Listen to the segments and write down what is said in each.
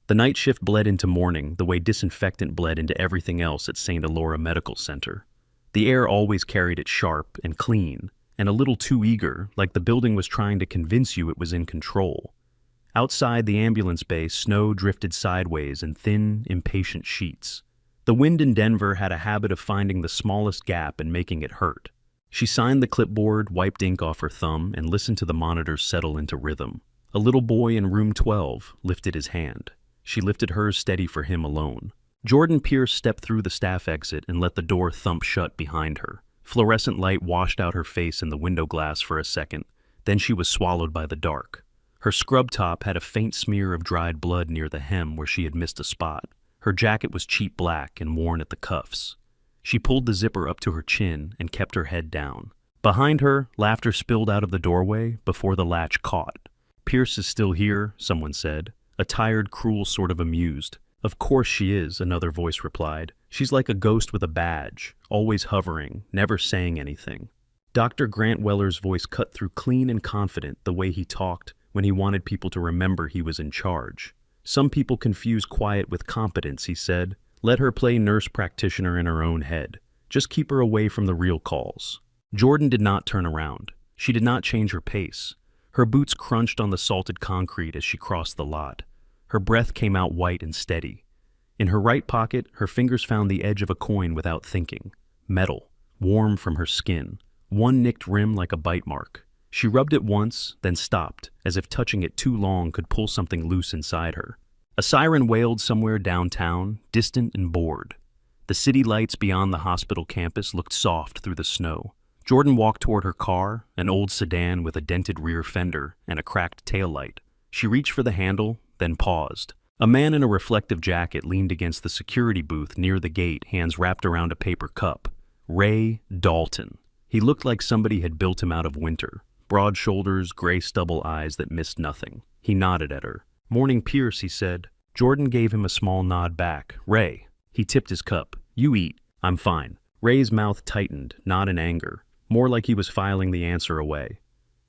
The night shift bled into morning the way disinfectant bled into everything else at St. Elora Medical Center. The air always carried it sharp and clean, and a little too eager, like the building was trying to convince you it was in control. Outside the ambulance bay, snow drifted sideways in thin, impatient sheets. The wind in Denver had a habit of finding the smallest gap and making it hurt. She signed the clipboard, wiped ink off her thumb, and listened to the monitors settle into rhythm. A little boy in room 12 lifted his hand. She lifted hers steady for him alone. Jordan Pierce stepped through the staff exit and let the door thump shut behind her. Fluorescent light washed out her face in the window glass for a second, then she was swallowed by the dark. Her scrub top had a faint smear of dried blood near the hem where she had missed a spot. Her jacket was cheap black and worn at the cuffs. She pulled the zipper up to her chin and kept her head down. Behind her, laughter spilled out of the doorway before the latch caught. "Pierce is still here," someone said, a tired, cruel sort of amused. "Of course she is," another voice replied. "She's like a ghost with a badge, always hovering, never saying anything." Dr. Grant Weller's voice cut through clean and confident the way he talked when he wanted people to remember he was in charge. "Some people confuse quiet with competence," he said. "Let her play nurse practitioner in her own head. Just keep her away from the real calls." Jordan did not turn around. She did not change her pace. Her boots crunched on the salted concrete as she crossed the lot. Her breath came out white and steady. In her right pocket, her fingers found the edge of a coin without thinking. Metal, warm from her skin, one nicked rim like a bite mark. She rubbed it once, then stopped, as if touching it too long could pull something loose inside her. A siren wailed somewhere downtown, distant and bored. The city lights beyond the hospital campus looked soft through the snow. Jordan walked toward her car, an old sedan with a dented rear fender and a cracked taillight. She reached for the handle, then paused. A man in a reflective jacket leaned against the security booth near the gate, hands wrapped around a paper cup. Ray Dalton. He looked like somebody had built him out of winter. Broad shoulders, gray stubble eyes that missed nothing. He nodded at her. "Morning, Pierce," he said. Jordan gave him a small nod back. "Ray." He tipped his cup. "You eat. I'm fine." Ray's mouth tightened, not in anger, more like he was filing the answer away.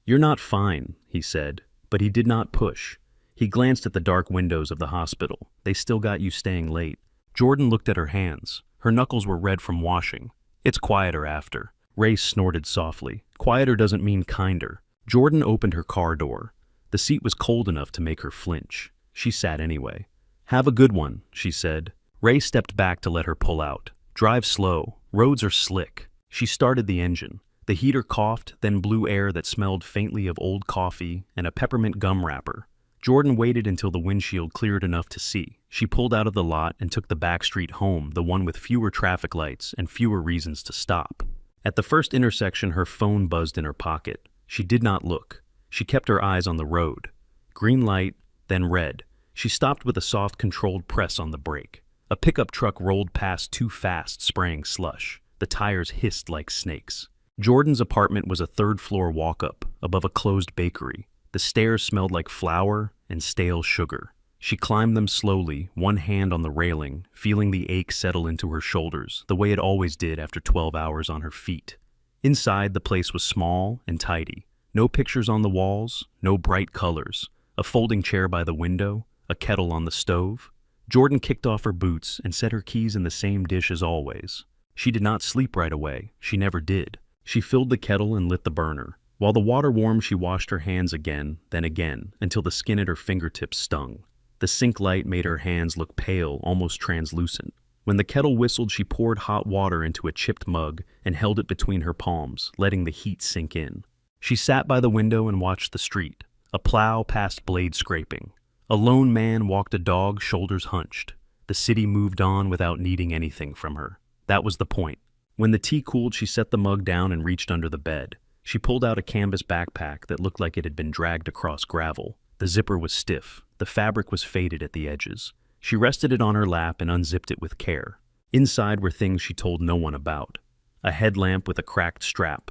"You're not fine," he said, but he did not push. He glanced at the dark windows of the hospital. They still got you staying late. Jordan looked at her hands. Her knuckles were red from washing. "It's quieter after." Ray snorted softly. "Quieter doesn't mean kinder." Jordan opened her car door. The seat was cold enough to make her flinch. She sat anyway. "Have a good one," she said. Ray stepped back to let her pull out. "Drive slow. Roads are slick." She started the engine. The heater coughed, then blew air that smelled faintly of old coffee and a peppermint gum wrapper. Jordan waited until the windshield cleared enough to see. She pulled out of the lot and took the back street home, the one with fewer traffic lights and fewer reasons to stop. At the first intersection, her phone buzzed in her pocket. She did not look. She kept her eyes on the road. Green light, then red. She stopped with a soft, controlled press on the brake. A pickup truck rolled past too fast, spraying slush. The tires hissed like snakes. Jordan's apartment was a third-floor walk-up, above a closed bakery. The stairs smelled like flour and stale sugar. She climbed them slowly, one hand on the railing, feeling the ache settle into her shoulders, the way it always did after 12 hours on her feet. Inside, the place was small and tidy. No pictures on the walls, no bright colors. A folding chair by the window, a kettle on the stove. Jordan kicked off her boots and set her keys in the same dish as always. She did not sleep right away. She never did. She filled the kettle and lit the burner. While the water warmed, she washed her hands again, then again, until the skin at her fingertips stung. The sink light made her hands look pale, almost translucent. When the kettle whistled, she poured hot water into a chipped mug and held it between her palms, letting the heat sink in. She sat by the window and watched the street. A plow passed blade scraping. A lone man walked a dog, shoulders hunched. The city moved on without needing anything from her. That was the point. When the tea cooled, she set the mug down and reached under the bed. She pulled out a canvas backpack that looked like it had been dragged across gravel. The zipper was stiff. The fabric was faded at the edges. She rested it on her lap and unzipped it with care. Inside were things she told no one about. A headlamp with a cracked strap.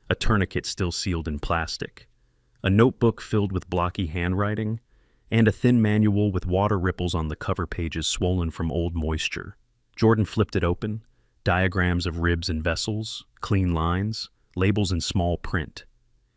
A tourniquet still sealed in plastic. A notebook filled with blocky handwriting. And a thin manual with water ripples on the cover pages swollen from old moisture. Jordan flipped it open. Diagrams of ribs and vessels, clean lines, labels in small print.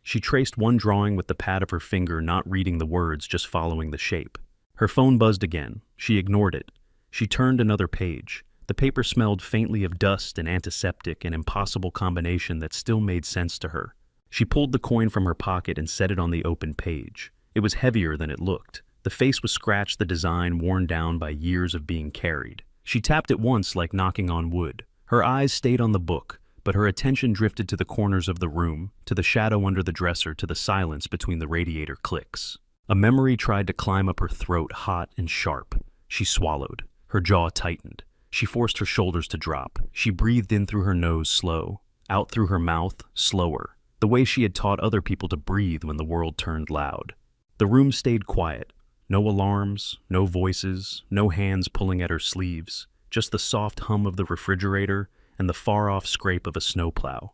She traced one drawing with the pad of her finger, not reading the words, just following the shape. Her phone buzzed again. She ignored it. She turned another page. The paper smelled faintly of dust and antiseptic, an impossible combination that still made sense to her. She pulled the coin from her pocket and set it on the open page. It was heavier than it looked. The face was scratched, the design worn down by years of being carried. She tapped it once like knocking on wood. Her eyes stayed on the book, but her attention drifted to the corners of the room, to the shadow under the dresser, to the silence between the radiator clicks. A memory tried to climb up her throat, hot and sharp. She swallowed. Her jaw tightened. She forced her shoulders to drop. She breathed in through her nose, slow, out through her mouth, slower, the way she had taught other people to breathe when the world turned loud. The room stayed quiet. No alarms, no voices, no hands pulling at her sleeves, just the soft hum of the refrigerator and the far-off scrape of a snowplow.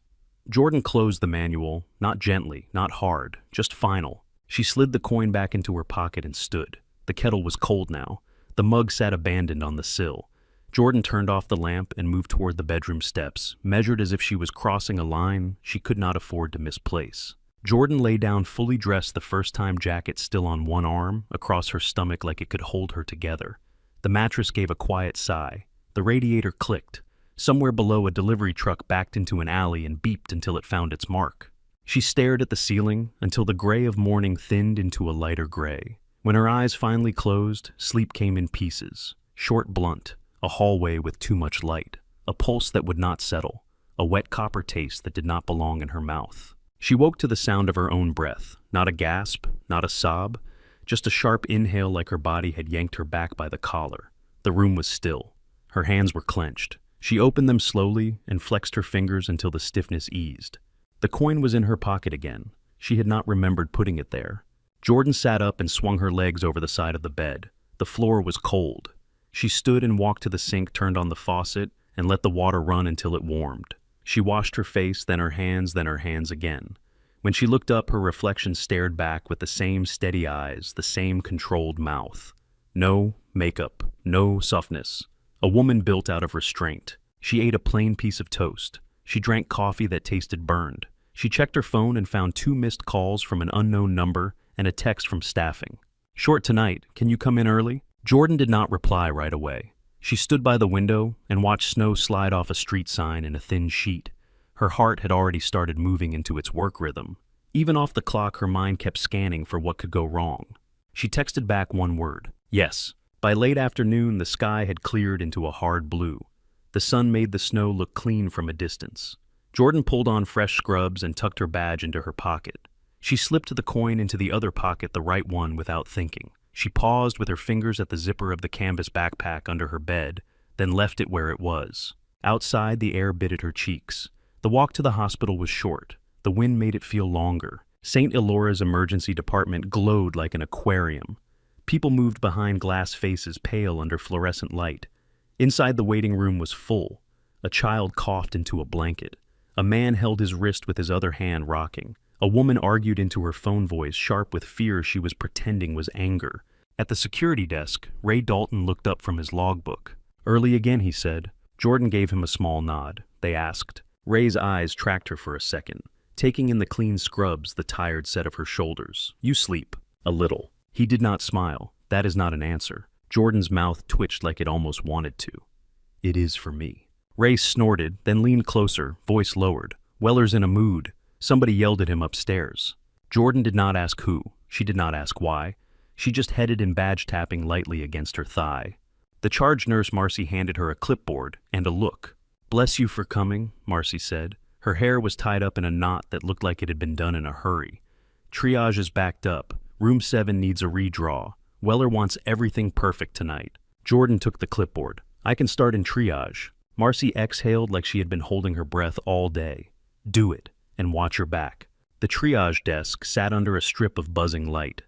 Jordan closed the manual, not gently, not hard, just final. She slid the coin back into her pocket and stood. The kettle was cold now. The mug sat abandoned on the sill. Jordan turned off the lamp and moved toward the bedroom steps, measured as if she was crossing a line she could not afford to misplace. Jordan lay down fully dressed, the first-time jacket still on one arm, across her stomach like it could hold her together. The mattress gave a quiet sigh. The radiator clicked. Somewhere below, a delivery truck backed into an alley and beeped until it found its mark. She stared at the ceiling until the gray of morning thinned into a lighter gray. When her eyes finally closed, sleep came in pieces, short, blunt, a hallway with too much light, a pulse that would not settle, a wet copper taste that did not belong in her mouth. She woke to the sound of her own breath, not a gasp, not a sob, just a sharp inhale like her body had yanked her back by the collar. The room was still. Her hands were clenched. She opened them slowly and flexed her fingers until the stiffness eased. The coin was in her pocket again. She had not remembered putting it there. Jordan sat up and swung her legs over the side of the bed. The floor was cold. She stood and walked to the sink, turned on the faucet, and let the water run until it warmed. She washed her face, then her hands again. When she looked up, her reflection stared back with the same steady eyes, the same controlled mouth. No makeup, no softness. A woman built out of restraint. She ate a plain piece of toast. She drank coffee that tasted burned. She checked her phone and found 2 missed calls from an unknown number and a text from staffing. "Short tonight, can you come in early?" Jordan did not reply right away. She stood by the window and watched snow slide off a street sign in a thin sheet. Her heart had already started moving into its work rhythm. Even off the clock, her mind kept scanning for what could go wrong. She texted back one word: yes. By late afternoon, the sky had cleared into a hard blue. The sun made the snow look clean from a distance. Jordan pulled on fresh scrubs and tucked her badge into her pocket. She slipped the coin into the other pocket, the right one, without thinking. She paused with her fingers at the zipper of the canvas backpack under her bed, then left it where it was. Outside, the air bit at her cheeks. The walk to the hospital was short. The wind made it feel longer. St. Elora's emergency department glowed like an aquarium. People moved behind glass faces, pale under fluorescent light. Inside, the waiting room was full. A child coughed into a blanket. A man held his wrist with his other hand, rocking. A woman argued into her phone, voice sharp with fear she was pretending was anger. At the security desk, Ray Dalton looked up from his logbook. "Early again," he said. Jordan gave him a small nod. They asked. Ray's eyes tracked her for a second, taking in the clean scrubs, the tired set of her shoulders. "You sleep." "A little." He did not smile. "That is not an answer." Jordan's mouth twitched like it almost wanted to. "It is for me." Ray snorted, then leaned closer, voice lowered. "Weller's in a mood." Somebody yelled at him upstairs. Jordan did not ask who. She did not ask why. She just headed in, badge tapping lightly against her thigh. The charge nurse, Marcy, handed her a clipboard and a look. "Bless you for coming," Marcy said. Her hair was tied up in a knot that looked like it had been done in a hurry. "Triage is backed up. Room 7 needs a redraw. Weller wants everything perfect tonight." Jordan took the clipboard. "I can start in triage." Marcy exhaled like she had been holding her breath all day. "Do it. And watch your back." The triage desk sat under a strip of buzzing light.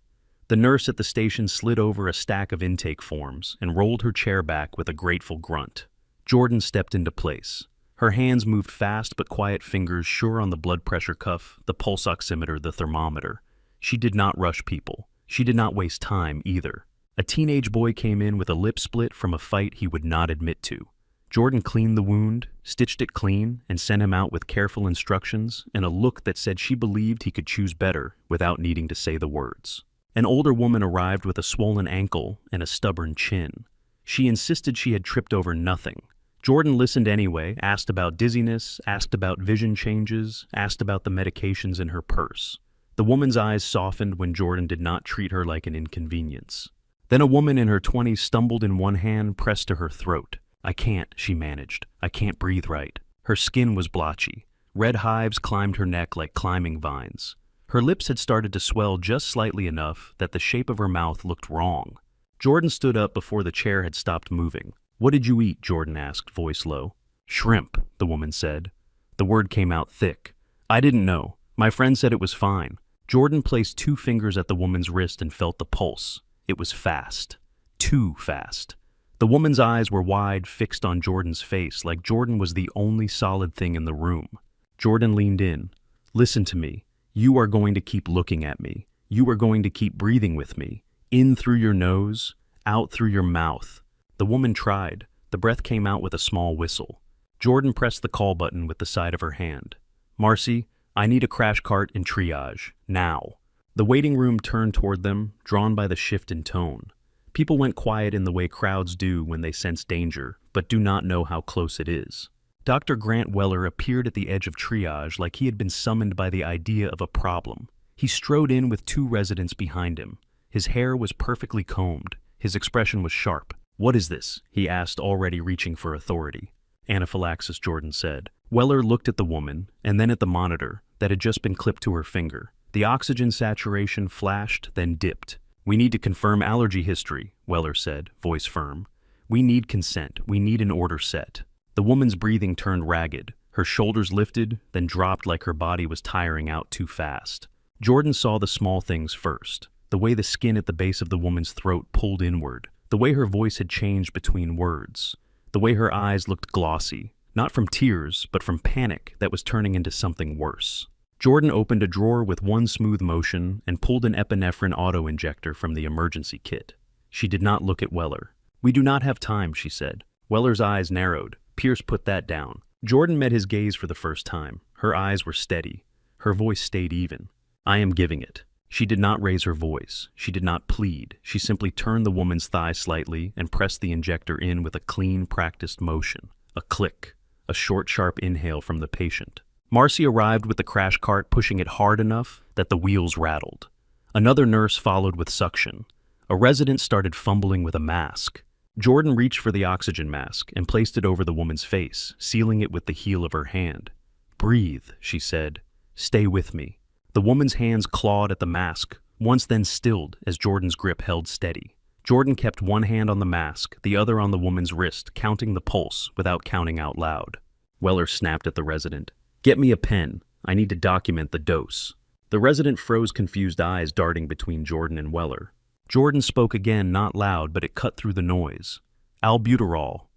The nurse at the station slid over a stack of intake forms and rolled her chair back with a grateful grunt. Jordan stepped into place. Her hands moved fast but quiet, fingers sure on the blood pressure cuff, the pulse oximeter, the thermometer. She did not rush people. She did not waste time either. A teenage boy came in with a lip split from a fight he would not admit to. Jordan cleaned the wound, stitched it clean, and sent him out with careful instructions and a look that said she believed he could choose better without needing to say the words. An older woman arrived with a swollen ankle and a stubborn chin. She insisted she had tripped over nothing. Jordan listened anyway, asked about dizziness, asked about vision changes, asked about the medications in her purse. The woman's eyes softened when Jordan did not treat her like an inconvenience. Then a woman in her 20s stumbled in one hand pressed to her throat. "I can't," she managed. "I can't breathe right." Her skin was blotchy. Red hives climbed her neck like climbing vines. Her lips had started to swell just slightly enough that the shape of her mouth looked wrong. Jordan stood up before the chair had stopped moving. "What did you eat?" Jordan asked, voice low. "Shrimp," the woman said. The word came out thick. "I didn't know. My friend said it was fine." Jordan placed 2 fingers at the woman's wrist and felt the pulse. It was fast. Too fast. The woman's eyes were wide, fixed on Jordan's face, like Jordan was the only solid thing in the room. Jordan leaned in. "Listen to me. You are going to keep looking at me. You are going to keep breathing with me. In through your nose, out through your mouth." The woman tried. The breath came out with a small whistle. Jordan pressed the call button with the side of her hand. "Marcy, I need a crash cart in triage. Now." The waiting room turned toward them, drawn by the shift in tone. People went quiet in the way crowds do when they sense danger, but do not know how close it is. Dr. Grant Weller appeared at the edge of triage like he had been summoned by the idea of a problem. He strode in with 2 residents behind him. His hair was perfectly combed. His expression was sharp. "What is this?" he asked, already reaching for authority. "Anaphylaxis," Jordan said. Weller looked at the woman, and then at the monitor that had just been clipped to her finger. The oxygen saturation flashed, then dipped. "We need to confirm allergy history," Weller said, voice firm. "We need consent. We need an order set." The woman's breathing turned ragged. Her shoulders lifted, then dropped like her body was tiring out too fast. Jordan saw the small things first. The way the skin at the base of the woman's throat pulled inward. The way her voice had changed between words. The way her eyes looked glossy. Not from tears, but from panic that was turning into something worse. Jordan opened a drawer with one smooth motion and pulled an epinephrine auto-injector from the emergency kit. She did not look at Weller. "We do not have time," she said. Weller's eyes narrowed. Pierce put that down. Jordan met his gaze for the first time. Her eyes were steady. Her voice stayed even. "I am giving it." She did not raise her voice. She did not plead. She simply turned the woman's thigh slightly and pressed the injector in with a clean, practiced motion. A click. A short, sharp inhale from the patient. Marcy arrived with the crash cart, pushing it hard enough that the wheels rattled. Another nurse followed with suction. A resident started fumbling with a mask. Jordan reached for the oxygen mask and placed it over the woman's face, sealing it with the heel of her hand. "Breathe," she said. "Stay with me." The woman's hands clawed at the mask, once then stilled as Jordan's grip held steady. Jordan kept one hand on the mask, the other on the woman's wrist, counting the pulse without counting out loud. Weller snapped at the resident. "Get me a pen. I need to document the dose." The resident froze, confused eyes darting between Jordan and Weller. Jordan spoke again, not loud, but it cut through the noise. "Albuterol.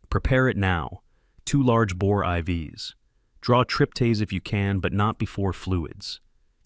Prepare it now. 2 large bore IVs. Draw tryptase if you can, but not before fluids.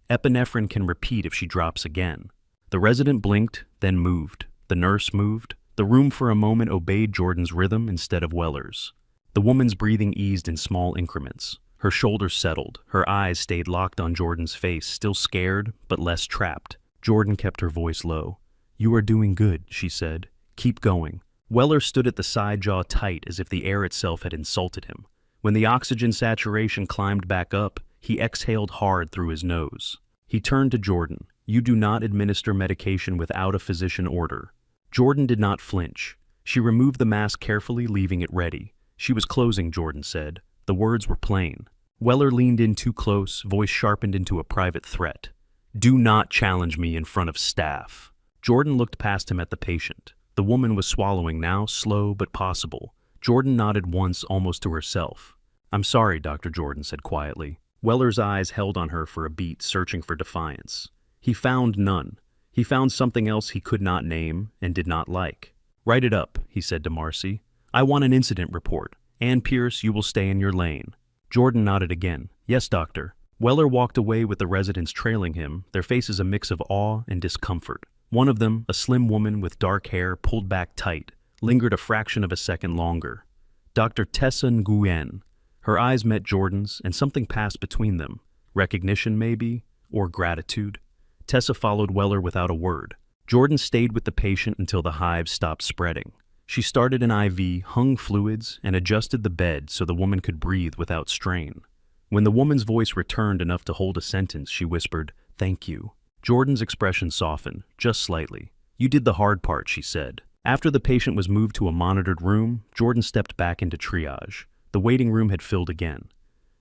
Epinephrine can repeat if she drops again." The resident blinked, then moved. The nurse moved. The room for a moment obeyed Jordan's rhythm instead of Weller's. The woman's breathing eased in small increments. Her shoulders settled. Her eyes stayed locked on Jordan's face, still scared, but less trapped. Jordan kept her voice low. "You are doing good," she said. "Keep going." Weller stood at the side, jaw tight, as if the air itself had insulted him. When the oxygen saturation climbed back up, he exhaled hard through his nose. He turned to Jordan. "You do not administer medication without a physician order." Jordan did not flinch. She removed the mask carefully, leaving it ready. She was closing, Jordan said. The words were plain. Weller leaned in too close, voice sharpened into a private threat. "Do not challenge me in front of staff." Jordan looked past him at the patient. The woman was swallowing now, slow but possible. Jordan nodded once, almost to herself. "I'm sorry," Dr. Jordan said quietly. Weller's eyes held on her for a beat, searching for defiance. He found none. He found something else he could not name and did not like. "Write it up," he said to Marcy. "I want an incident report. Ann Pierce, you will stay in your lane." Jordan nodded again. "Yes, doctor." Weller walked away with the residents trailing him, their faces a mix of awe and discomfort. One of them, a slim woman with dark hair pulled back tight, lingered a fraction of a second longer. Dr. Tessa Nguyen. Her eyes met Jordan's, and something passed between them. Recognition, maybe, or gratitude. Tessa followed Weller without a word. Jordan stayed with the patient until the hives stopped spreading. She started an IV, hung fluids, and adjusted the bed so the woman could breathe without strain. When the woman's voice returned enough to hold a sentence, she whispered, "Thank you." Jordan's expression softened, just slightly. "You did the hard part," she said. After the patient was moved to a monitored room, Jordan stepped back into triage. The waiting room had filled again.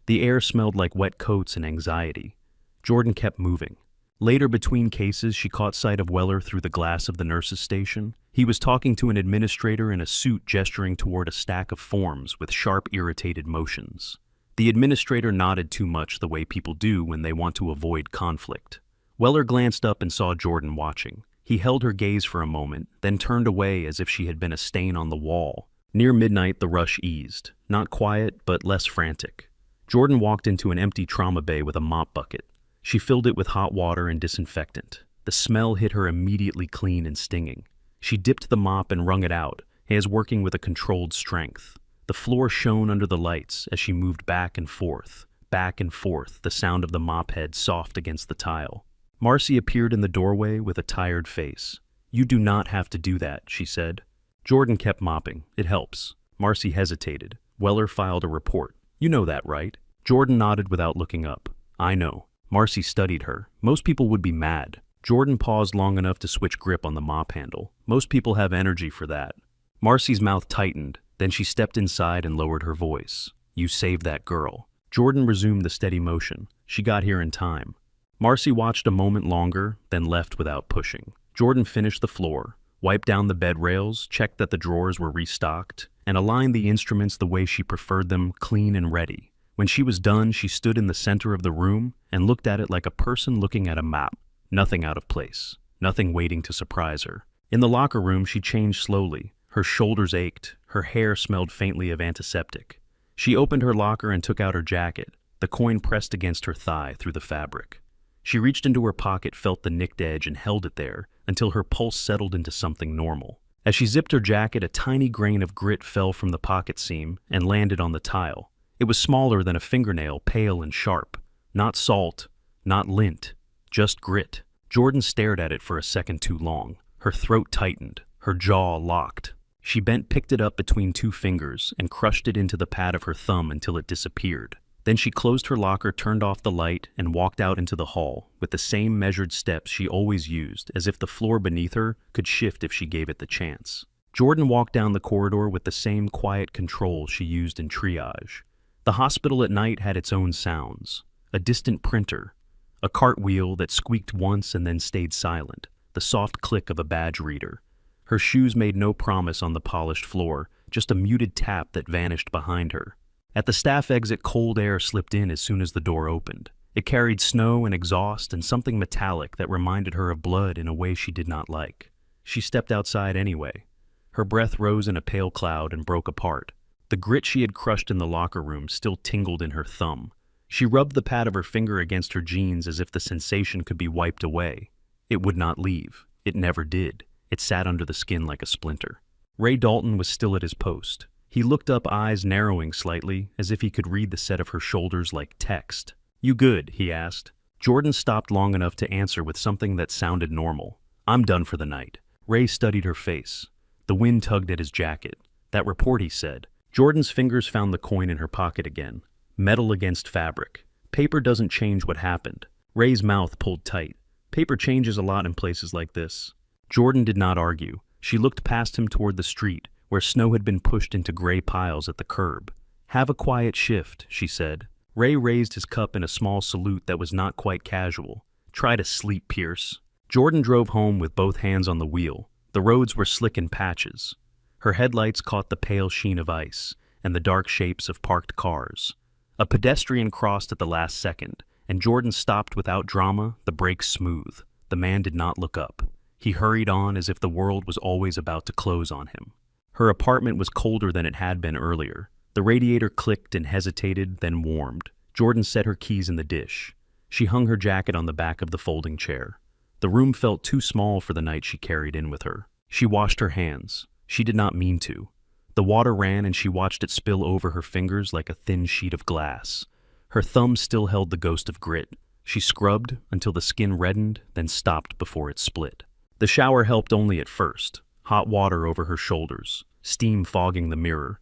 The air smelled like wet coats and anxiety. Jordan kept moving. Later, between cases, she caught sight of Weller through the glass of the nurse's station. He was talking to an administrator in a suit, gesturing toward a stack of forms with sharp, irritated motions. The administrator nodded too much, the way people do when they want to avoid conflict. Weller glanced up and saw Jordan watching. He held her gaze for a moment, then turned away as if she had been a stain on the wall. Near midnight, the rush eased. Not quiet, but less frantic. Jordan walked into an empty trauma bay with a mop bucket. She filled it with hot water and disinfectant. The smell hit her immediately, clean and stinging. She dipped the mop and wrung it out, hands working with a controlled strength. The floor shone under the lights as she moved back and forth, the sound of the mop head soft against the tile. Marcy appeared in the doorway with a tired face. "You do not have to do that," she said. Jordan kept mopping. "It helps." Marcy hesitated. Weller filed a report. "You know that, right?" Jordan nodded without looking up. "I know." Marcy studied her. "Most people would be mad." Jordan paused long enough to switch grip on the mop handle. "Most people have energy for that." Marcy's mouth tightened. Then she stepped inside and lowered her voice. "You saved that girl." Jordan resumed the steady motion. "She got here in time." Marcy watched a moment longer, then left without pushing. Jordan finished the floor, wiped down the bed rails, checked that the drawers were restocked, and aligned the instruments the way she preferred them, clean and ready. When she was done, she stood in the center of the room and looked at it like a person looking at a map. Nothing out of place, nothing waiting to surprise her. In the locker room, she changed slowly. Her shoulders ached, her hair smelled faintly of antiseptic. She opened her locker and took out her jacket, the coin pressed against her thigh through the fabric. She reached into her pocket, felt the nicked edge, and held it there until her pulse settled into something normal. As she zipped her jacket, a tiny grain of grit fell from the pocket seam and landed on the tile. It was smaller than a fingernail, pale and sharp. Not salt, not lint, just grit. Jordan stared at it for a second too long. Her throat tightened, her jaw locked. She bent, picked it up between two fingers, and crushed it into the pad of her thumb until it disappeared. Then she closed her locker, turned off the light, and walked out into the hall with the same measured steps she always used, as if the floor beneath her could shift if she gave it the chance. Jordan walked down the corridor with the same quiet control she used in triage. The hospital at night had its own sounds. A distant printer, a cartwheel that squeaked once and then stayed silent, the soft click of a badge reader. Her shoes made no promise on the polished floor, just a muted tap that vanished behind her. At the staff exit, cold air slipped in as soon as the door opened. It carried snow and exhaust and something metallic that reminded her of blood in a way she did not like. She stepped outside anyway. Her breath rose in a pale cloud and broke apart. The grit she had crushed in the locker room still tingled in her thumb. She rubbed the pad of her finger against her jeans as if the sensation could be wiped away. It would not leave. It never did. It sat under the skin like a splinter. Ray Dalton was still at his post. He looked up, eyes narrowing slightly, as if he could read the set of her shoulders like text. "You good?" he asked. Jordan stopped long enough to answer with something that sounded normal. "I'm done for the night." Ray studied her face. The wind tugged at his jacket. "That report," he said. Jordan's fingers found the coin in her pocket again. Metal against fabric. "Paper doesn't change what happened." Ray's mouth pulled tight. "Paper changes a lot in places like this." Jordan did not argue. She looked past him toward the street, where snow had been pushed into gray piles at the curb. "Have a quiet shift," she said. Ray raised his cup in a small salute that was not quite casual. "Try to sleep, Pierce." Jordan drove home with both hands on the wheel. The roads were slick in patches. Her headlights caught the pale sheen of ice and the dark shapes of parked cars. A pedestrian crossed at the last second, and Jordan stopped without drama, the brakes smooth. The man did not look up. He hurried on as if the world was always about to close on him. Her apartment was colder than it had been earlier. The radiator clicked and hesitated, then warmed. Jordan set her keys in the dish. She hung her jacket on the back of the folding chair. The room felt too small for the night she carried in with her. She washed her hands. She did not mean to. The water ran and she watched it spill over her fingers like a thin sheet of glass. Her thumb still held the ghost of grit. She scrubbed until the skin reddened, then stopped before it split. The shower helped only at first. Hot water over her shoulders. steam fogging the mirror.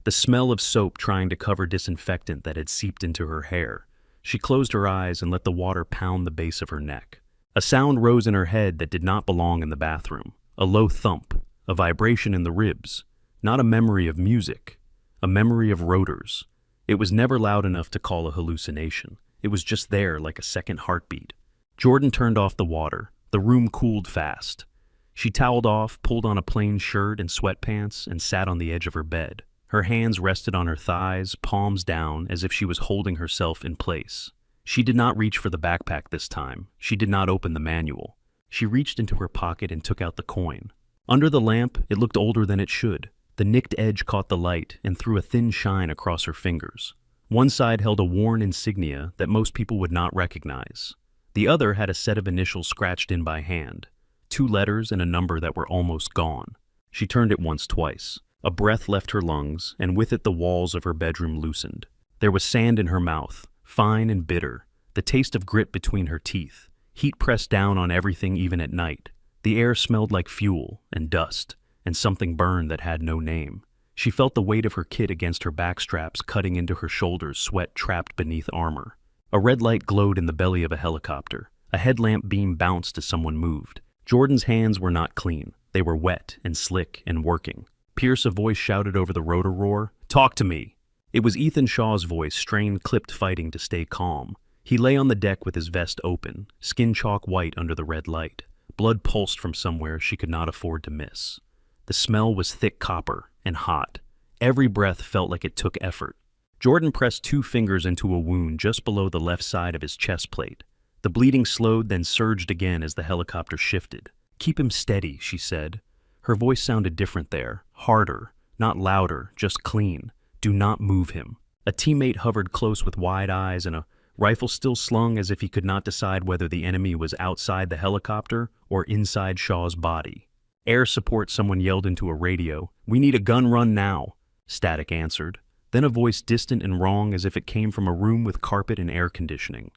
The smell of soap trying to cover disinfectant that had seeped into her hair. She closed her eyes and let the water pound the base of her neck. A sound rose in her head that did not belong in the bathroom. A low thump, a vibration in the ribs. Not a memory of music, a memory of rotors. It was never loud enough to call a hallucination. It was just there like a second heartbeat. Jordan turned off the water. The room cooled fast. She toweled off, pulled on a plain shirt and sweatpants, and sat on the edge of her bed. Her hands rested on her thighs, palms down, as if she was holding herself in place. She did not reach for the backpack this time. She did not open the manual. She reached into her pocket and took out the coin. Under the lamp, it looked older than it should. The nicked edge caught the light and threw a thin shine across her fingers. One side held a worn insignia that most people would not recognize. The other had a set of initials scratched in by hand, 2 letters and a number that were almost gone. She turned it once, twice. A breath left her lungs, and with it the walls of her bedroom loosened. There was sand in her mouth, fine and bitter, the taste of grit between her teeth. Heat pressed down on everything even at night. The air smelled like fuel and dust, and something burned that had no name. She felt the weight of her kit against her backstraps cutting into her shoulders, sweat trapped beneath armor. A red light glowed in the belly of a helicopter. A headlamp beam bounced as someone moved. Jordan's hands were not clean. They were wet and slick and working. Pierce, a voice shouted over the rotor roar, "Talk to me!" It was Ethan Shaw's voice, strained, clipped, fighting to stay calm. He lay on the deck with his vest open, skin chalk white under the red light. Blood pulsed from somewhere she could not afford to miss. The smell was thick copper and hot. Every breath felt like it took effort. Jordan pressed 2 fingers into a wound just below the left side of his chest plate. The bleeding slowed, then surged again as the helicopter shifted. "Keep him steady," she said. Her voice sounded different there, harder, not louder, just clean. "Do not move him." A teammate hovered close with wide eyes and a rifle still slung as if he could not decide whether the enemy was outside the helicopter or inside Shaw's body. "Air support," someone yelled into a radio. "We need a gun run now." Static answered. Then a voice distant and wrong as if it came from a room with carpet and air conditioning.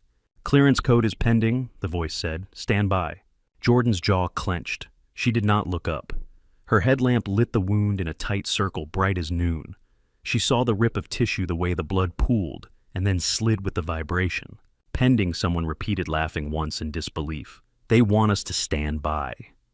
"Clearance code is pending," the voice said. "Stand by." Jordan's jaw clenched. She did not look up. Her headlamp lit the wound in a tight circle, bright as noon. She saw the rip of tissue, the way the blood pooled, and then slid with the vibration. "Pending," someone repeated, laughing once in disbelief. "They want us to stand by."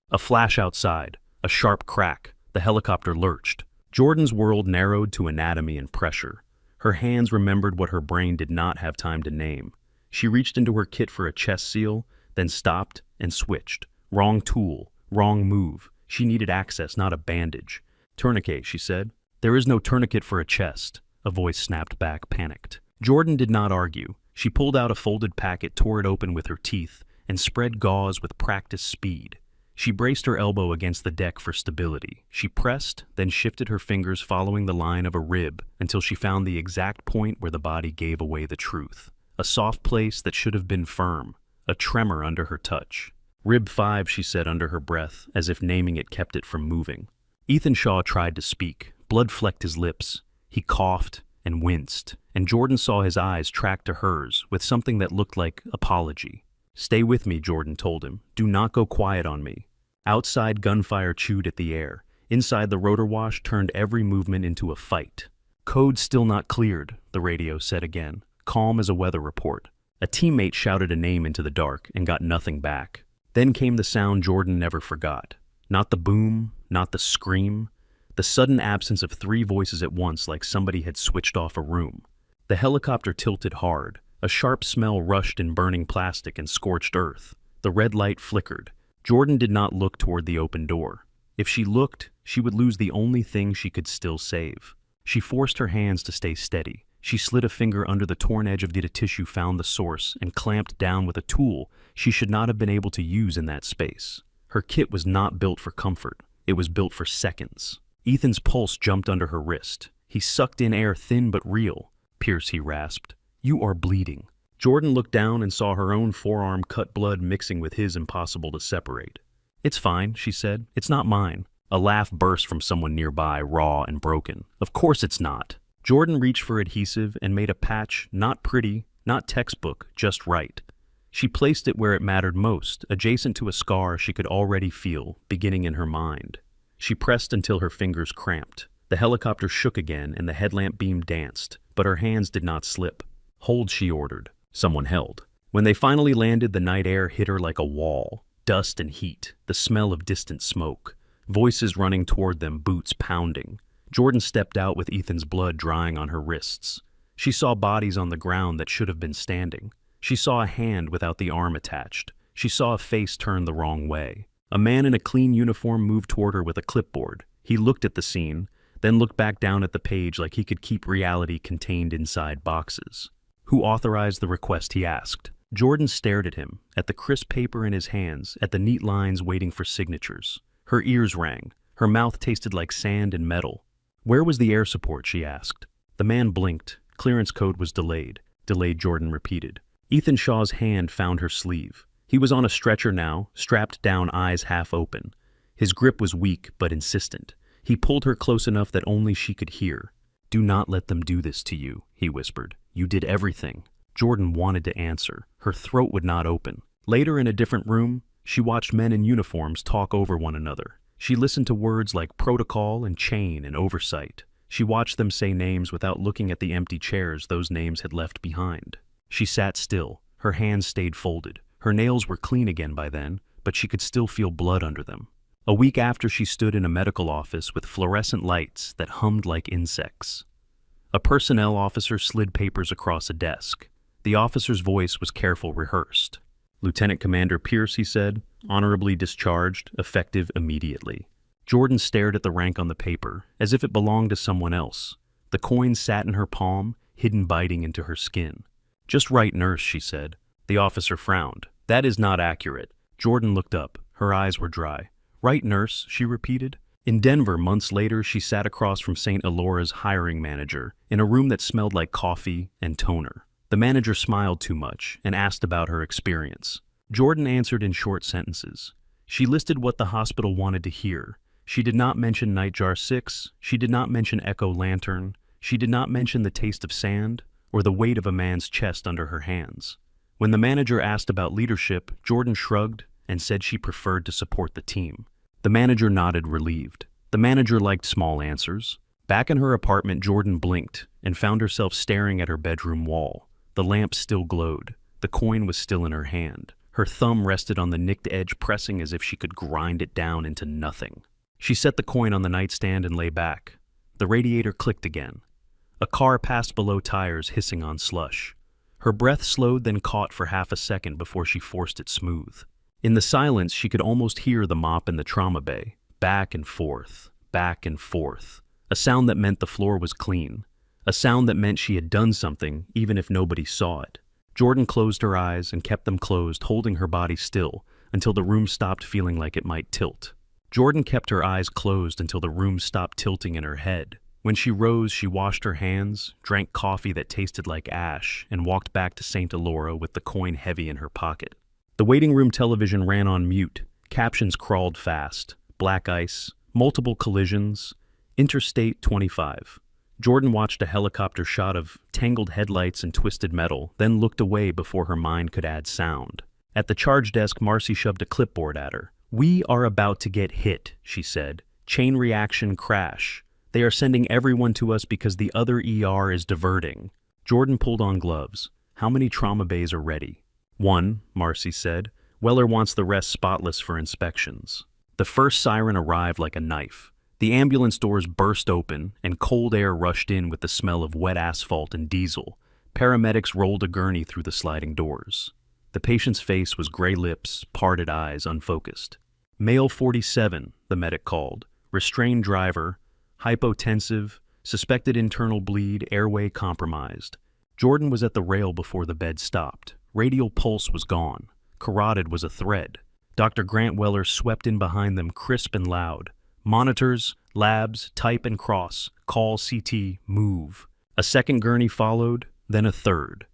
A flash outside, a sharp crack. The helicopter lurched. Jordan's world narrowed to anatomy and pressure. Her hands remembered what her brain did not have time to name. She reached into her kit for a chest seal, then stopped and switched. Wrong tool, wrong move. She needed access, not a bandage. "Tourniquet," she said. "There is no tourniquet for a chest," a voice snapped back, panicked. Jordan did not argue. She pulled out a folded packet, tore it open with her teeth, and spread gauze with practiced speed. She braced her elbow against the deck for stability. She pressed, then shifted her fingers following the line of a rib until she found the exact point where the body gave away the truth. A soft place that should have been firm, a tremor under her touch. "Rib 5, she said under her breath, as if naming it kept it from moving. Ethan Shaw tried to speak. Blood flecked his lips. He coughed and winced, and Jordan saw his eyes track to hers with something that looked like apology. "Stay with me," Jordan told him. "Do not go quiet on me." Outside, gunfire chewed at the air. Inside, the rotor wash turned every movement into a fight. "Code still not cleared," the radio said again, calm as a weather report. A teammate shouted a name into the dark and got nothing back. Then came the sound Jordan never forgot. Not the boom, not the scream. The sudden absence of 3 voices at once, like somebody had switched off a room. The helicopter tilted hard. A sharp smell rushed in burning plastic and scorched earth. The red light flickered. Jordan did not look toward the open door. If she looked, she would lose the only thing she could still save. She forced her hands to stay steady. She slid a finger under the torn edge of the tissue, found the source, and clamped down with a tool she should not have been able to use in that space. Her kit was not built for comfort. It was built for seconds. Ethan's pulse jumped under her wrist. He sucked in air, thin but real. "Pierce," he rasped. "You are bleeding." Jordan looked down and saw her own forearm cut, blood mixing with his, impossible to separate. "It's fine," she said. "It's not mine." A laugh burst from someone nearby, raw and broken. "Of course it's not." Jordan reached for adhesive and made a patch, not pretty, not textbook, just right. She placed it where it mattered most, adjacent to a scar she could already feel, beginning in her mind. She pressed until her fingers cramped. The helicopter shook again and the headlamp beam danced, but her hands did not slip. "Hold," she ordered. Someone held. When they finally landed, the night air hit her like a wall. Dust and heat, the smell of distant smoke. Voices running toward them, boots pounding. Jordan stepped out with Ethan's blood drying on her wrists. She saw bodies on the ground that should have been standing. She saw a hand without the arm attached. She saw a face turned the wrong way. A man in a clean uniform moved toward her with a clipboard. He looked at the scene, then looked back down at the page like he could keep reality contained inside boxes. "Who authorized the request?" he asked. Jordan stared at him, at the crisp paper in his hands, at the neat lines waiting for signatures. Her ears rang. Her mouth tasted like sand and metal. "Where was the air support?" she asked. The man blinked. "Clearance code was delayed." "Delayed," Jordan repeated. Ethan Shaw's hand found her sleeve. He was on a stretcher now, strapped down, eyes half open. His grip was weak but insistent. He pulled her close enough that only she could hear. "Do not let them do this to you," he whispered. "You did everything." Jordan wanted to answer. Her throat would not open. Later, in a different room, she watched men in uniforms talk over one another. She listened to words like protocol and chain and oversight. She watched them say names without looking at the empty chairs those names had left behind. She sat still. Her hands stayed folded. Her nails were clean again by then, but she could still feel blood under them. A week after, she stood in a medical office with fluorescent lights that hummed like insects. A personnel officer slid papers across a desk. The officer's voice was careful, rehearsed. "Lieutenant Commander Pierce," he said, "honorably discharged, effective immediately." Jordan stared at the rank on the paper, as if it belonged to someone else. The coin sat in her palm, hidden, biting into her skin. "Just right, nurse," she said. The officer frowned. "That is not accurate." Jordan looked up. Her eyes were dry. "Right, nurse," she repeated. In Denver, months later, she sat across from St. Elora's hiring manager, in a room that smelled like coffee and toner. The manager smiled too much and asked about her experience. Jordan answered in short sentences. She listed what the hospital wanted to hear. She did not mention Nightjar 6. She did not mention Echo Lantern. She did not mention the taste of sand or the weight of a man's chest under her hands. When the manager asked about leadership, Jordan shrugged and said she preferred to support the team. The manager nodded, relieved. The manager liked small answers. Back in her apartment, Jordan blinked and found herself staring at her bedroom wall. The lamp still glowed. The coin was still in her hand. Her thumb rested on the nicked edge, pressing as if she could grind it down into nothing. She set the coin on the nightstand and lay back. The radiator clicked again. A car passed below, tires hissing on slush. Her breath slowed, then caught for half a second before she forced it smooth. In the silence, she could almost hear the mop in the trauma bay. Back and forth, back and forth. A sound that meant the floor was clean. A sound that meant she had done something, even if nobody saw it. Jordan closed her eyes and kept them closed, holding her body still, until the room stopped feeling like it might tilt. Jordan kept her eyes closed until the room stopped tilting in her head. When she rose, she washed her hands, drank coffee that tasted like ash, and walked back to St. Elora with the coin heavy in her pocket. The waiting room television ran on mute. Captions crawled fast. Black ice, multiple collisions, Interstate 25. Jordan watched a helicopter shot of tangled headlights and twisted metal, then looked away before her mind could add sound. At the charge desk, Marcy shoved a clipboard at her. "We are about to get hit," she said. "Chain reaction crash. They are sending everyone to us because the other ER is diverting." Jordan pulled on gloves. "How many trauma bays are ready?" "One," Marcy said. "Weller wants the rest spotless for inspections." The first siren arrived like a knife. The ambulance doors burst open, and cold air rushed in with the smell of wet asphalt and diesel. Paramedics rolled a gurney through the sliding doors. The patient's face was gray lips, parted eyes, unfocused. "Male 47, the medic called. Restrained driver, hypotensive, suspected internal bleed, airway compromised." Jordan was at the rail before the bed stopped. Radial pulse was gone. Carotid was a thread. Dr. Grant Weller swept in behind them, crisp and loud. "Monitors, labs, type and cross, call CT, move." A second gurney followed, then a third.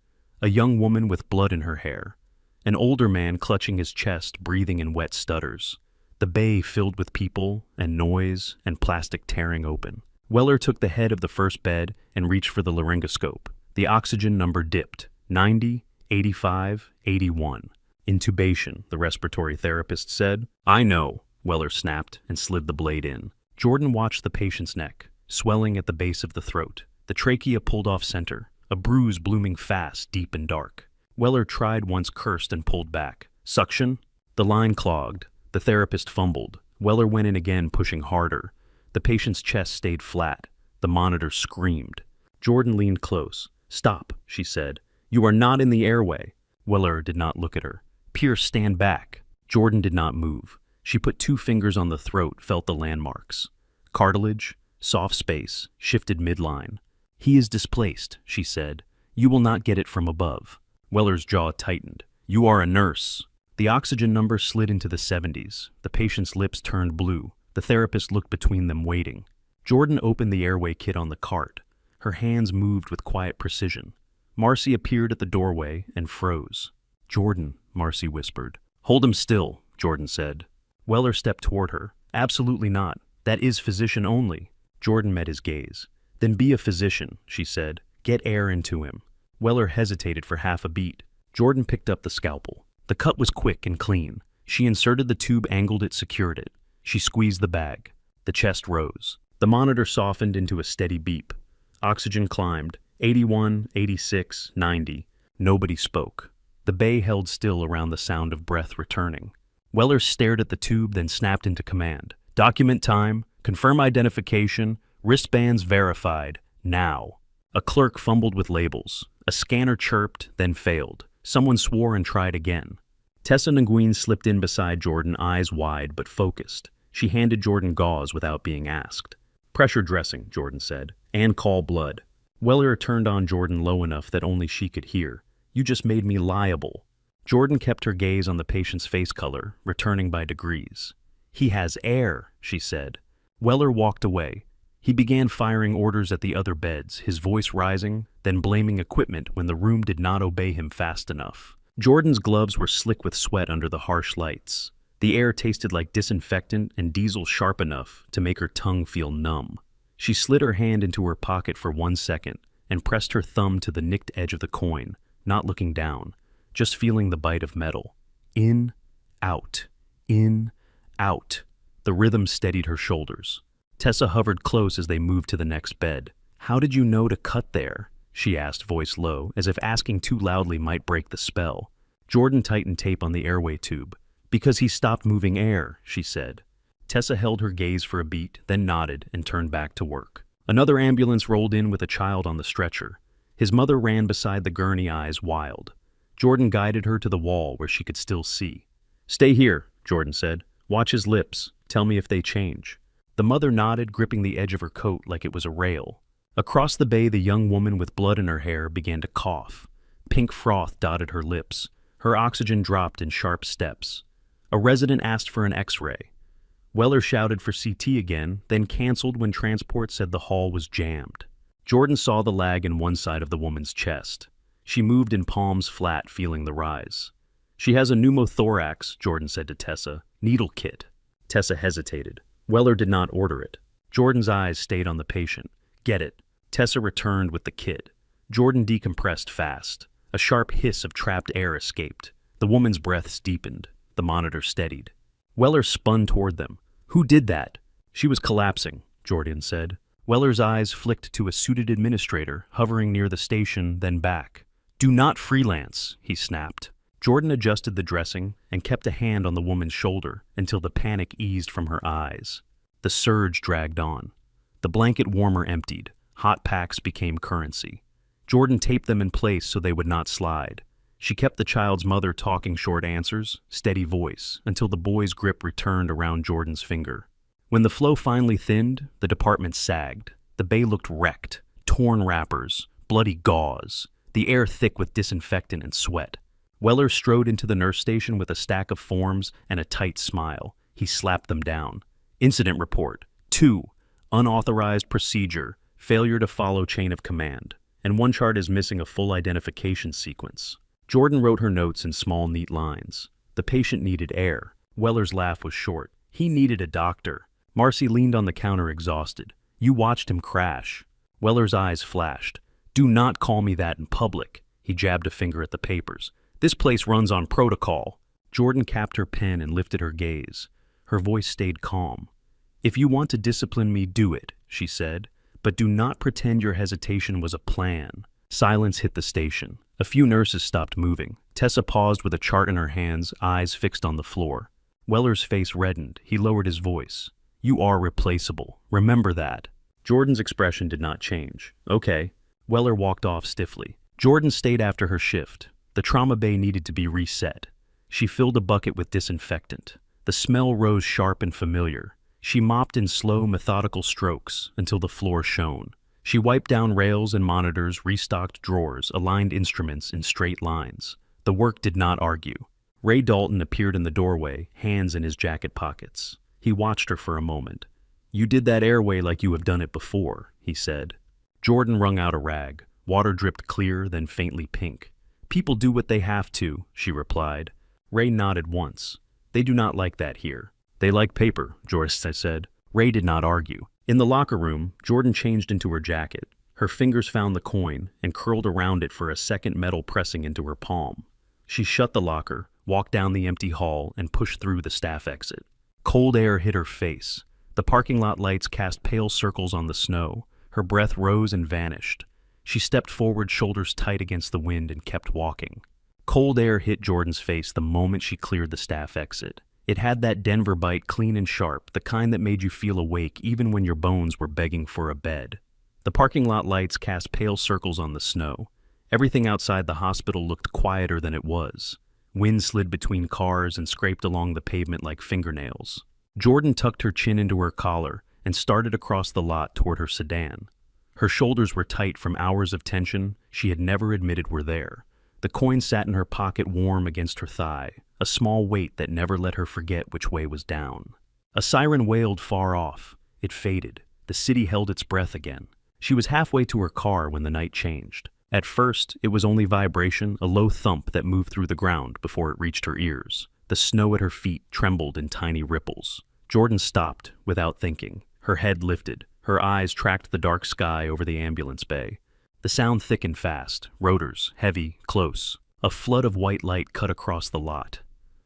A young woman with blood in her hair. An older man clutching his chest, breathing in wet stutters. The bay filled with people and noise and plastic tearing open. Weller took the head of the first bed and reached for the laryngoscope. The oxygen number dipped. 90, 85, 81. "Intubation," the respiratory therapist said. "I know." Weller snapped and slid the blade in. Jordan watched the patient's neck, swelling at the base of the throat, the trachea pulled off center, a bruise blooming fast, deep and dark. Weller tried once, cursed, and pulled back. Suction? The line clogged. The therapist fumbled. Weller went in again, pushing harder. The patient's chest stayed flat. The monitor screamed. Jordan leaned close. "Stop," she said. "You are not in the airway." Weller did not look at her. "Pierce, stand back." Jordan did not move. She put 2 fingers on the throat, felt the landmarks. Cartilage, soft space, shifted midline. "He is displaced," she said. "You will not get it from above." Weller's jaw tightened. "You are a nurse." The oxygen number slid into the 70s. The patient's lips turned blue. The therapist looked between them, waiting. Jordan opened the airway kit on the cart. Her hands moved with quiet precision. Marcy appeared at the doorway and froze. "Jordan," Marcy whispered. "Hold him still," Jordan said. Weller stepped toward her. "Absolutely not. That is physician only." Jordan met his gaze. "Then be a physician," she said. "Get air into him." Weller hesitated for half a beat. Jordan picked up the scalpel. The cut was quick and clean. She inserted the tube, angled it, secured it. She squeezed the bag. The chest rose. The monitor softened into a steady beep. Oxygen climbed. 81, 86, 90. Nobody spoke. The bay held still around the sound of breath returning. Weller stared at the tube, then snapped into command. "Document time. Confirm identification. Wristbands verified. Now." A clerk fumbled with labels. A scanner chirped, then failed. Someone swore and tried again. Tessa Nguyen slipped in beside Jordan, eyes wide but focused. She handed Jordan gauze without being asked. "Pressure dressing," Jordan said, "and call blood." Weller turned on Jordan low enough that only she could hear. "You just made me liable." Jordan kept her gaze on the patient's face color, returning by degrees. "He has air," she said. Weller walked away. He began firing orders at the other beds, his voice rising, then blaming equipment when the room did not obey him fast enough. Jordan's gloves were slick with sweat under the harsh lights. The air tasted like disinfectant and diesel sharp enough to make her tongue feel numb. She slid her hand into her pocket for 1 second and pressed her thumb to the nicked edge of the coin, not looking down, just feeling the bite of metal. In, out, in, out. The rhythm steadied her shoulders. Tessa hovered close as they moved to the next bed. "How did you know to cut there?" she asked, voice low, as if asking too loudly might break the spell. Jordan tightened tape on the airway tube. "Because he stopped moving air," she said. Tessa held her gaze for a beat, then nodded and turned back to work. Another ambulance rolled in with a child on the stretcher. His mother ran beside the gurney, eyes wild. Jordan guided her to the wall where she could still see. "Stay here," Jordan said. "Watch his lips. Tell me if they change." The mother nodded, gripping the edge of her coat like it was a rail. Across the bay, the young woman with blood in her hair began to cough. Pink froth dotted her lips. Her oxygen dropped in sharp steps. A resident asked for an X-ray. Weller shouted for CT again, then canceled when transport said the hall was jammed. Jordan saw the lag in one side of the woman's chest. She moved in palms flat, feeling the rise. "She has a pneumothorax," Jordan said to Tessa. "Needle kit." Tessa hesitated. Weller did not order it. Jordan's eyes stayed on the patient. "Get it." Tessa returned with the kit. Jordan decompressed fast. A sharp hiss of trapped air escaped. The woman's breaths deepened. The monitor steadied. Weller spun toward them. "Who did that?" "She was collapsing," Jordan said. Weller's eyes flicked to a suited administrator hovering near the station, then back. "Do not freelance," he snapped. Jordan adjusted the dressing and kept a hand on the woman's shoulder until the panic eased from her eyes. The surge dragged on. The blanket warmer emptied. Hot packs became currency. Jordan taped them in place so they would not slide. She kept the child's mother talking short answers, steady voice, until the boy's grip returned around Jordan's finger. When the flow finally thinned, the department sagged. The bay looked wrecked. Torn wrappers, bloody gauze, the air thick with disinfectant and sweat. Weller strode into the nurse station with a stack of forms and a tight smile. He slapped them down. "Incident report. 2. Unauthorized procedure. Failure to follow chain of command." And one chart is missing a full identification sequence. Jordan wrote her notes in small, neat lines. The patient needed air. Weller's laugh was short. He needed a doctor. Marcy leaned on the counter, exhausted. "You watched him crash." Weller's eyes flashed. "Do not call me that in public." He jabbed a finger at the papers. "This place runs on protocol." Jordan capped her pen and lifted her gaze. Her voice stayed calm. "If you want to discipline me, do it," she said, "but do not pretend your hesitation was a plan." Silence hit the station. A few nurses stopped moving. Tessa paused with a chart in her hands, eyes fixed on the floor. Weller's face reddened. He lowered his voice. "You are replaceable. Remember that." Jordan's expression did not change. "Okay." Weller walked off stiffly. Jordan stayed after her shift. The trauma bay needed to be reset. She filled a bucket with disinfectant. The smell rose sharp and familiar. She mopped in slow, methodical strokes until the floor shone. She wiped down rails and monitors, restocked drawers, aligned instruments in straight lines. The work did not argue. Ray Dalton appeared in the doorway, hands in his jacket pockets. He watched her for a moment. "You did that airway like you have done it before," he said. Jordan wrung out a rag. Water dripped clear, then faintly pink. "People do what they have to," she replied. Ray nodded once. "They do not like that here." "They like paper," Joris said. Ray did not argue. In the locker room, Jordan changed into her jacket. Her fingers found the coin and curled around it for a second, metal pressing into her palm. She shut the locker, walked down the empty hall, and pushed through the staff exit. Cold air hit her face. The parking lot lights cast pale circles on the snow. Her breath rose and vanished. She stepped forward, shoulders tight against the wind, and kept walking. Cold air hit Jordan's face the moment she cleared the staff exit. It had that Denver bite, clean and sharp, the kind that made you feel awake even when your bones were begging for a bed. The parking lot lights cast pale circles on the snow. Everything outside the hospital looked quieter than it was. Wind slid between cars and scraped along the pavement like fingernails. Jordan tucked her chin into her collar and started across the lot toward her sedan. Her shoulders were tight from hours of tension she had never admitted were there. The coin sat in her pocket, warm against her thigh, a small weight that never let her forget which way was down. A siren wailed far off. It faded. The city held its breath again. She was halfway to her car when the night changed. At first, it was only vibration, a low thump that moved through the ground before it reached her ears. The snow at her feet trembled in tiny ripples. Jordan stopped, without thinking. Her head lifted. Her eyes tracked the dark sky over the ambulance bay. The sound thickened fast, rotors, heavy, close. A flood of white light cut across the lot.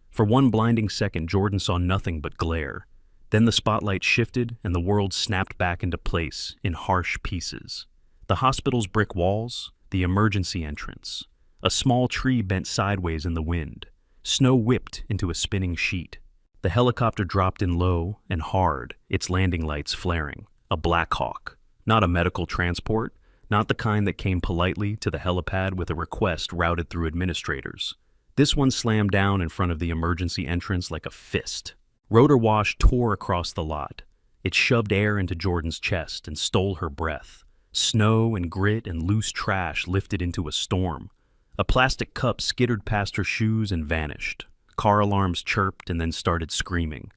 For one blinding second, Jordan saw nothing but glare. Then the spotlight shifted and the world snapped back into place in harsh pieces. The hospital's brick walls, the emergency entrance. A small tree bent sideways in the wind. Snow whipped into a spinning sheet. The helicopter dropped in low and hard, its landing lights flaring. A Black Hawk. Not a medical transport, not the kind that came politely to the helipad with a request routed through administrators. This one slammed down in front of the emergency entrance like a fist. Rotor wash tore across the lot. It shoved air into Jordan's chest and stole her breath. Snow and grit and loose trash lifted into a storm. A plastic cup skittered past her shoes and vanished. Car alarms chirped and then started screaming.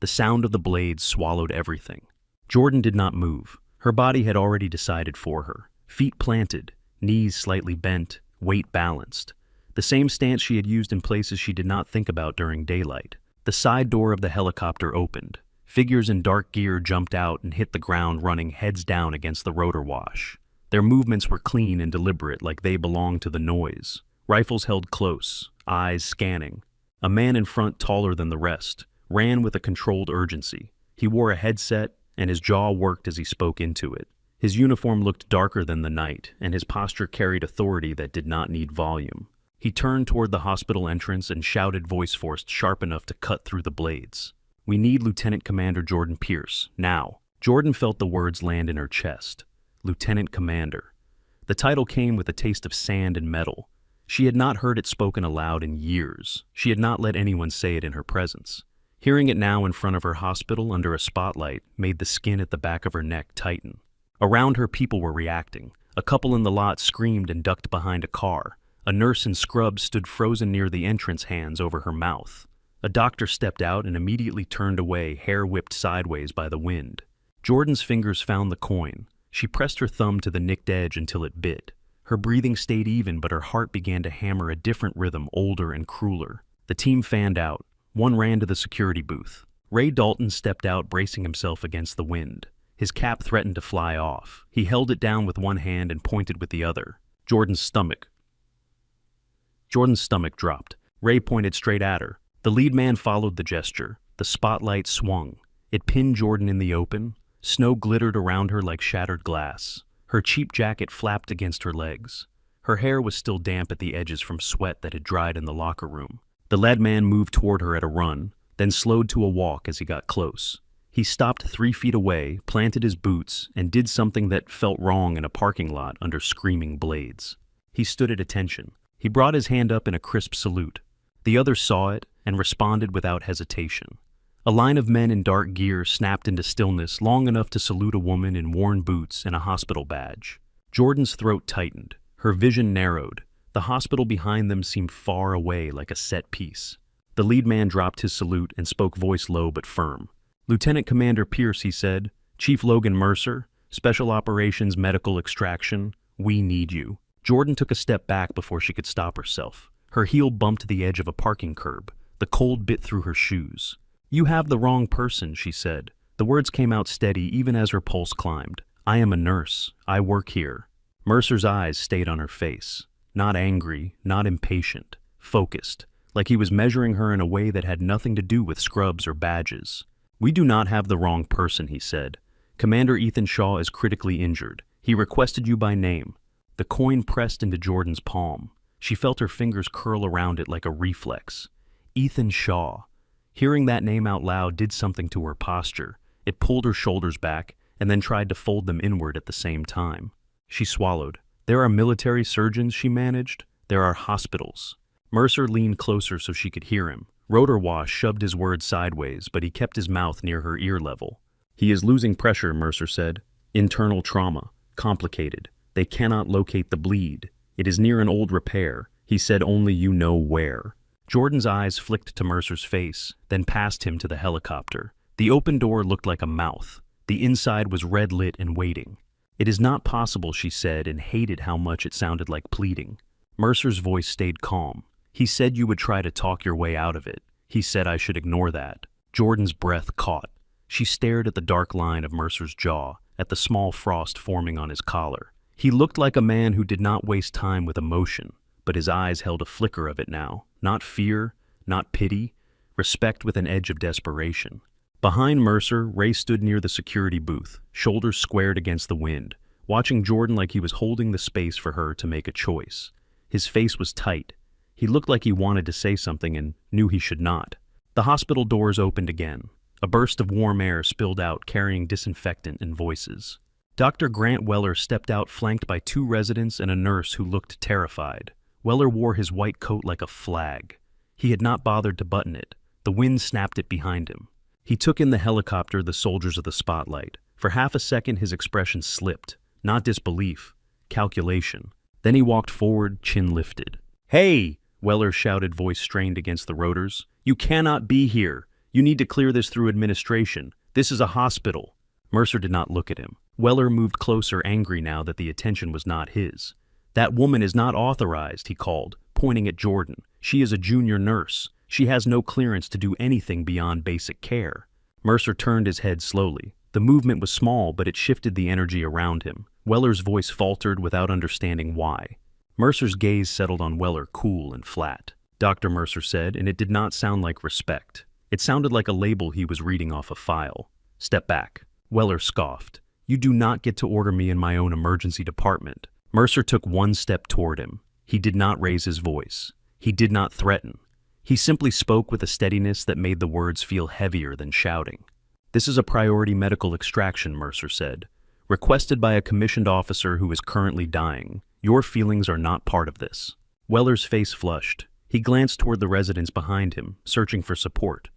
The sound of the blades swallowed everything. Jordan did not move. Her body had already decided for her. Feet planted, knees slightly bent, weight balanced. The same stance she had used in places she did not think about during daylight. The side door of the helicopter opened. Figures in dark gear jumped out and hit the ground, running heads down against the rotor wash. Their movements were clean and deliberate, like they belonged to the noise. Rifles held close, eyes scanning. A man in front, taller than the rest, ran with a controlled urgency. He wore a headset, and his jaw worked as he spoke into it. His uniform looked darker than the night, and his posture carried authority that did not need volume. He turned toward the hospital entrance and shouted, voice forced sharp enough to cut through the blades. "We need Lieutenant Commander Jordan Pierce, now." Jordan felt the words land in her chest. Lieutenant Commander. The title came with a taste of sand and metal. She had not heard it spoken aloud in years. She had not let anyone say it in her presence. Hearing it now in front of her hospital under a spotlight made the skin at the back of her neck tighten. Around her, people were reacting. A couple in the lot screamed and ducked behind a car. A nurse in scrubs stood frozen near the entrance, hands over her mouth. A doctor stepped out and immediately turned away, hair whipped sideways by the wind. Jordan's fingers found the coin. She pressed her thumb to the nicked edge until it bit. Her breathing stayed even, but her heart began to hammer a different rhythm, older and crueler. The team fanned out. One ran to the security booth. Ray Dalton stepped out, bracing himself against the wind. His cap threatened to fly off. He held it down with one hand and pointed with the other. Jordan's stomach dropped. Ray pointed straight at her. The lead man followed the gesture. The spotlight swung. It pinned Jordan in the open. Snow glittered around her like shattered glass. Her cheap jacket flapped against her legs. Her hair was still damp at the edges from sweat that had dried in the locker room. The lead man moved toward her at a run, then slowed to a walk as he got close. He stopped 3 feet away, planted his boots, and did something that felt wrong in a parking lot under screaming blades. He stood at attention. He brought his hand up in a crisp salute. The others saw it and responded without hesitation. A line of men in dark gear snapped into stillness long enough to salute a woman in worn boots and a hospital badge. Jordan's throat tightened. Her vision narrowed. The hospital behind them seemed far away like a set piece. The lead man dropped his salute and spoke, voice low but firm. "Lieutenant Commander Pierce," he said. "Chief Logan Mercer, Special Operations Medical Extraction, we need you." Jordan took a step back before she could stop herself. Her heel bumped the edge of a parking curb. The cold bit through her shoes. "You have the wrong person," she said. The words came out steady even as her pulse climbed. "I am a nurse. I work here." Mercer's eyes stayed on her face. Not angry, not impatient. Focused, like he was measuring her in a way that had nothing to do with scrubs or badges. "We do not have the wrong person," he said. "Commander Ethan Shaw is critically injured. He requested you by name." The coin pressed into Jordan's palm. She felt her fingers curl around it like a reflex. Ethan Shaw. Hearing that name out loud did something to her posture. It pulled her shoulders back and then tried to fold them inward at the same time. She swallowed. "There are military surgeons," she managed. "There are hospitals." Mercer leaned closer so she could hear him. Rotorwash shoved his words sideways, but he kept his mouth near her ear level. "He is losing pressure," Mercer said. "Internal trauma. Complicated. They cannot locate the bleed. It is near an old repair. He said only you know where." Jordan's eyes flicked to Mercer's face, then past him to the helicopter. The open door looked like a mouth. The inside was red-lit and waiting. "It is not possible," she said, and hated how much it sounded like pleading. Mercer's voice stayed calm. "He said you would try to talk your way out of it. He said I should ignore that." Jordan's breath caught. She stared at the dark line of Mercer's jaw, at the small frost forming on his collar. He looked like a man who did not waste time with emotion, but his eyes held a flicker of it now. Not fear, not pity, respect with an edge of desperation. Behind Mercer, Ray stood near the security booth, shoulders squared against the wind, watching Jordan like he was holding the space for her to make a choice. His face was tight. He looked like he wanted to say something and knew he should not. The hospital doors opened again. A burst of warm air spilled out, carrying disinfectant and voices. Dr. Grant Weller stepped out, flanked by 2 residents and a nurse who looked terrified. Weller wore his white coat like a flag. He had not bothered to button it. The wind snapped it behind him. He took in the helicopter, the soldiers of the spotlight. For half a second, his expression slipped. Not disbelief, calculation. Then he walked forward, chin lifted. "Hey!" Weller shouted, voice strained against the rotors. "You cannot be here. You need to clear this through administration. This is a hospital." Mercer did not look at him. Weller moved closer, angry now that the attention was not his. "That woman is not authorized," he called, pointing at Jordan. "She is a junior nurse. She has no clearance to do anything beyond basic care." Mercer turned his head slowly. The movement was small, but it shifted the energy around him. Weller's voice faltered without understanding why. Mercer's gaze settled on Weller, cool and flat. "Dr. Mercer said, and it did not sound like respect. It sounded like a label he was reading off a file. Step back." Weller scoffed. "You do not get to order me in my own emergency department." Mercer took 1 step toward him. He did not raise his voice. He did not threaten. He simply spoke with a steadiness that made the words feel heavier than shouting. "This is a priority medical extraction," Mercer said. "Requested by a commissioned officer who is currently dying. Your feelings are not part of this." Weller's face flushed. He glanced toward the residents behind him, searching for support.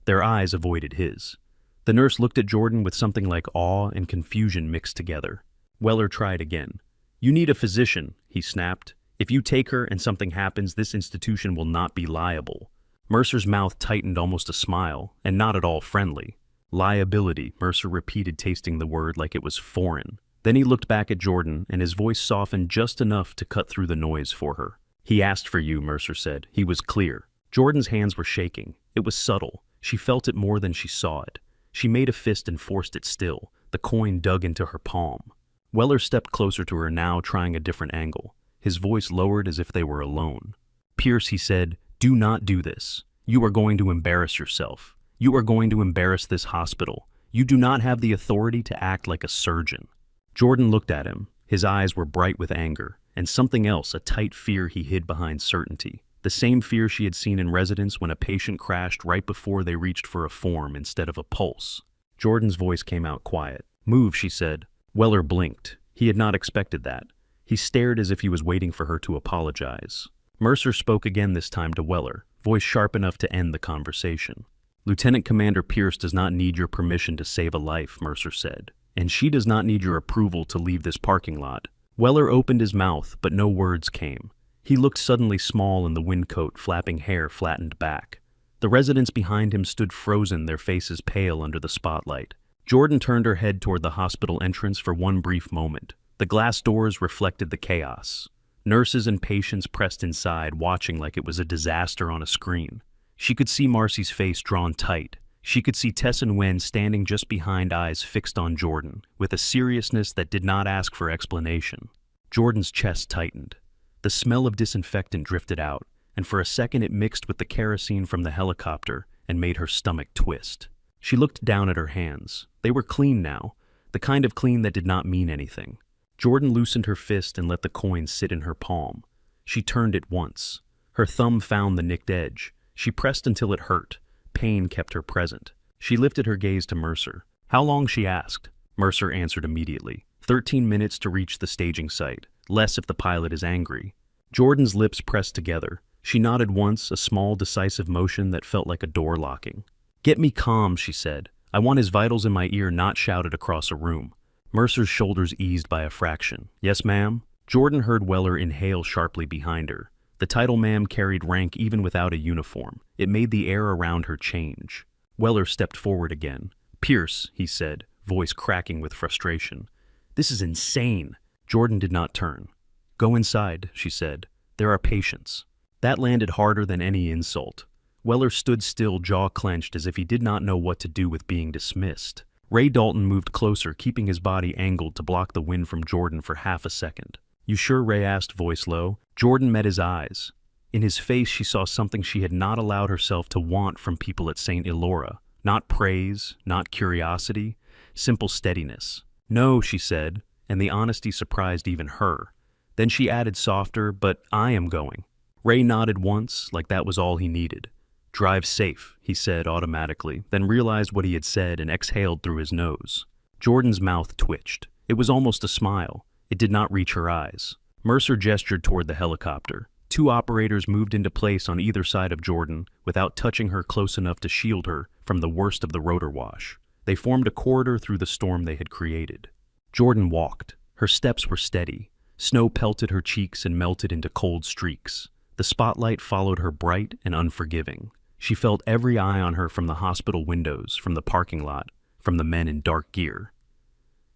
Their eyes avoided his. The nurse looked at Jordan with something like awe and confusion mixed together. Weller tried again. "You need a physician," he snapped. "If you take her and something happens, this institution will not be liable." Mercer's mouth tightened, almost a smile, and not at all friendly. "Liability," Mercer repeated, tasting the word like it was foreign. Then he looked back at Jordan, and his voice softened just enough to cut through the noise for her. "He asked for you," Mercer said. "He was clear." Jordan's hands were shaking. It was subtle. She felt it more than she saw it. She made a fist and forced it still. The coin dug into her palm. Weller stepped closer to her now, trying a different angle. His voice lowered as if they were alone. "Pierce," he said, "do not do this. You are going to embarrass yourself. You are going to embarrass this hospital. You do not have the authority to act like a surgeon." Jordan looked at him. His eyes were bright with anger, and something else, a tight fear he hid behind certainty. The same fear she had seen in residence when a patient crashed right before they reached for a form instead of a pulse. Jordan's voice came out quiet. "Move," she said. Weller blinked. He had not expected that. He stared as if he was waiting for her to apologize. Mercer spoke again, this time to Weller, voice sharp enough to end the conversation. "Lieutenant Commander Pierce does not need your permission to save a life," Mercer said. "And she does not need your approval to leave this parking lot." Weller opened his mouth, but no words came. He looked suddenly small in the windcoat, flapping hair flattened back. The residents behind him stood frozen, their faces pale under the spotlight. Jordan turned her head toward the hospital entrance for one brief moment. The glass doors reflected the chaos. Nurses and patients pressed inside, watching like it was a disaster on a screen. She could see Marcy's face drawn tight. She could see Tess and Wen standing just behind, eyes fixed on Jordan, with a seriousness that did not ask for explanation. Jordan's chest tightened. The smell of disinfectant drifted out, and for a second it mixed with the kerosene from the helicopter and made her stomach twist. She looked down at her hands. They were clean now, the kind of clean that did not mean anything. Jordan loosened her fist and let the coin sit in her palm. She turned it once. Her thumb found the nicked edge. She pressed until it hurt. Pain kept her present. She lifted her gaze to Mercer. "How long?" she asked. Mercer answered immediately. 13 minutes to reach the staging site. Less if the pilot is angry." Jordan's lips pressed together. She nodded once, a small, decisive motion that felt like a door locking. "Get me calm," she said. "I want his vitals in my ear, not shouted across a room." Mercer's shoulders eased by a fraction. "Yes, ma'am?" Jordan heard Weller inhale sharply behind her. The title ma'am carried rank even without a uniform. It made the air around her change. Weller stepped forward again. "Pierce," he said, voice cracking with frustration. "This is insane." Jordan did not turn. "Go inside," she said. "There are patients." That landed harder than any insult. Weller stood still, jaw clenched, as if he did not know what to do with being dismissed. Ray Dalton moved closer, keeping his body angled to block the wind from Jordan for half a second. "You sure?" Ray asked, voice low. Jordan met his eyes. In his face she saw something she had not allowed herself to want from people at St. Elora. Not praise, not curiosity, simple steadiness. "No," she said, and the honesty surprised even her. Then she added softer, "But I am going." Ray nodded once, like that was all he needed. "Drive safe," he said automatically, then realized what he had said and exhaled through his nose. Jordan's mouth twitched. It was almost a smile. It did not reach her eyes. Mercer gestured toward the helicopter. 2 operators moved into place on either side of Jordan without touching her close enough to shield her from the worst of the rotor wash. They formed a corridor through the storm they had created. Jordan walked. Her steps were steady. Snow pelted her cheeks and melted into cold streaks. The spotlight followed her, bright and unforgiving. She felt every eye on her, from the hospital windows, from the parking lot, from the men in dark gear.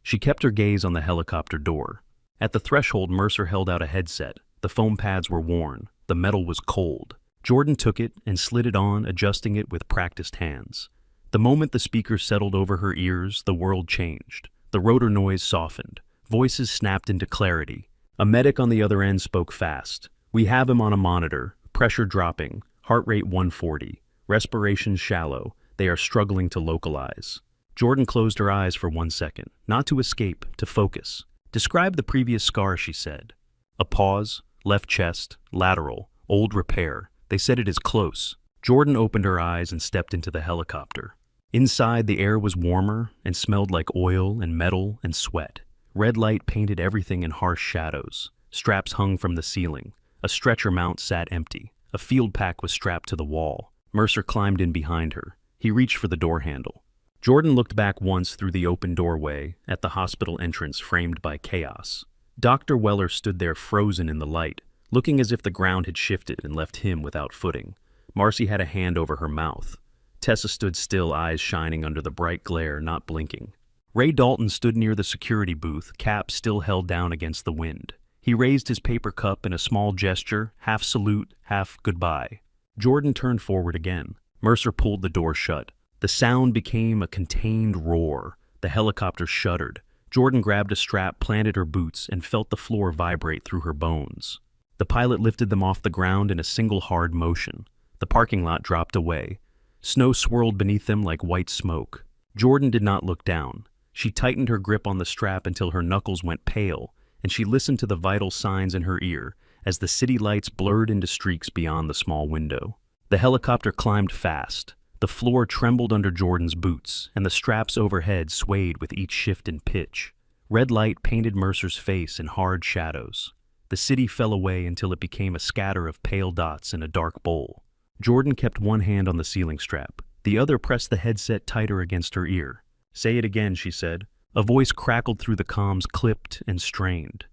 She kept her gaze on the helicopter door. At the threshold, Mercer held out a headset. The foam pads were worn. The metal was cold. Jordan took it and slid it on, adjusting it with practiced hands. The moment the speaker settled over her ears, the world changed. The rotor noise softened. Voices snapped into clarity. A medic on the other end spoke fast. "We have him on a monitor. Pressure dropping. Heart rate 140. Respiration shallow. They are struggling to localize." Jordan closed her eyes for 1 second. Not to escape, to focus. "Describe the previous scar," she said. A pause. Left chest. Lateral. Old repair. They said it is close. Jordan opened her eyes and stepped into the helicopter. Inside, the air was warmer and smelled like oil and metal and sweat. Red light painted everything in harsh shadows. Straps hung from the ceiling. A stretcher mount sat empty. A field pack was strapped to the wall. Mercer climbed in behind her. He reached for the door handle. Jordan looked back once through the open doorway at the hospital entrance framed by chaos. Dr. Weller stood there frozen in the light, looking as if the ground had shifted and left him without footing. Marcy had a hand over her mouth. Tessa stood still, eyes shining under the bright glare, not blinking. Ray Dalton stood near the security booth, cap still held down against the wind. He raised his paper cup in a small gesture, half salute, half goodbye. Jordan turned forward again. Mercer pulled the door shut. The sound became a contained roar. The helicopter shuddered. Jordan grabbed a strap, planted her boots, and felt the floor vibrate through her bones. The pilot lifted them off the ground in a single hard motion. The parking lot dropped away. Snow swirled beneath them like white smoke. Jordan did not look down. She tightened her grip on the strap until her knuckles went pale, and she listened to the vital signs in her ear as the city lights blurred into streaks beyond the small window. The helicopter climbed fast. The floor trembled under Jordan's boots, and the straps overhead swayed with each shift in pitch. Red light painted Mercer's face in hard shadows. The city fell away until it became a scatter of pale dots in a dark bowl. Jordan kept one hand on the ceiling strap. The other pressed the headset tighter against her ear. "Say it again," she said. A voice crackled through the comms, clipped and strained.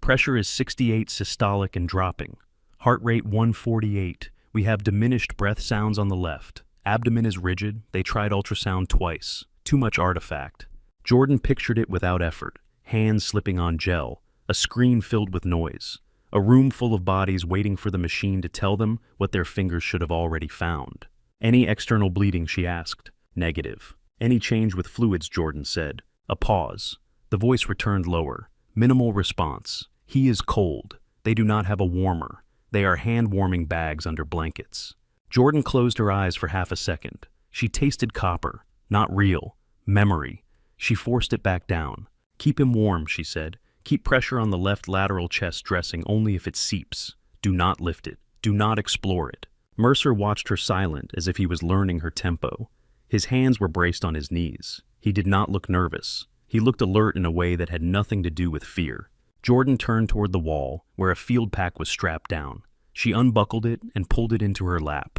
"Pressure is 68 systolic and dropping. Heart rate 148. We have diminished breath sounds on the left. Abdomen is rigid. They tried ultrasound twice. Too much artifact." Jordan pictured it without effort. Hands slipping on gel. A screen filled with noise. A room full of bodies waiting for the machine to tell them what their fingers should have already found. "Any external bleeding?" she asked. "Negative." "Any change with fluids?" Jordan said. A pause. The voice returned lower. Minimal response. "He is cold. They do not have a warmer. They are hand-warming bags under blankets." Jordan closed her eyes for half a second. She tasted copper. Not real. Memory. She forced it back down. "Keep him warm," she said. "Keep pressure on the left lateral chest dressing only if it seeps. Do not lift it. Do not explore it." Mercer watched her silent, as if he was learning her tempo. His hands were braced on his knees. He did not look nervous. He looked alert in a way that had nothing to do with fear. Jordan turned toward the wall, where a field pack was strapped down. She unbuckled it and pulled it into her lap.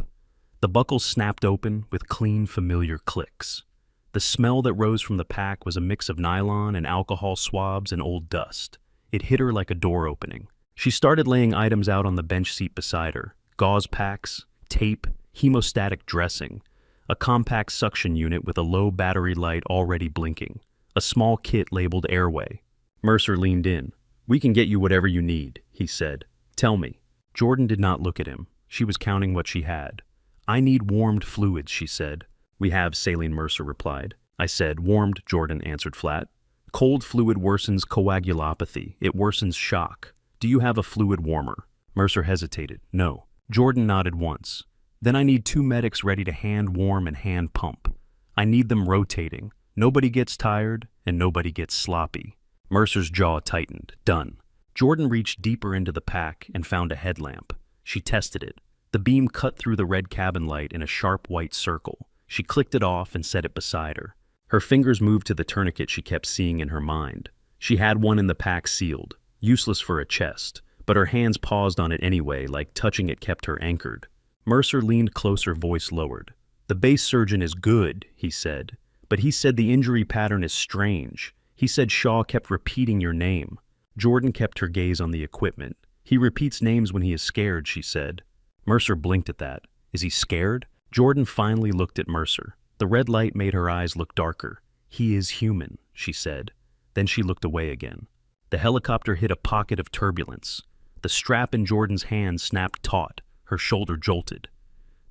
The buckle snapped open with clean, familiar clicks. The smell that rose from the pack was a mix of nylon and alcohol swabs and old dust. It hit her like a door opening. She started laying items out on the bench seat beside her. Gauze packs, tape, hemostatic dressing, a compact suction unit with a low battery light already blinking, a small kit labeled airway. Mercer leaned in. "We can get you whatever you need," he said. "Tell me." Jordan did not look at him. She was counting what she had. "I need warmed fluids," she said. "We have saline," Mercer replied. "I said warmed," Jordan answered flat. "Cold fluid worsens coagulopathy. It worsens shock. Do you have a fluid warmer?" Mercer hesitated. "No." Jordan nodded once. "Then I need 2 medics ready to hand warm and hand pump. I need them rotating. Nobody gets tired and nobody gets sloppy." Mercer's jaw tightened. "Done." Jordan reached deeper into the pack and found a headlamp. She tested it. The beam cut through the red cabin light in a sharp white circle. She clicked it off and set it beside her. Her fingers moved to the tourniquet she kept seeing in her mind. She had one in the pack sealed, useless for a chest, but her hands paused on it anyway, like touching it kept her anchored. Mercer leaned closer, voice lowered. "The base surgeon is good," he said, "but he said the injury pattern is strange. He said Shaw kept repeating your name." Jordan kept her gaze on the equipment. "He repeats names when he is scared," she said. Mercer blinked at that. "Is he scared?" Jordan finally looked at Mercer. The red light made her eyes look darker. "He is human," she said. Then she looked away again. The helicopter hit a pocket of turbulence. The strap in Jordan's hand snapped taut. Her shoulder jolted.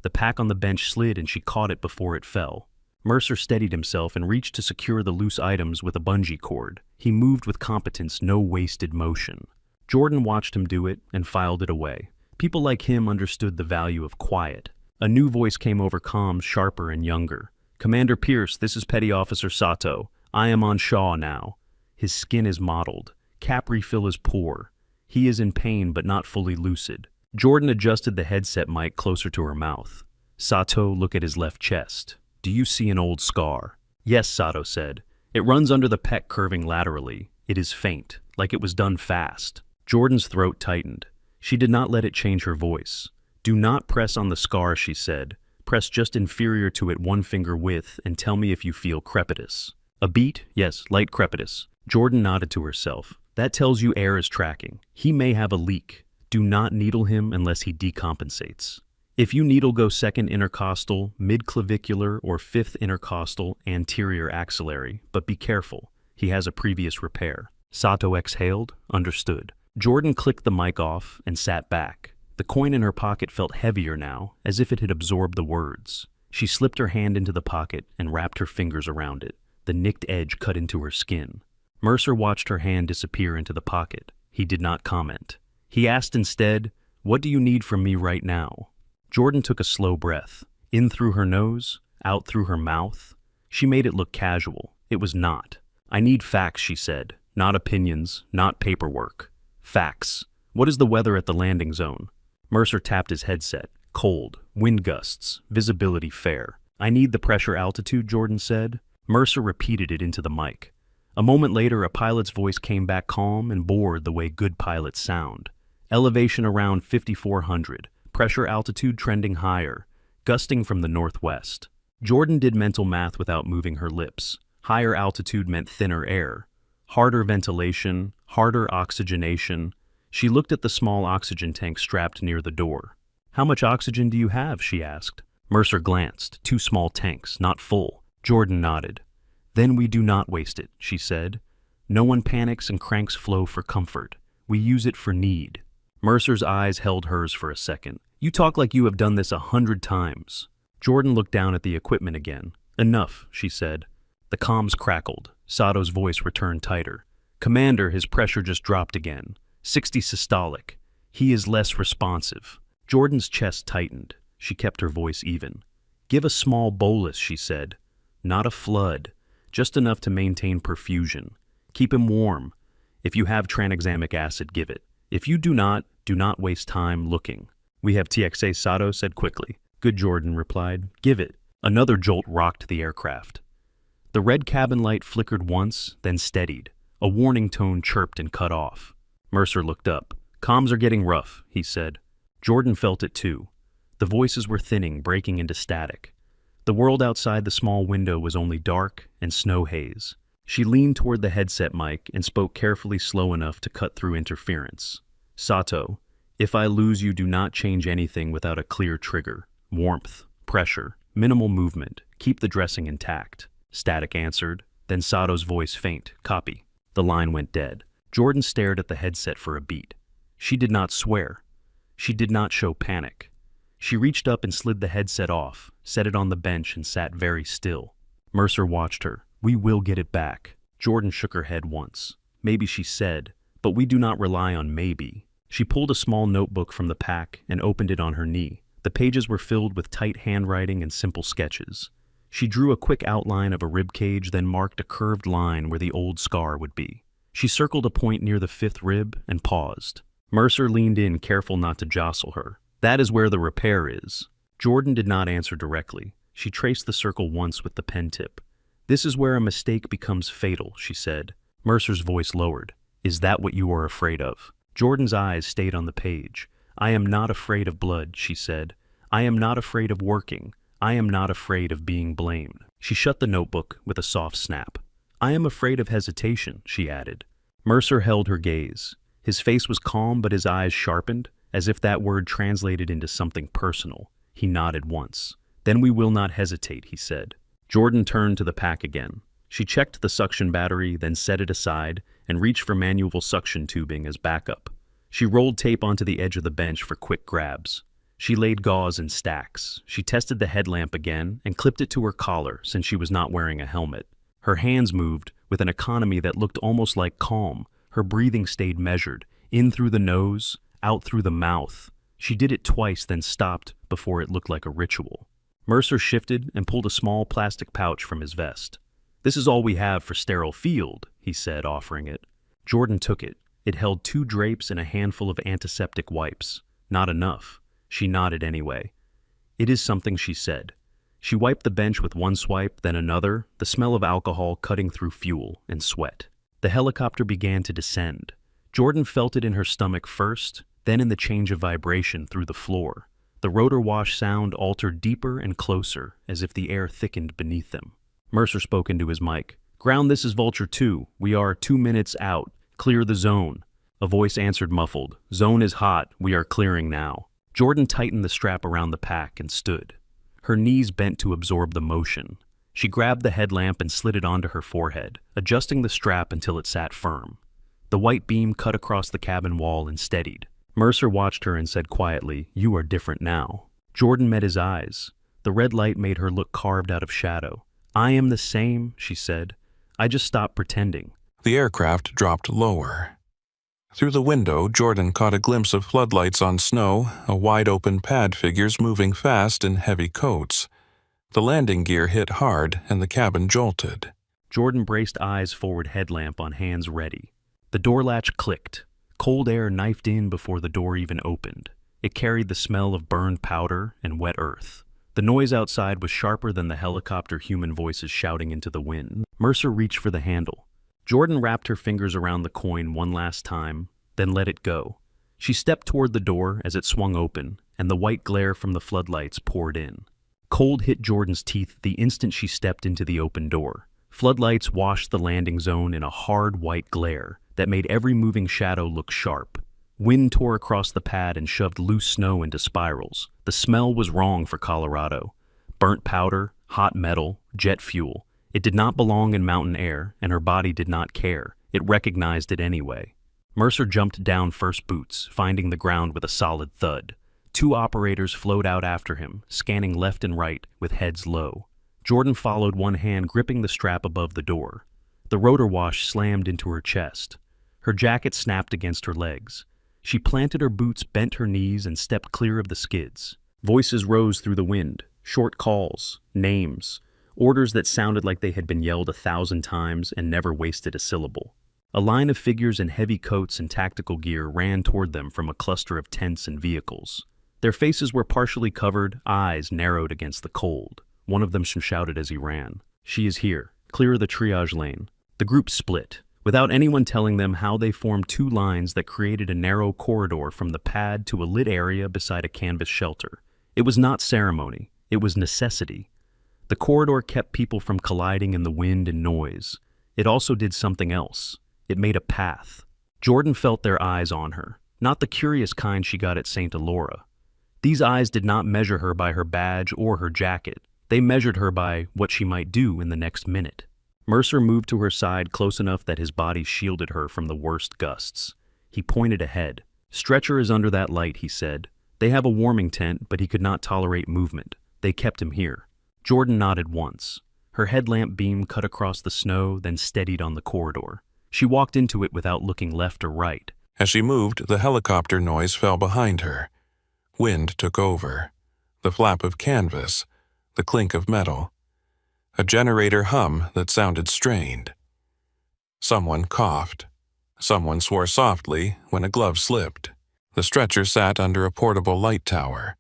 The pack on the bench slid and she caught it before it fell. Mercer steadied himself and reached to secure the loose items with a bungee cord. He moved with competence, no wasted motion. Jordan watched him do it and filed it away. People like him understood the value of quiet. A new voice came over comms, sharper and younger. "Commander Pierce, this is Petty Officer Sato. I am on Shaw now. His skin is mottled. Cap refill is poor. He is in pain but not fully lucid." Jordan adjusted the headset mic closer to her mouth. "Sato, look at his left chest. Do you see an old scar?" "Yes," Sato said. "It runs under the pec, curving laterally. It is faint, like it was done fast." Jordan's throat tightened. She did not let it change her voice. "Do not press on the scar," she said. "Press just inferior to it, 1 finger width, and tell me if you feel crepitus." "A beat?" "Yes, light crepitus." Jordan nodded to herself. "That tells you air is tracking. He may have a leak. Do not needle him unless he decompensates. If you needle, go 2nd intercostal, mid-clavicular, or 5th intercostal, anterior axillary, but be careful. He has a previous repair." Sato exhaled, understood. Jordan clicked the mic off and sat back. The coin in her pocket felt heavier now, as if it had absorbed the words. She slipped her hand into the pocket and wrapped her fingers around it. The nicked edge cut into her skin. Mercer watched her hand disappear into the pocket. He did not comment. He asked instead, "What do you need from me right now?" Jordan took a slow breath. In through her nose, out through her mouth. She made it look casual. It was not. I need facts, she said. Not opinions, not paperwork. Facts. What is the weather at the landing zone? Mercer tapped his headset. Cold, wind gusts, visibility fair. I need the pressure altitude, Jordan said. Mercer repeated it into the mic. A moment later, a pilot's voice came back calm and bored the way good pilots sound. Elevation around 5,400, pressure altitude trending higher, gusting from the northwest. Jordan did mental math without moving her lips. Higher altitude meant thinner air, harder ventilation, harder oxygenation. She looked at the small oxygen tank strapped near the door. How much oxygen do you have? She asked. Mercer glanced. 2 small tanks, not full. Jordan nodded. Then we do not waste it, she said. No one panics and cranks flow for comfort. We use it for need. Mercer's eyes held hers for a second. You talk like you have done this 100 times. Jordan looked down at the equipment again. Enough, she said. The comms crackled. Sato's voice returned tighter. Commander, his pressure just dropped again. 60 systolic. He is less responsive. Jordan's chest tightened. She kept her voice even. Give a small bolus, she said. Not a flood. Just enough to maintain perfusion. Keep him warm. If you have tranexamic acid, give it. If you do not waste time looking. We have TXA, Sato said quickly. Good, Jordan replied. Give it. Another jolt rocked the aircraft. The red cabin light flickered once, then steadied. A warning tone chirped and cut off. Mercer looked up. Comms are getting rough, he said. Jordan felt it too. The voices were thinning, breaking into static. The world outside the small window was only dark and snow haze. She leaned toward the headset mic and spoke carefully, slow enough to cut through interference. Sato, if I lose you, do not change anything without a clear trigger. Warmth, pressure, minimal movement. Keep the dressing intact. Static answered. Then Sato's voice faint. Copy. The line went dead. Jordan stared at the headset for a beat. She did not swear. She did not show panic. She reached up and slid the headset off, set it on the bench, and sat very still. Mercer watched her. We will get it back. Jordan shook her head once. Maybe, she said, but we do not rely on maybe. She pulled a small notebook from the pack and opened it on her knee. The pages were filled with tight handwriting and simple sketches. She drew a quick outline of a rib cage, then marked a curved line where the old scar would be. She circled a point near the 5th rib and paused. Mercer leaned in, careful not to jostle her. That is where the repair is. Jordan did not answer directly. She traced the circle once with the pen tip. This is where a mistake becomes fatal, she said. Mercer's voice lowered. Is that what you are afraid of? Jordan's eyes stayed on the page. I am not afraid of blood, she said. I am not afraid of working. I am not afraid of being blamed. She shut the notebook with a soft snap. I am afraid of hesitation, she added. Mercer held her gaze. His face was calm, but his eyes sharpened, as if that word translated into something personal. He nodded once. Then we will not hesitate, he said. Jordan turned to the pack again. She checked the suction battery, then set it aside, and reached for manual suction tubing as backup. She rolled tape onto the edge of the bench for quick grabs. She laid gauze in stacks. She tested the headlamp again and clipped it to her collar since she was not wearing a helmet. Her hands moved with an economy that looked almost like calm. Her breathing stayed measured, in through the nose, out through the mouth. She did it twice, then stopped before it looked like a ritual. Mercer shifted and pulled a small plastic pouch from his vest. This is all we have for sterile field, he said, offering it. Jordan took it. It held 2 drapes and a handful of antiseptic wipes. Not enough. She nodded anyway. It is something, she said. She wiped the bench with one swipe, then another, the smell of alcohol cutting through fuel and sweat. The helicopter began to descend. Jordan felt it in her stomach first, then in the change of vibration through the floor. The rotor wash sound altered deeper and closer, as if the air thickened beneath them. Mercer spoke into his mic. Ground, this is Vulture 2. We are 2 minutes out. Clear the zone. A voice answered muffled. Zone is hot. We are clearing now. Jordan tightened the strap around the pack and stood. Her knees bent to absorb the motion. She grabbed the headlamp and slid it onto her forehead, adjusting the strap until it sat firm. The white beam cut across the cabin wall and steadied. Mercer watched her and said quietly, You are different now. Jordan met his eyes. The red light made her look carved out of shadow. I am the same, she said. I just stopped pretending. The aircraft dropped lower. Through the window, Jordan caught a glimpse of floodlights on snow, a wide-open pad figures moving fast in heavy coats. The landing gear hit hard, and the cabin jolted. Jordan braced eyes forward, headlamp on hands ready. The door latch clicked. Cold air knifed in before the door even opened. It carried the smell of burned powder and wet earth. The noise outside was sharper than the helicopter human voices shouting into the wind. Mercer reached for the handle. Jordan wrapped her fingers around the coin one last time, then let it go. She stepped toward the door as it swung open, and the white glare from the floodlights poured in. Cold hit Jordan's teeth the instant she stepped into the open door. Floodlights washed the landing zone in a hard white glare that made every moving shadow look sharp. Wind tore across the pad and shoved loose snow into spirals. The smell was wrong for Colorado. Burnt powder, hot metal, jet fuel. It did not belong in mountain air, and her body did not care. It recognized it anyway. Mercer jumped down first boots, finding the ground with a solid thud. 2 operators flowed out after him, scanning left and right with heads low. Jordan followed, one hand gripping the strap above the door. The rotor wash slammed into her chest. Her jacket snapped against her legs. She planted her boots, bent her knees, and stepped clear of the skids. Voices rose through the wind, short calls, names, orders that sounded like they had been yelled 1,000 times and never wasted a syllable. A line of figures in heavy coats and tactical gear ran toward them from a cluster of tents and vehicles. Their faces were partially covered, eyes narrowed against the cold. One of them shouted as he ran, "She is here. Clear the triage lane." The group split. Without anyone telling them how, they formed 2 lines that created a narrow corridor from the pad to a lit area beside a canvas shelter. It was not ceremony. It was necessity. The corridor kept people from colliding in the wind and noise. It also did something else. It made a path. Jordan felt their eyes on her, not the curious kind she got at St. Elora. These eyes did not measure her by her badge or her jacket. They measured her by what she might do in the next minute. Mercer moved to her side close enough that his body shielded her from the worst gusts. He pointed ahead. "Stretcher is under that light," he said. "They have a warming tent, but he could not tolerate movement. They kept him here." Jordan nodded once. Her headlamp beam cut across the snow, then steadied on the corridor. She walked into it without looking left or right. As she moved, the helicopter noise fell behind her. Wind took over. The flap of canvas, the clink of metal. A generator hum that sounded strained. Someone coughed. Someone swore softly when a glove slipped. The stretcher sat under a portable light tower.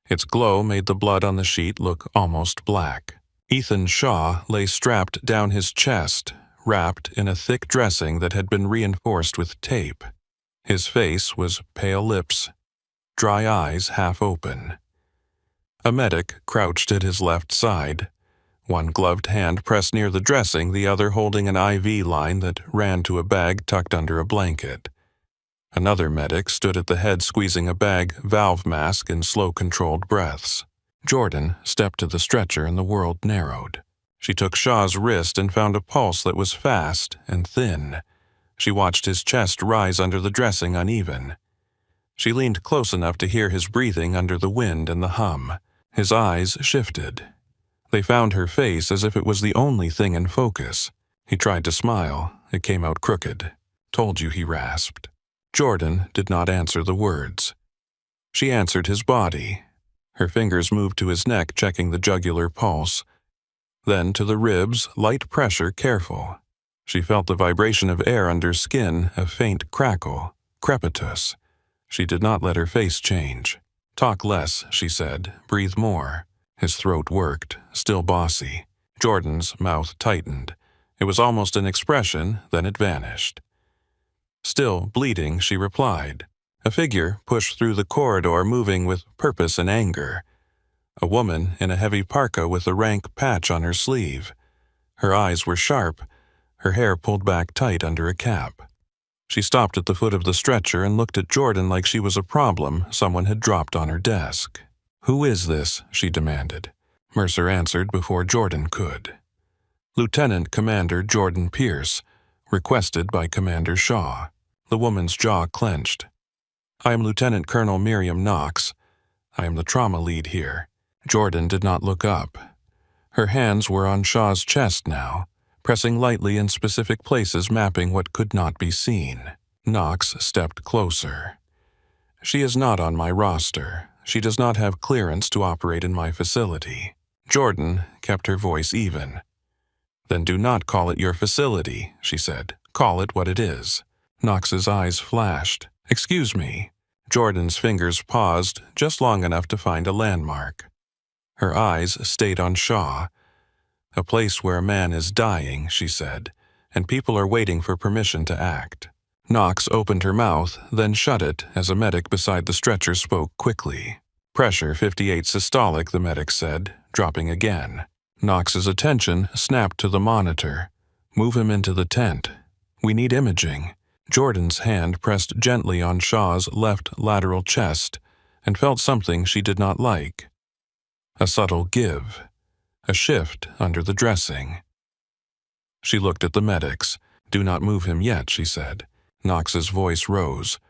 Its glow made the blood on the sheet look almost black. Ethan Shaw lay strapped down his chest, wrapped in a thick dressing that had been reinforced with tape. His face was pale lips, dry eyes half open. A medic crouched at his left side, one gloved hand pressed near the dressing, the other holding an IV line that ran to a bag tucked under a blanket. Another medic stood at the head squeezing a bag valve mask in slow controlled breaths. Jordan stepped to the stretcher and the world narrowed. She took Shaw's wrist and found a pulse that was fast and thin. She watched his chest rise under the dressing uneven. She leaned close enough to hear his breathing under the wind and the hum. His eyes shifted. They found her face as if it was the only thing in focus. He tried to smile. It came out crooked. "Told you," he rasped. Jordan did not answer the words. She answered his body. Her fingers moved to his neck, checking the jugular pulse. Then to the ribs, light pressure, careful. She felt the vibration of air under skin, a faint crackle, crepitus. She did not let her face change. "Talk less," she said. "Breathe more." His throat worked, still bossy. Jordan's mouth tightened. It was almost an expression, then it vanished. Still bleeding, she replied. A figure pushed through the corridor, moving with purpose and anger. A woman in a heavy parka with a rank patch on her sleeve. Her eyes were sharp, her hair pulled back tight under a cap. She stopped at the foot of the stretcher and looked at Jordan like she was a problem someone had dropped on her desk. "Who is this?" she demanded. Mercer answered before Jordan could. "Lieutenant Commander Jordan Pierce, requested by Commander Shaw." The woman's jaw clenched. "I am Lieutenant Colonel Miriam Knox. I am the trauma lead here." Jordan did not look up. Her hands were on Shaw's chest now, pressing lightly in specific places, mapping what could not be seen. Knox stepped closer. She is not on my roster. She does not have clearance to operate in my facility. Jordan kept her voice even. Then do not call it your facility, she said. Call it what it is. Knox's eyes flashed. Excuse me. Jordan's fingers paused just long enough to find a landmark. Her eyes stayed on Shaw. A place where a man is dying, she said, and people are waiting for permission to act. Knox opened her mouth, then shut it as a medic beside the stretcher spoke quickly. Pressure 58 systolic, the medic said, dropping again. Knox's attention snapped to the monitor. Move him into the tent. We need imaging. Jordan's hand pressed gently on Shaw's left lateral chest and felt something she did not like. A subtle give. A shift under the dressing. She looked at the medics. Do not move him yet, she said. Knox's voice rose.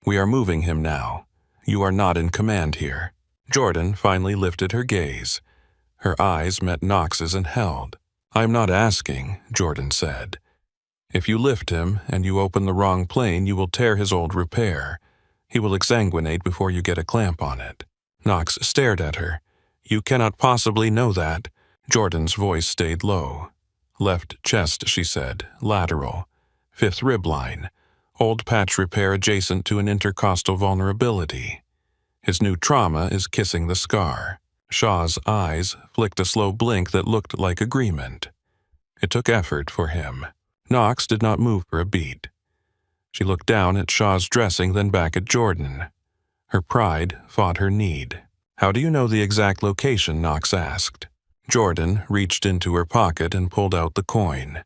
We are moving him now. You are not in command here. Jordan finally lifted her gaze. Her eyes met Knox's and held. I'm not asking, Jordan said. If you lift him and you open the wrong plane, you will tear his old repair. He will exsanguinate before you get a clamp on it. Knox stared at her. You cannot possibly know that. Jordan's voice stayed low. Left chest, she said, lateral. 5th rib line. Old patch repair adjacent to an intercostal vulnerability. His new trauma is kissing the scar. Shaw's eyes flicked a slow blink that looked like agreement. It took effort for him. Knox did not move for a beat. She looked down at Shaw's dressing, then back at Jordan. Her pride fought her need. How do you know the exact location? Knox asked. Jordan reached into her pocket and pulled out the coin.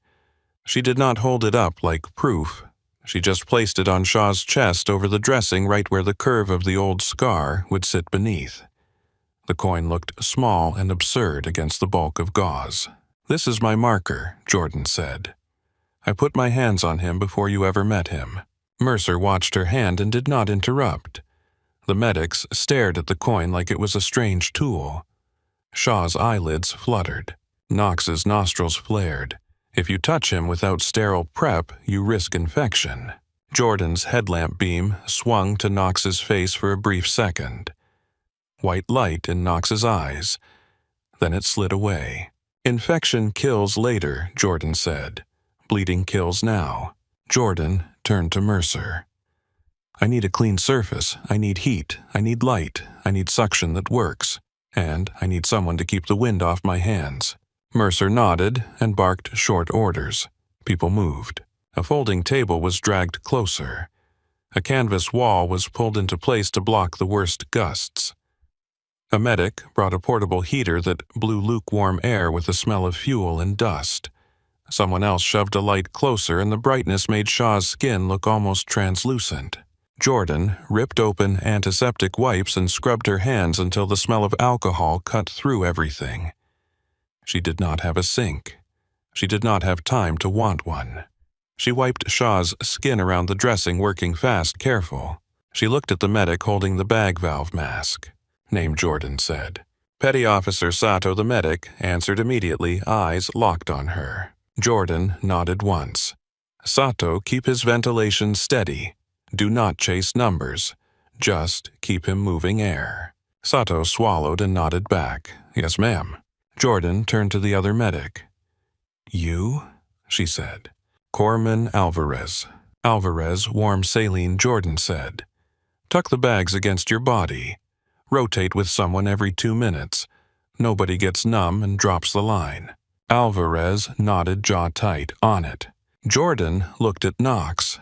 She did not hold it up like proof. She just placed it on Shaw's chest over the dressing right where the curve of the old scar would sit beneath. The coin looked small and absurd against the bulk of gauze. This is my marker, Jordan said. I put my hands on him before you ever met him. Mercer watched her hand and did not interrupt. The medics stared at the coin like it was a strange tool. Shaw's eyelids fluttered. Knox's nostrils flared. If you touch him without sterile prep, you risk infection. Jordan's headlamp beam swung to Knox's face for a brief second. White light in Knox's eyes. Then it slid away. Infection kills later, Jordan said. Bleeding kills now. Jordan turned to Mercer. I need a clean surface. I need heat. I need light. I need suction that works. And I need someone to keep the wind off my hands. Mercer nodded and barked short orders. People moved. A folding table was dragged closer. A canvas wall was pulled into place to block the worst gusts. A medic brought a portable heater that blew lukewarm air with the smell of fuel and dust. Someone else shoved a light closer, and the brightness made Shaw's skin look almost translucent. Jordan ripped open antiseptic wipes and scrubbed her hands until the smell of alcohol cut through everything. She did not have a sink. She did not have time to want one. She wiped Shaw's skin around the dressing, working fast, careful. She looked at the medic holding the bag valve mask. Name, Jordan said. Petty Officer Sato, the medic, answered immediately, eyes locked on her. Jordan nodded once. Sato, keep his ventilation steady. Do not chase numbers. Just keep him moving air. Sato swallowed and nodded back. Yes, ma'am. Jordan turned to the other medic. You? She said. Corpsman Alvarez. Alvarez, warm saline, Jordan said. Tuck the bags against your body. Rotate with someone every 2 minutes. Nobody gets numb and drops the line. Alvarez nodded, jaw tight, on it. Jordan looked at Knox.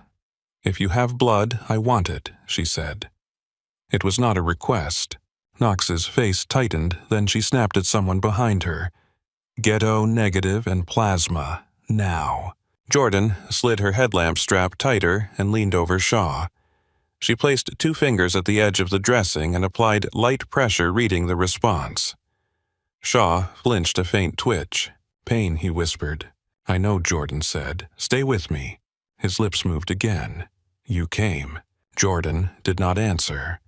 If you have blood, I want it, she said. It was not a request. Knox's face tightened, then she snapped at someone behind her. Ghetto, negative, and plasma, now. Jordan slid her headlamp strap tighter and leaned over Shaw. She placed 2 fingers at the edge of the dressing and applied light pressure, reading the response. Shaw flinched a faint twitch. Pain, he whispered. I know, Jordan said. Stay with me. His lips moved again. You came. Jordan did not answer.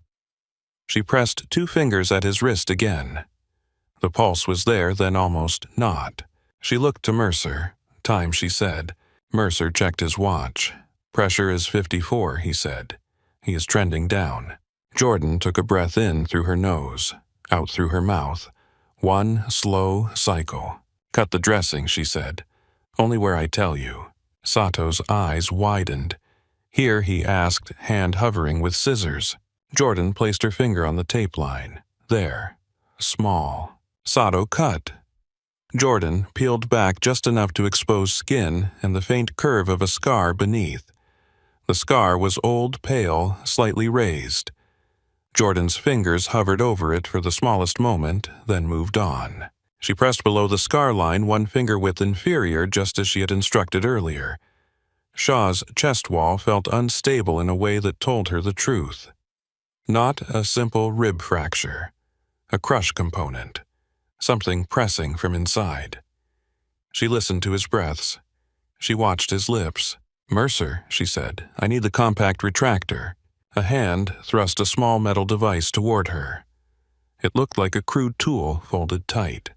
She pressed 2 fingers at his wrist again. The pulse was there, then almost not. She looked to Mercer. Time, she said. Mercer checked his watch. Pressure is 54, he said. He is trending down. Jordan took a breath in through her nose, out through her mouth. One slow cycle. Cut the dressing, she said. Only where I tell you. Sato's eyes widened. Here, he asked, hand hovering with scissors. Jordan placed her finger on the tape line. There. Small. Sato cut. Jordan peeled back just enough to expose skin and the faint curve of a scar beneath. The scar was old, pale, slightly raised. Jordan's fingers hovered over it for the smallest moment, then moved on. She pressed below the scar line, one finger width inferior, just as she had instructed earlier. Shaw's chest wall felt unstable in a way that told her the truth. Not a simple rib fracture. A crush component. Something pressing from inside. She listened to his breaths. She watched his lips. "Mercer," she said, "I need the compact retractor." A hand thrust a small metal device toward her. It looked like a crude tool folded tight.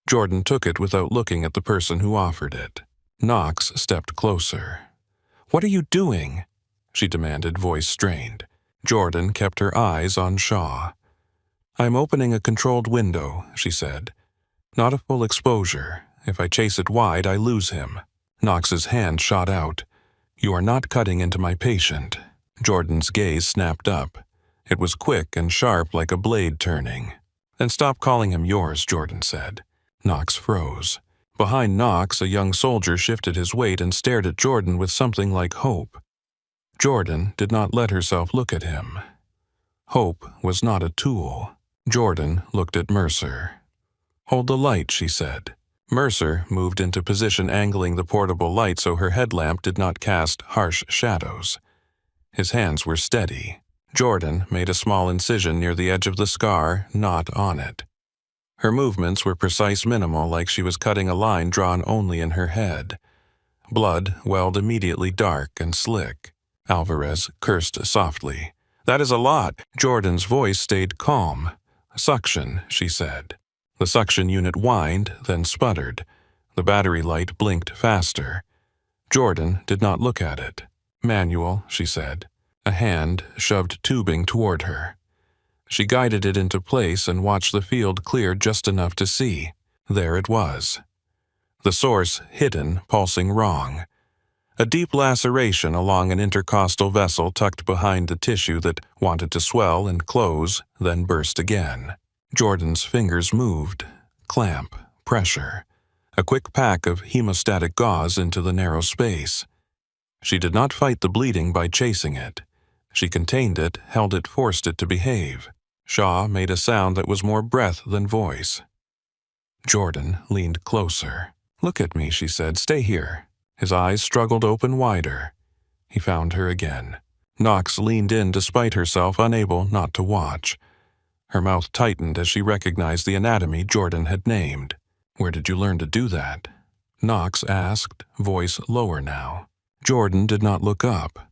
Jordan took it without looking at the person who offered it. Knox stepped closer. "What are you doing?" she demanded, voice strained. Jordan kept her eyes on Shaw. "I'm opening a controlled window," she said. "Not a full exposure. If I chase it wide, I lose him." Knox's hand shot out. "You are not cutting into my patient." Jordan's gaze snapped up. It was quick and sharp like a blade turning. "Then stop calling him yours," Jordan said. Knox froze. Behind Knox, a young soldier shifted his weight and stared at Jordan with something like hope. Jordan did not let herself look at him. Hope was not a tool. Jordan looked at Mercer. "Hold the light," she said. Mercer moved into position, angling the portable light so her headlamp did not cast harsh shadows. His hands were steady. Jordan made a small incision near the edge of the scar, not on it. Her movements were precise, minimal, like she was cutting a line drawn only in her head. Blood welled immediately dark and slick. Alvarez cursed softly. "That is a lot." Jordan's voice stayed calm. "Suction," she said. The suction unit whined, then sputtered. The battery light blinked faster. Jordan did not look at it. "Manual," she said. A hand shoved tubing toward her. She guided it into place and watched the field clear just enough to see. There it was. The source hidden, pulsing wrong. A deep laceration along an intercostal vessel tucked behind the tissue that wanted to swell and close, then burst again. Jordan's fingers moved. Clamp, pressure. A quick pack of hemostatic gauze into the narrow space. She did not fight the bleeding by chasing it. She contained it, held it, forced it to behave. Shaw made a sound that was more breath than voice. Jordan leaned closer. "Look at me," she said. "Stay here." His eyes struggled open wider. He found her again. Knox leaned in despite herself, unable not to watch. Her mouth tightened as she recognized the anatomy Jordan had named. "Where did you learn to do that?" Knox asked, voice lower now. Jordan did not look up.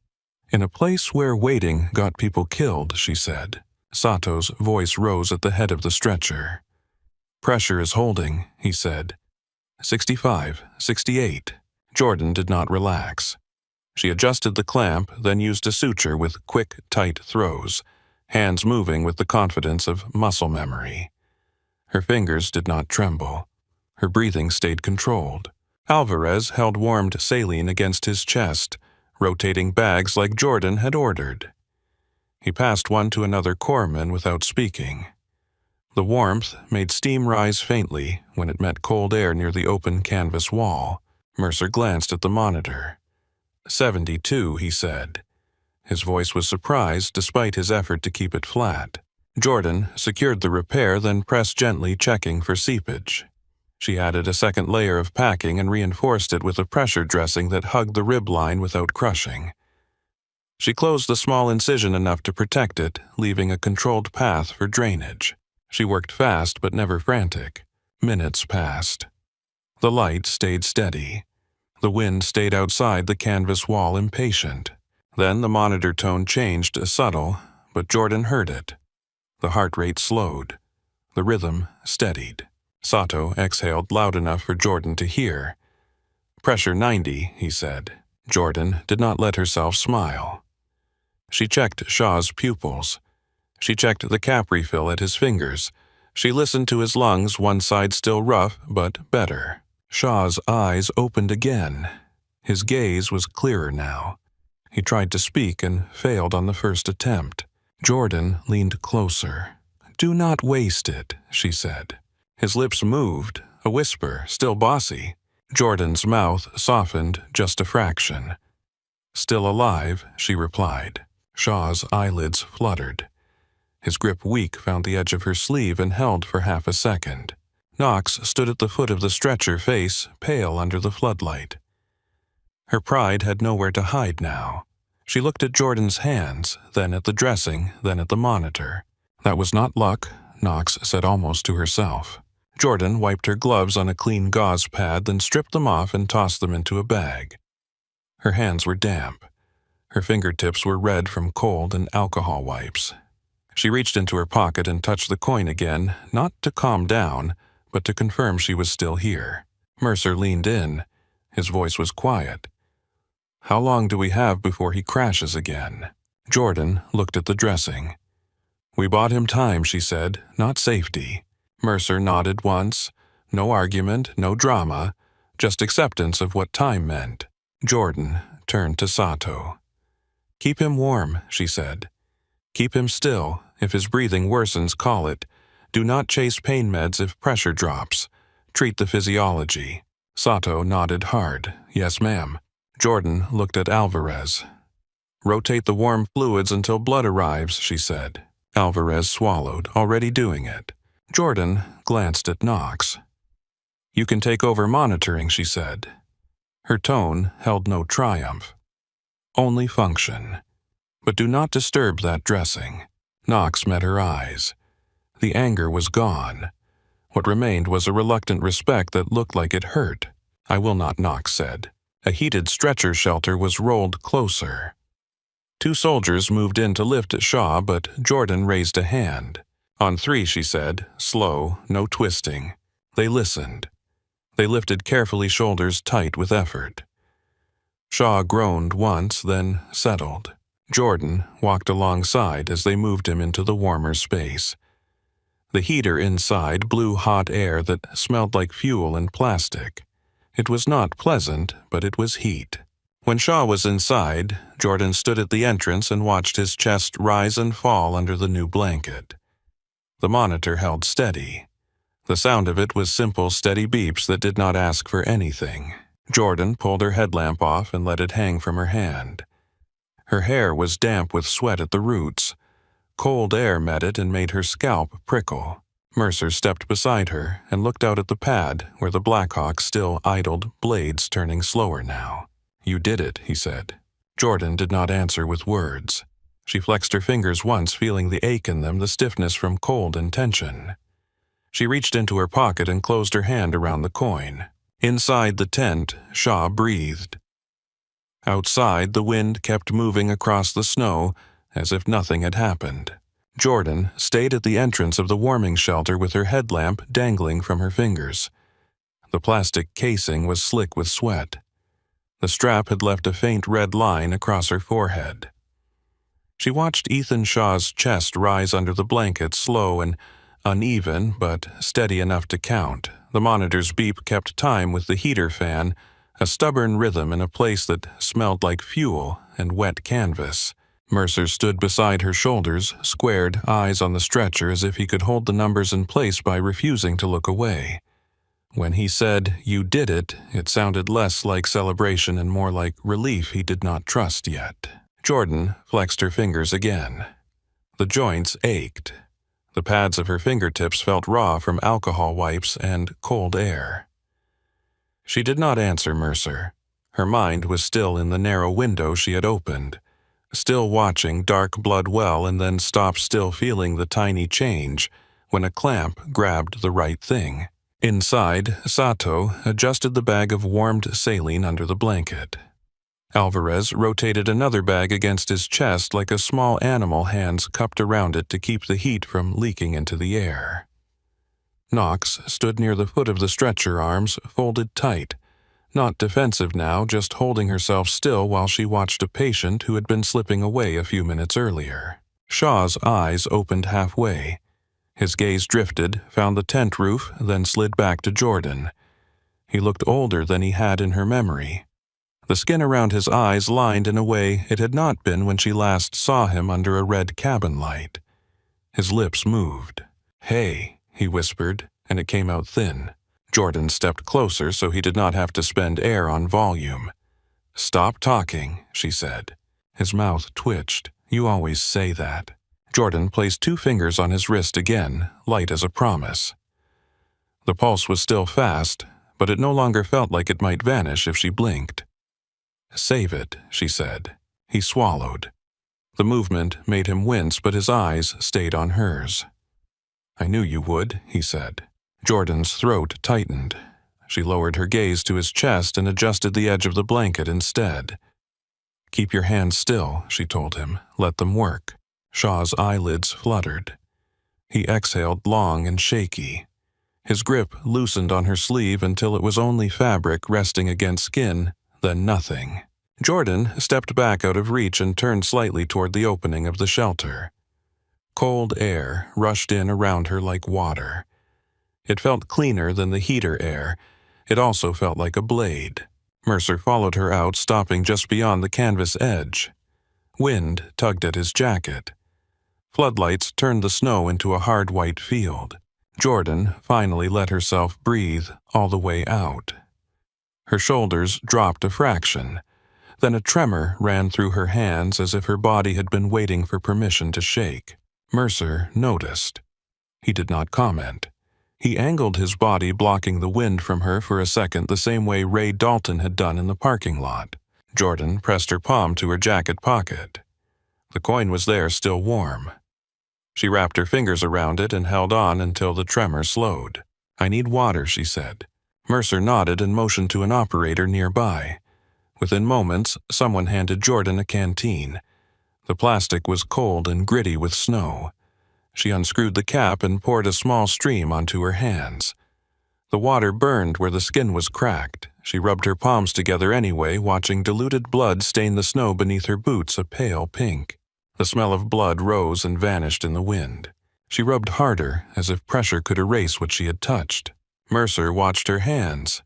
"In a place where waiting got people killed," she said. Sato's voice rose at the head of the stretcher. "Pressure is holding," he said. 65, 68. Jordan did not relax. She adjusted the clamp, then used a suture with quick, tight throws, hands moving with the confidence of muscle memory. Her fingers did not tremble. Her breathing stayed controlled. Alvarez held warmed saline against his chest, rotating bags like Jordan had ordered. He passed one to another corpsman without speaking. The warmth made steam rise faintly when it met cold air near the open canvas wall. Mercer glanced at the monitor. 72, he said. His voice was surprised despite his effort to keep it flat. Jordan secured the repair, then pressed gently, checking for seepage. She added a second layer of packing and reinforced it with a pressure dressing that hugged the rib line without crushing. She closed the small incision enough to protect it, leaving a controlled path for drainage. She worked fast but never frantic. Minutes passed. The light stayed steady. The wind stayed outside the canvas wall, impatient. Then the monitor tone changed, subtle, but Jordan heard it. The heart rate slowed. The rhythm steadied. Sato exhaled loud enough for Jordan to hear. "Pressure 90, he said. Jordan did not let herself smile. She checked Shaw's pupils. She checked the cap refill at his fingers. She listened to his lungs, one side still rough, but better. Shaw's eyes opened again. His gaze was clearer now. He tried to speak and failed on the first attempt. Jordan leaned closer. "Do not waste it," she said. His lips moved, a whisper, still bossy. Jordan's mouth softened just a fraction. "Still alive," she replied. Shaw's eyelids fluttered. His grip weak found the edge of her sleeve and held for half a second. Knox stood at the foot of the stretcher, face pale under the floodlight. Her pride had nowhere to hide now. She looked at Jordan's hands, then at the dressing, then at the monitor. That was not luck, Knox said almost to herself. Jordan wiped her gloves on a clean gauze pad, then stripped them off and tossed them into a bag. Her hands were damp. Her fingertips were red from cold and alcohol wipes. She reached into her pocket and touched the coin again, not to calm down, but to confirm she was still here. Mercer leaned in. His voice was quiet. "How long do we have before he crashes again?" Jordan looked at the dressing. "We bought him time," she said, "not safety." Mercer nodded once. No argument, no drama, just acceptance of what time meant. Jordan turned to Sato. "Keep him warm," she said. "Keep him still. If his breathing worsens, call it. Do not chase pain meds if pressure drops. Treat the physiology." Sato nodded hard. "Yes, ma'am." Jordan looked at Alvarez. "Rotate the warm fluids until blood arrives," she said. Alvarez swallowed, already doing it. Jordan glanced at Knox. "You can take over monitoring," she said. Her tone held no triumph. "Only function. But do not disturb that dressing." Knox met her eyes. The anger was gone. What remained was a reluctant respect that looked like it hurt. "I will not," Knox said. A heated stretcher shelter was rolled closer. Two soldiers moved in to lift at Shaw, but Jordan raised a hand. "On three," she said, slow, no twisting. They listened. They lifted carefully, shoulders tight with effort. Shaw groaned once, then settled. Jordan walked alongside as they moved him into the warmer space. The heater inside blew hot air that smelled like fuel and plastic. It was not pleasant, but it was heat. When Shaw was inside, Jordan stood at the entrance and watched his chest rise and fall under the new blanket. The monitor held steady. The sound of it was simple, steady beeps that did not ask for anything. Jordan pulled her headlamp off and let it hang from her hand. Her hair was damp with sweat at the roots. Cold air met it and made her scalp prickle. Mercer stepped beside her and looked out at the pad where the Blackhawk still idled, blades turning slower now. "You did it," he said. Jordan did not answer with words. She flexed her fingers once, feeling the ache in them, the stiffness from cold and tension. She reached into her pocket and closed her hand around the coin. Inside the tent, Shaw breathed. Outside, the wind kept moving across the snow as if nothing had happened. Jordan stayed at the entrance of the warming shelter with her headlamp dangling from her fingers. The plastic casing was slick with sweat. The strap had left a faint red line across her forehead. She watched Ethan Shaw's chest rise under the blanket, slow and uneven, but steady enough to count. The monitor's beep kept time with the heater fan, a stubborn rhythm in a place that smelled like fuel and wet canvas. Mercer stood beside her shoulders, squared, eyes on the stretcher as if he could hold the numbers in place by refusing to look away. When he said, "You did it," it sounded less like celebration and more like relief he did not trust yet. Jordan flexed her fingers again. The joints ached. The pads of her fingertips felt raw from alcohol wipes and cold air. She did not answer Mercer. Her mind was still in the narrow window she had opened, still watching dark blood well, and then stopped, still feeling the tiny change when a clamp grabbed the right thing. Inside, Sato adjusted the bag of warmed saline under the blanket. Alvarez rotated another bag against his chest like a small animal, hands cupped around it to keep the heat from leaking into the air. Knox stood near the foot of the stretcher, arms folded tight, not defensive now, just holding herself still while she watched a patient who had been slipping away a few minutes earlier. Shaw's eyes opened halfway. His gaze drifted, found the tent roof, then slid back to Jordan. He looked older than he had in her memory. The skin around his eyes lined in a way it had not been when she last saw him under a red cabin light. His lips moved. "Hey," he whispered, and it came out thin. Jordan stepped closer so he did not have to spend air on volume. "Stop talking," she said. His mouth twitched. "You always say that." Jordan placed 2 fingers on his wrist again, light as a promise. The pulse was still fast, but it no longer felt like it might vanish if she blinked. "Save it," she said. He swallowed. The movement made him wince, but his eyes stayed on hers. "I knew you would," he said. Jordan's throat tightened. She lowered her gaze to his chest and adjusted the edge of the blanket instead. "Keep your hands still," she told him. "Let them work." Shaw's eyelids fluttered. He exhaled long and shaky. His grip loosened on her sleeve until it was only fabric resting against skin, then nothing. Jordan stepped back out of reach and turned slightly toward the opening of the shelter. Cold air rushed in around her like water. It felt cleaner than the heater air. It also felt like a blade. Mercer followed her out, stopping just beyond the canvas edge. Wind tugged at his jacket. Floodlights turned the snow into a hard white field. Jordan finally let herself breathe all the way out. Her shoulders dropped a fraction. Then a tremor ran through her hands as if her body had been waiting for permission to shake. Mercer noticed. He did not comment. He angled his body, blocking the wind from her for a second the same way Ray Dalton had done in the parking lot. Jordan pressed her palm to her jacket pocket. The coin was there, still warm. She wrapped her fingers around it and held on until the tremor slowed. "I need water," she said. Mercer nodded and motioned to an operator nearby. Within moments, someone handed Jordan a canteen. The plastic was cold and gritty with snow. She unscrewed the cap and poured a small stream onto her hands. The water burned where the skin was cracked. She rubbed her palms together anyway, watching diluted blood stain the snow beneath her boots a pale pink. The smell of blood rose and vanished in the wind. She rubbed harder, as if pressure could erase what she had touched. Mercer watched her hands.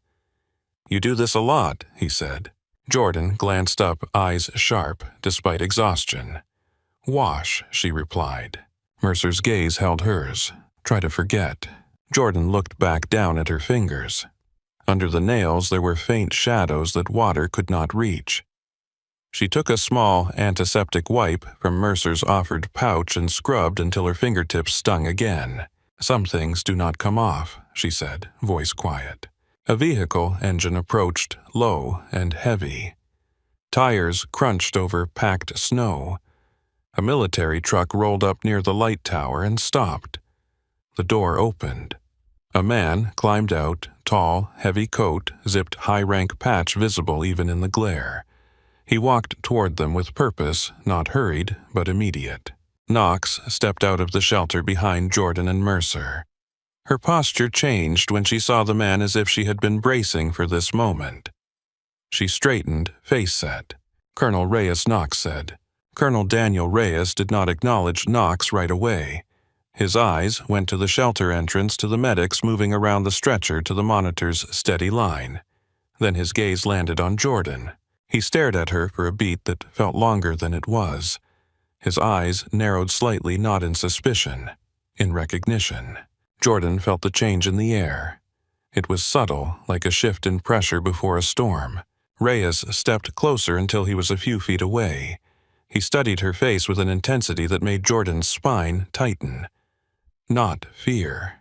"You do this a lot," he said. Jordan glanced up, eyes sharp, despite exhaustion. "Wash," she replied. Mercer's gaze held hers. "Try to forget." Jordan looked back down at her fingers. Under the nails there were faint shadows that water could not reach. She took a small antiseptic wipe from Mercer's offered pouch and scrubbed until her fingertips stung again. "Some things do not come off," she said, voice quiet. A vehicle engine approached, low and heavy. Tires crunched over packed snow. A military truck rolled up near the light tower and stopped. The door opened. A man climbed out, tall, heavy coat, zipped high-rank patch visible even in the glare. He walked toward them with purpose, not hurried, but immediate. Knox stepped out of the shelter behind Jordan and Mercer. Her posture changed when she saw the man as if she had been bracing for this moment. She straightened, face set. "Colonel Reyes," Knox said. Colonel Daniel Reyes did not acknowledge Knox right away. His eyes went to the shelter entrance, to the medics moving around the stretcher, to the monitor's steady line. Then his gaze landed on Jordan. He stared at her for a beat that felt longer than it was. His eyes narrowed slightly, not in suspicion, in recognition. Jordan felt the change in the air. It was subtle, like a shift in pressure before a storm. Reyes stepped closer until he was a few feet away. He studied her face with an intensity that made Jordan's spine tighten. Not fear.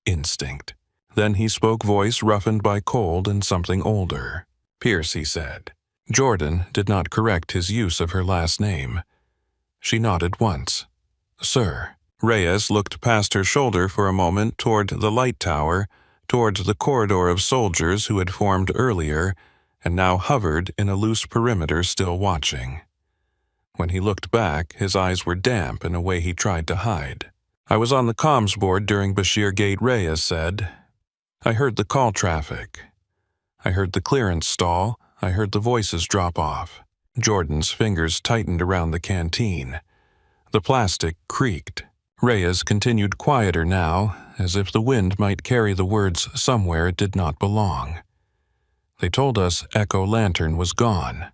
Instinct. Then he spoke, voice roughened by cold and something older. "Pierce," he said. Jordan did not correct his use of her last name. She nodded once. "Sir." Reyes looked past her shoulder for a moment toward the light tower, towards the corridor of soldiers who had formed earlier and now hovered in a loose perimeter, still watching. When he looked back, his eyes were damp in a way he tried to hide. "I was on the comms board during Bashir Gate," Reyes said. "I heard the call traffic. I heard the clearance stall. I heard the voices drop off. Jordan's fingers tightened around the canteen. The plastic creaked. Reyes continued quieter now, as if the wind might carry the words somewhere it did not belong. They told us Echo Lantern was gone.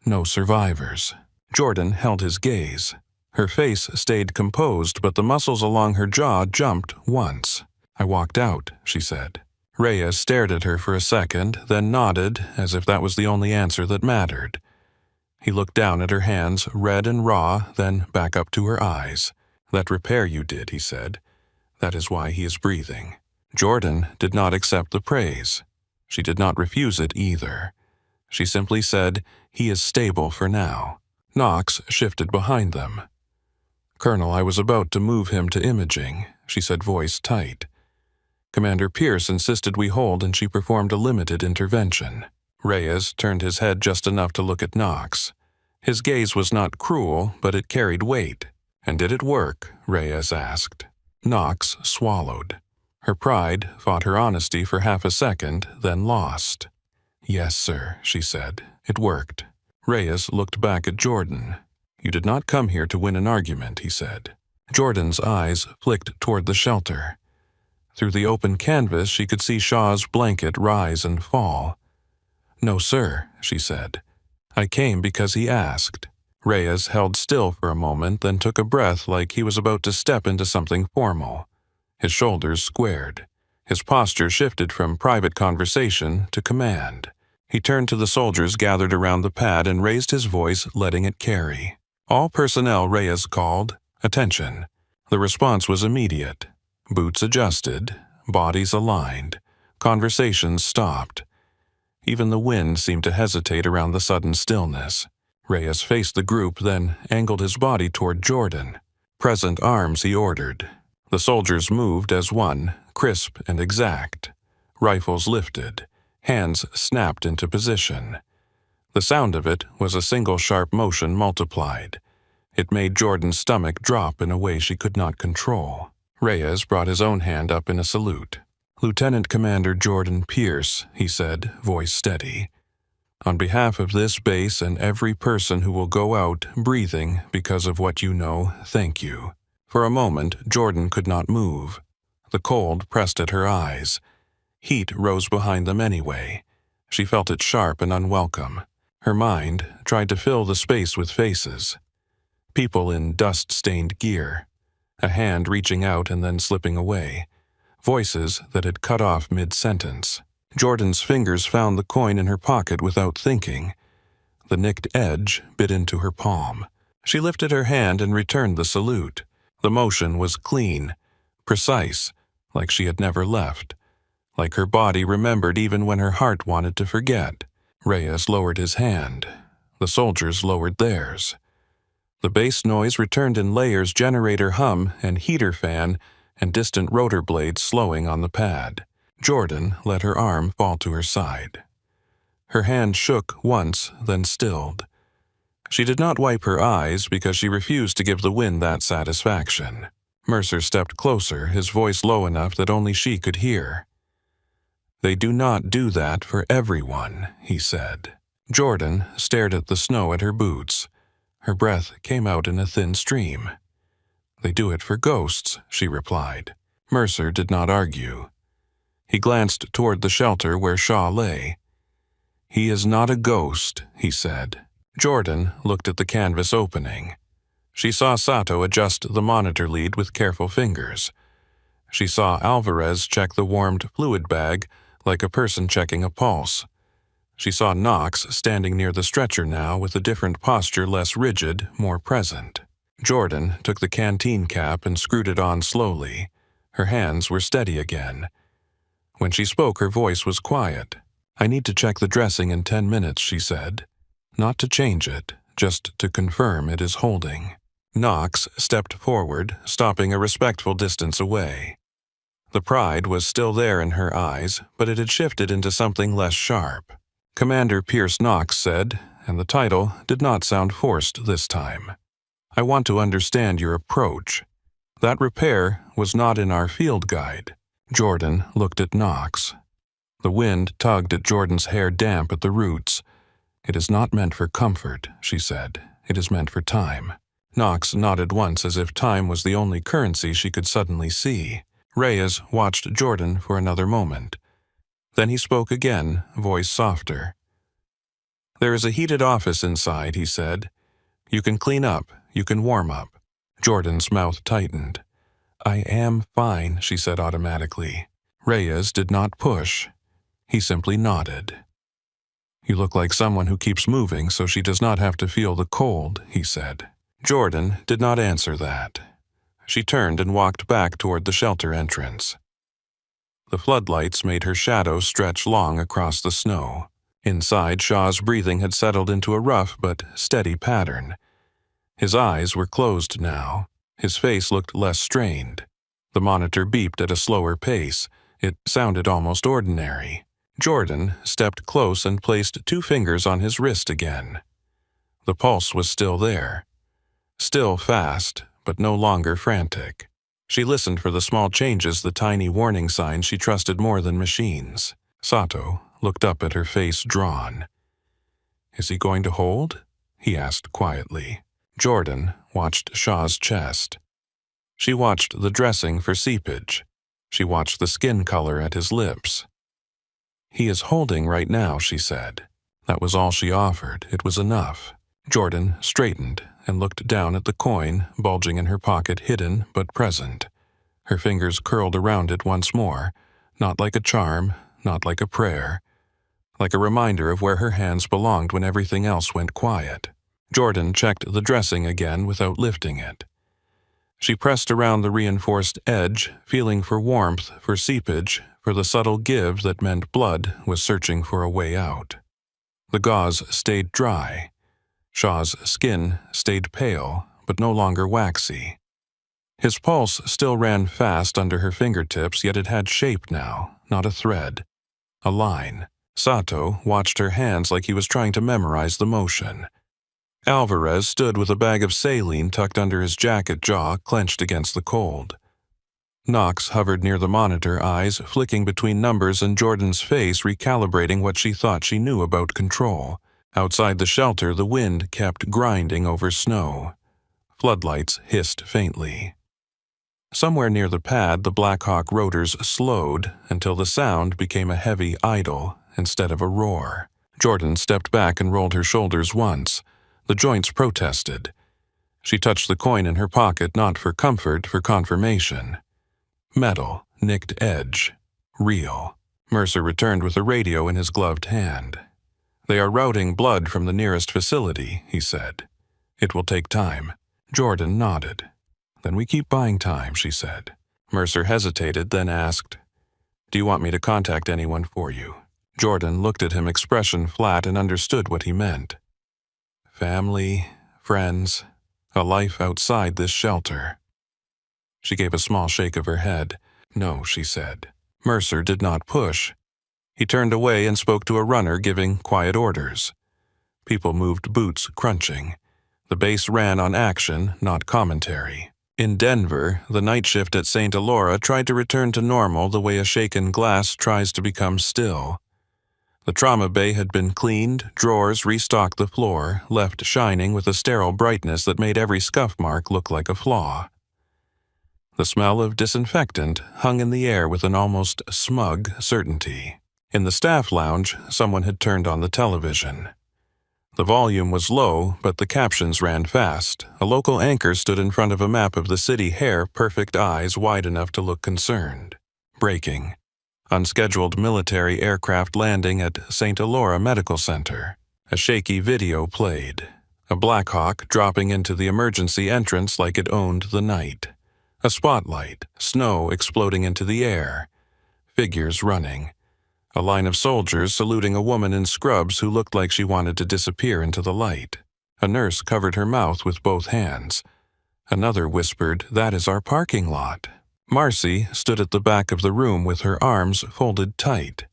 No survivors. Jordan held his gaze. Her face stayed composed, but the muscles along her jaw jumped once. I walked out, she said. Reyes stared at her for a second, then nodded, as if that was the only answer that mattered. He looked down at her hands, red and raw, then back up to her eyes. That repair you did, he said. That is why he is breathing. Jordan did not accept the praise. She did not refuse it either. She simply said, he is stable for now. Knox shifted behind them. Colonel, I was about to move him to imaging, she said, voice tight. Commander Pierce insisted we hold, and she performed a limited intervention. Reyes turned his head just enough to look at Knox. His gaze was not cruel, but it carried weight. And did it work? Reyes asked. Knox swallowed. Her pride fought her honesty for half a second, then lost. Yes, sir, she said. It worked. Reyes looked back at Jordan. You did not come here to win an argument, he said. Jordan's eyes flicked toward the shelter. Through the open canvas, she could see Shaw's blanket rise and fall. No, sir, she said. I came because he asked. Reyes held still for a moment, then took a breath like he was about to step into something formal. His shoulders squared. His posture shifted from private conversation to command. He turned to the soldiers gathered around the pad and raised his voice, letting it carry. All personnel, Reyes called. Attention. The response was immediate. Boots adjusted, bodies aligned, conversations stopped. Even the wind seemed to hesitate around the sudden stillness. Reyes faced the group, then angled his body toward Jordan. Present arms, he ordered. The soldiers moved as one, crisp and exact. Rifles lifted. Hands snapped into position. The sound of it was a single sharp motion multiplied. It made Jordan's stomach drop in a way she could not control. Reyes brought his own hand up in a salute. Lieutenant Commander Jordan Pierce, he said, voice steady. On behalf of this base and every person who will go out breathing because of what you know, thank you. For a moment, Jordan could not move. The cold pressed at her eyes. Heat rose behind them anyway. She felt it sharp and unwelcome. Her mind tried to fill the space with faces. People in dust-stained gear. A hand reaching out and then slipping away. Voices that had cut off mid-sentence. Jordan's fingers found the coin in her pocket without thinking. The nicked edge bit into her palm. She lifted her hand and returned the salute. The motion was clean, precise, like she had never left. Like her body remembered even when her heart wanted to forget. Reyes lowered his hand. The soldiers lowered theirs. The bass noise returned in layers, generator hum and heater fan, and distant rotor blades slowing on the pad. Jordan let her arm fall to her side. Her hand shook once, then stilled. She did not wipe her eyes because she refused to give the wind that satisfaction. Mercer stepped closer, his voice low enough that only she could hear. They do not do that for everyone, he said. Jordan stared at the snow at her boots. Her breath came out in a thin stream. They do it for ghosts, she replied. Mercer did not argue. He glanced toward the shelter where Shaw lay. He is not a ghost, he said. Jordan looked at the canvas opening. She saw Sato adjust the monitor lead with careful fingers. She saw Alvarez check the warmed fluid bag like a person checking a pulse. She saw Knox standing near the stretcher now with a different posture, less rigid, more present. Jordan took the canteen cap and screwed it on slowly. Her hands were steady again. When she spoke, her voice was quiet. I need to check the dressing in 10 minutes, she said. Not to change it, just to confirm it is holding. Knox stepped forward, stopping a respectful distance away. The pride was still there in her eyes, but it had shifted into something less sharp. Commander Pierce Knox said, and the title did not sound forced this time. I want to understand your approach. That repair was not in our field guide. Jordan looked at Knox. The wind tugged at Jordan's hair damp at the roots. "It is not meant for comfort," she said. "It is meant for time." Knox nodded once as if time was the only currency she could suddenly see. Reyes watched Jordan for another moment. Then he spoke again, voice softer. "There is a heated office inside," he said. "You can clean up. You can warm up." Jordan's mouth tightened. "I am fine," she said automatically. Reyes did not push. He simply nodded. "You look like someone who keeps moving so she does not have to feel the cold," he said. Jordan did not answer that. She turned and walked back toward the shelter entrance. The floodlights made her shadow stretch long across the snow. Inside, Shaw's breathing had settled into a rough but steady pattern. His eyes were closed now. His face looked less strained. The monitor beeped at a slower pace. It sounded almost ordinary. Jordan stepped close and placed 2 fingers on his wrist again. The pulse was still there. Still fast, but no longer frantic. She listened for the small changes, the tiny warning signs she trusted more than machines. Sato looked up at her face drawn. "Is he going to hold?" he asked quietly. Jordan watched Shaw's chest. She watched the dressing for seepage. She watched the skin color at his lips. "He is holding right now," she said. That was all she offered. It was enough. Jordan straightened and looked down at the coin, bulging in her pocket, hidden but present. Her fingers curled around it once more, not like a charm, not like a prayer, like a reminder of where her hands belonged when everything else went quiet. Jordan checked the dressing again without lifting it. She pressed around the reinforced edge, feeling for warmth, for seepage, for the subtle give that meant blood was searching for a way out. The gauze stayed dry. Shaw's skin stayed pale, but no longer waxy. His pulse still ran fast under her fingertips, yet it had shape now, not a thread, a line. Sato watched her hands like he was trying to memorize the motion. Alvarez stood with a bag of saline tucked under his jacket, jaw clenched against the cold. Knox hovered near the monitor, eyes flicking between numbers, and Jordan's face recalibrating what she thought she knew about control. Outside the shelter, the wind kept grinding over snow. Floodlights hissed faintly. Somewhere near the pad, the Black Hawk rotors slowed until the sound became a heavy idle instead of a roar. Jordan stepped back and rolled her shoulders once. The joints protested. She touched the coin in her pocket, not for comfort, for confirmation. Metal, nicked edge. Real. Mercer returned with a radio in his gloved hand. "They are routing blood from the nearest facility," he said. "It will take time." Jordan nodded. "Then we keep buying time," she said. Mercer hesitated, then asked, "Do you want me to contact anyone for you?" Jordan looked at him, expression flat, and understood what he meant. Family, friends, a life outside this shelter. She gave a small shake of her head. "No," she said. Mercer did not push. He turned away and spoke to a runner, giving quiet orders. People moved, boots crunching. The base ran on action, not commentary. In Denver, the night shift at St. Elora tried to return to normal the way a shaken glass tries to become still. The trauma bay had been cleaned, drawers restocked the floor, left shining with a sterile brightness that made every scuff mark look like a flaw. The smell of disinfectant hung in the air with an almost smug certainty. In the staff lounge, someone had turned on the television. The volume was low, but the captions ran fast. A local anchor stood in front of a map of the city, hair perfect, eyes wide enough to look concerned. Breaking. Unscheduled military aircraft landing at St. Elora Medical Center. A shaky video played. A Black Hawk dropping into the emergency entrance like it owned the night. A spotlight, snow exploding into the air. Figures running. A line of soldiers saluting a woman in scrubs who looked like she wanted to disappear into the light. A nurse covered her mouth with both hands. Another whispered, "That is our parking lot." Marcy stood at the back of the room with her arms folded tight.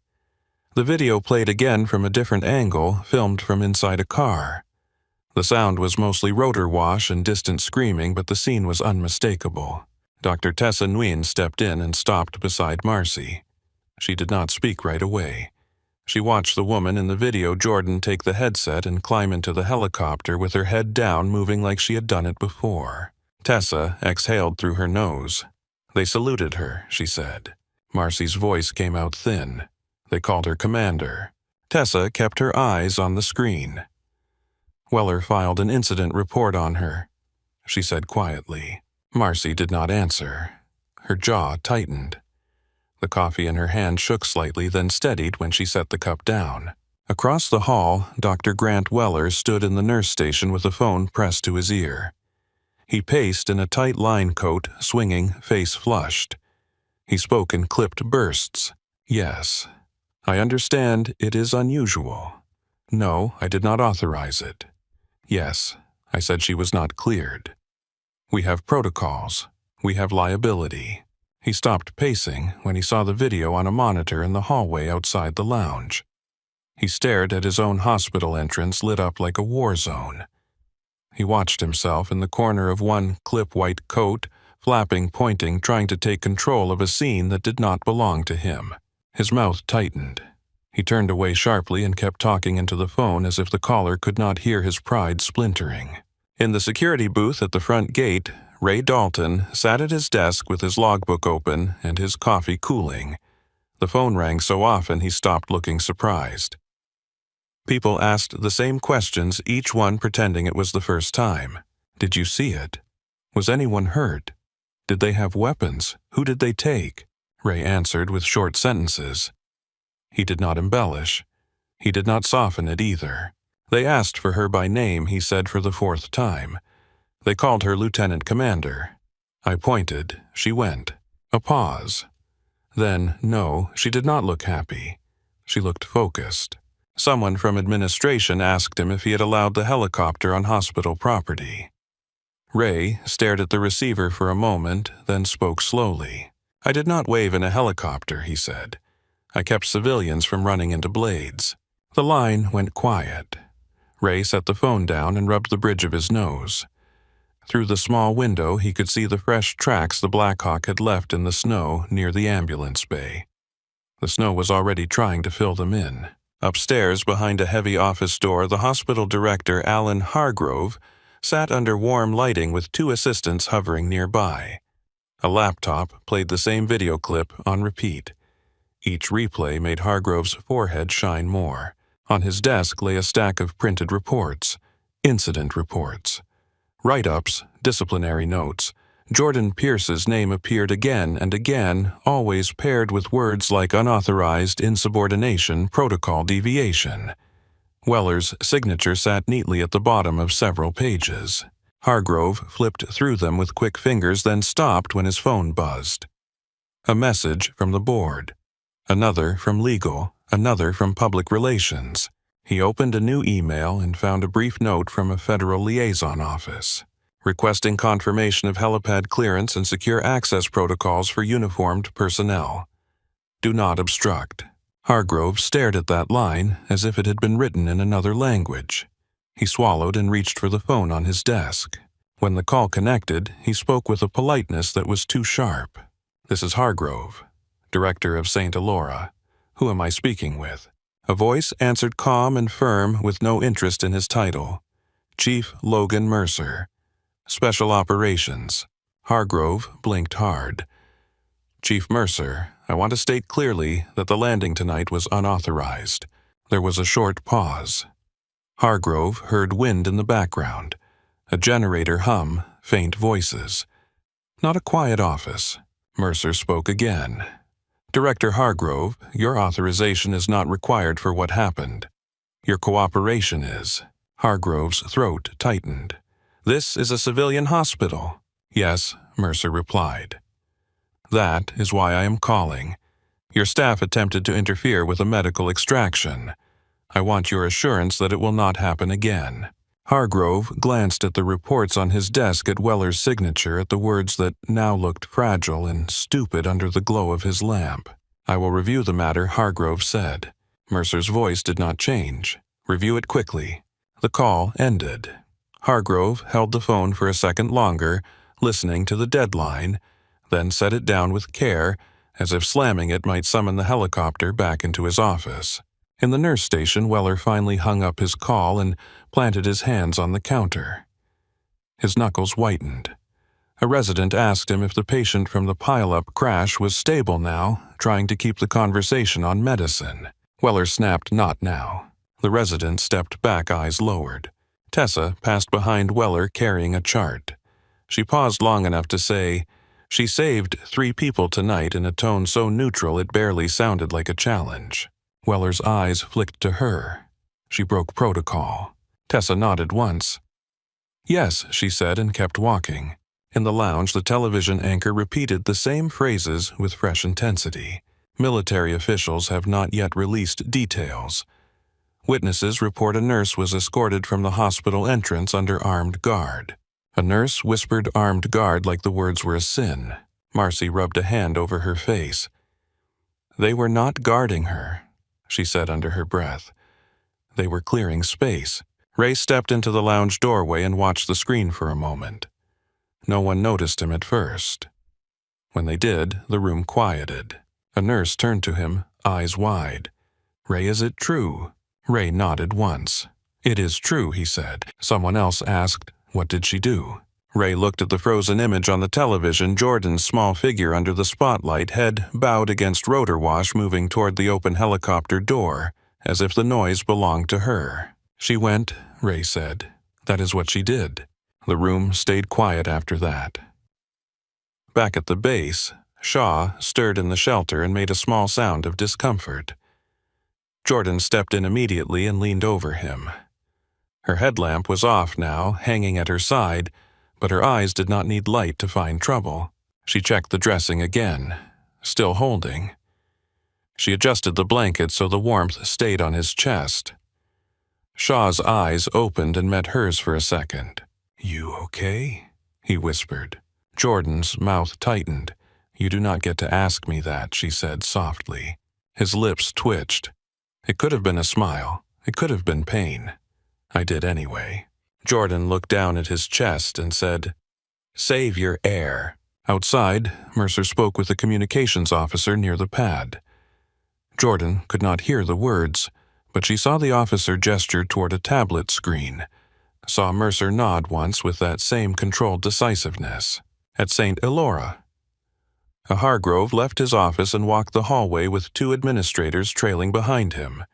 The video played again from a different angle, filmed from inside a car. The sound was mostly rotor wash and distant screaming, but the scene was unmistakable. Dr. Tessa Nguyen stepped in and stopped beside Marcy. She did not speak right away. She watched the woman in the video Jordan take the headset and climb into the helicopter with her head down, moving like she had done it before. Tessa exhaled through her nose. "They saluted her," she said. Marcy's voice came out thin. "They called her Commander." Tessa kept her eyes on the screen. "Weller filed an incident report on her," she said quietly. Marcy did not answer. Her jaw tightened. The coffee in her hand shook slightly, then steadied when she set the cup down. Across the hall, Dr. Grant Weller stood in the nurse station with the phone pressed to his ear. He paced in a tight line coat, swinging, face flushed. He spoke in clipped bursts. "Yes. I understand it is unusual. No, I did not authorize it. Yes, I said she was not cleared. We have protocols. We have liability." He stopped pacing when he saw the video on a monitor in the hallway outside the lounge. He stared at his own hospital entrance lit up like a war zone. He watched himself in the corner of one clip-white coat, flapping, pointing, trying to take control of a scene that did not belong to him. His mouth tightened. He turned away sharply and kept talking into the phone as if the caller could not hear his pride splintering. In the security booth at the front gate, Ray Dalton sat at his desk with his logbook open and his coffee cooling. The phone rang so often he stopped looking surprised. People asked the same questions, each one pretending it was the first time. Did you see it? Was anyone hurt? Did they have weapons? Who did they take? Ray answered with short sentences. He did not embellish. He did not soften it either. They asked for her by name, he said for the fourth time. They called her Lieutenant Commander. I pointed. She went. A pause. Then, no, she did not look happy. She looked focused. Someone from administration asked him if he had allowed the helicopter on hospital property. Ray stared at the receiver for a moment, then spoke slowly. I did not wave in a helicopter, he said. I kept civilians from running into blades. The line went quiet. Ray set the phone down and rubbed the bridge of his nose. Through the small window, he could see the fresh tracks the Blackhawk had left in the snow near the ambulance bay. The snow was already trying to fill them in. Upstairs, behind a heavy office door, the hospital director, Alan Hargrove, sat under warm lighting with two assistants hovering nearby. A laptop played the same video clip on repeat. Each replay made Hargrove's forehead shine more. On his desk lay a stack of printed reports, incident reports. Write-ups, disciplinary notes. Jordan Pierce's name appeared again and again, always paired with words like unauthorized insubordination, protocol deviation. Weller's signature sat neatly at the bottom of several pages. Hargrove flipped through them with quick fingers, then stopped when his phone buzzed. A message from the board. Another from legal. Another from public relations. He opened a new email and found a brief note from a federal liaison office, requesting confirmation of helipad clearance and secure access protocols for uniformed personnel. Do not obstruct. Hargrove stared at that line as if it had been written in another language. He swallowed and reached for the phone on his desk. When the call connected, he spoke with a politeness that was too sharp. This is Hargrove, director of St. Elora. Who am I speaking with? A voice answered calm and firm with no interest in his title. Chief Logan Mercer. Special Operations. Hargrove blinked hard. Chief Mercer, I want to state clearly that the landing tonight was unauthorized. There was a short pause. Hargrove heard wind in the background. A generator hum, faint voices. Not a quiet office. Mercer spoke again. Director Hargrove, your authorization is not required for what happened. Your cooperation is. Hargrove's throat tightened. This is a civilian hospital. Yes, Mercer replied. That is why I am calling. Your staff attempted to interfere with a medical extraction. I want your assurance that it will not happen again. Hargrove glanced at the reports on his desk at Weller's signature, at the words that now looked fragile and stupid under the glow of his lamp. I will review the matter, Hargrove said. Mercer's voice did not change. Review it quickly. The call ended. Hargrove held the phone for a second longer, listening to the deadline, then set it down with care as if slamming it might summon the helicopter back into his office. In the nurse station, Weller finally hung up his call and planted his hands on the counter. His knuckles whitened. A resident asked him if the patient from the pile-up crash was stable now, trying to keep the conversation on medicine. Weller snapped, "Not now." The resident stepped back, eyes lowered. Tessa passed behind Weller carrying a chart. She paused long enough to say, "She saved 3 people tonight," in a tone so neutral it barely sounded like a challenge. Weller's eyes flicked to her. She broke protocol. Tessa nodded once. "Yes," she said, and kept walking. In the lounge, the television anchor repeated the same phrases with fresh intensity. Military officials have not yet released details. Witnesses report a nurse was escorted from the hospital entrance under armed guard. A nurse whispered "armed guard" like the words were a sin. Marcy rubbed a hand over her face. "They were not guarding her," she said under her breath. "They were clearing space." Ray stepped into the lounge doorway and watched the screen for a moment. No one noticed him at first. When they did, the room quieted. A nurse turned to him, eyes wide. "Ray, is it true?" Ray nodded once. "It is true," he said. Someone else asked, "What did she do?" Ray looked at the frozen image on the television, Jordan's small figure under the spotlight, head bowed against rotor wash, moving toward the open helicopter door, as if the noise belonged to her. "She went," Ray said. "That is what she did." The room stayed quiet after that. Back at the base, Shaw stirred in the shelter and made a small sound of discomfort. Jordan stepped in immediately and leaned over him. Her headlamp was off now, hanging at her side, but her eyes did not need light to find trouble. She checked the dressing again, still holding. She adjusted the blanket so the warmth stayed on his chest. Shaw's eyes opened and met hers for a second. "You okay?" he whispered. Jordan's mouth tightened. "You do not get to ask me that," she said softly. His lips twitched. It could have been a smile. It could have been pain. "I did anyway." Jordan looked down at his chest and said, "Save your air." Outside, Mercer spoke with the communications officer near the pad. Jordan could not hear the words, but she saw the officer gesture toward a tablet screen, saw Mercer nod once with that same controlled decisiveness. At St. Elora. A Hargrove left his office and walked the hallway with 2 administrators trailing behind him.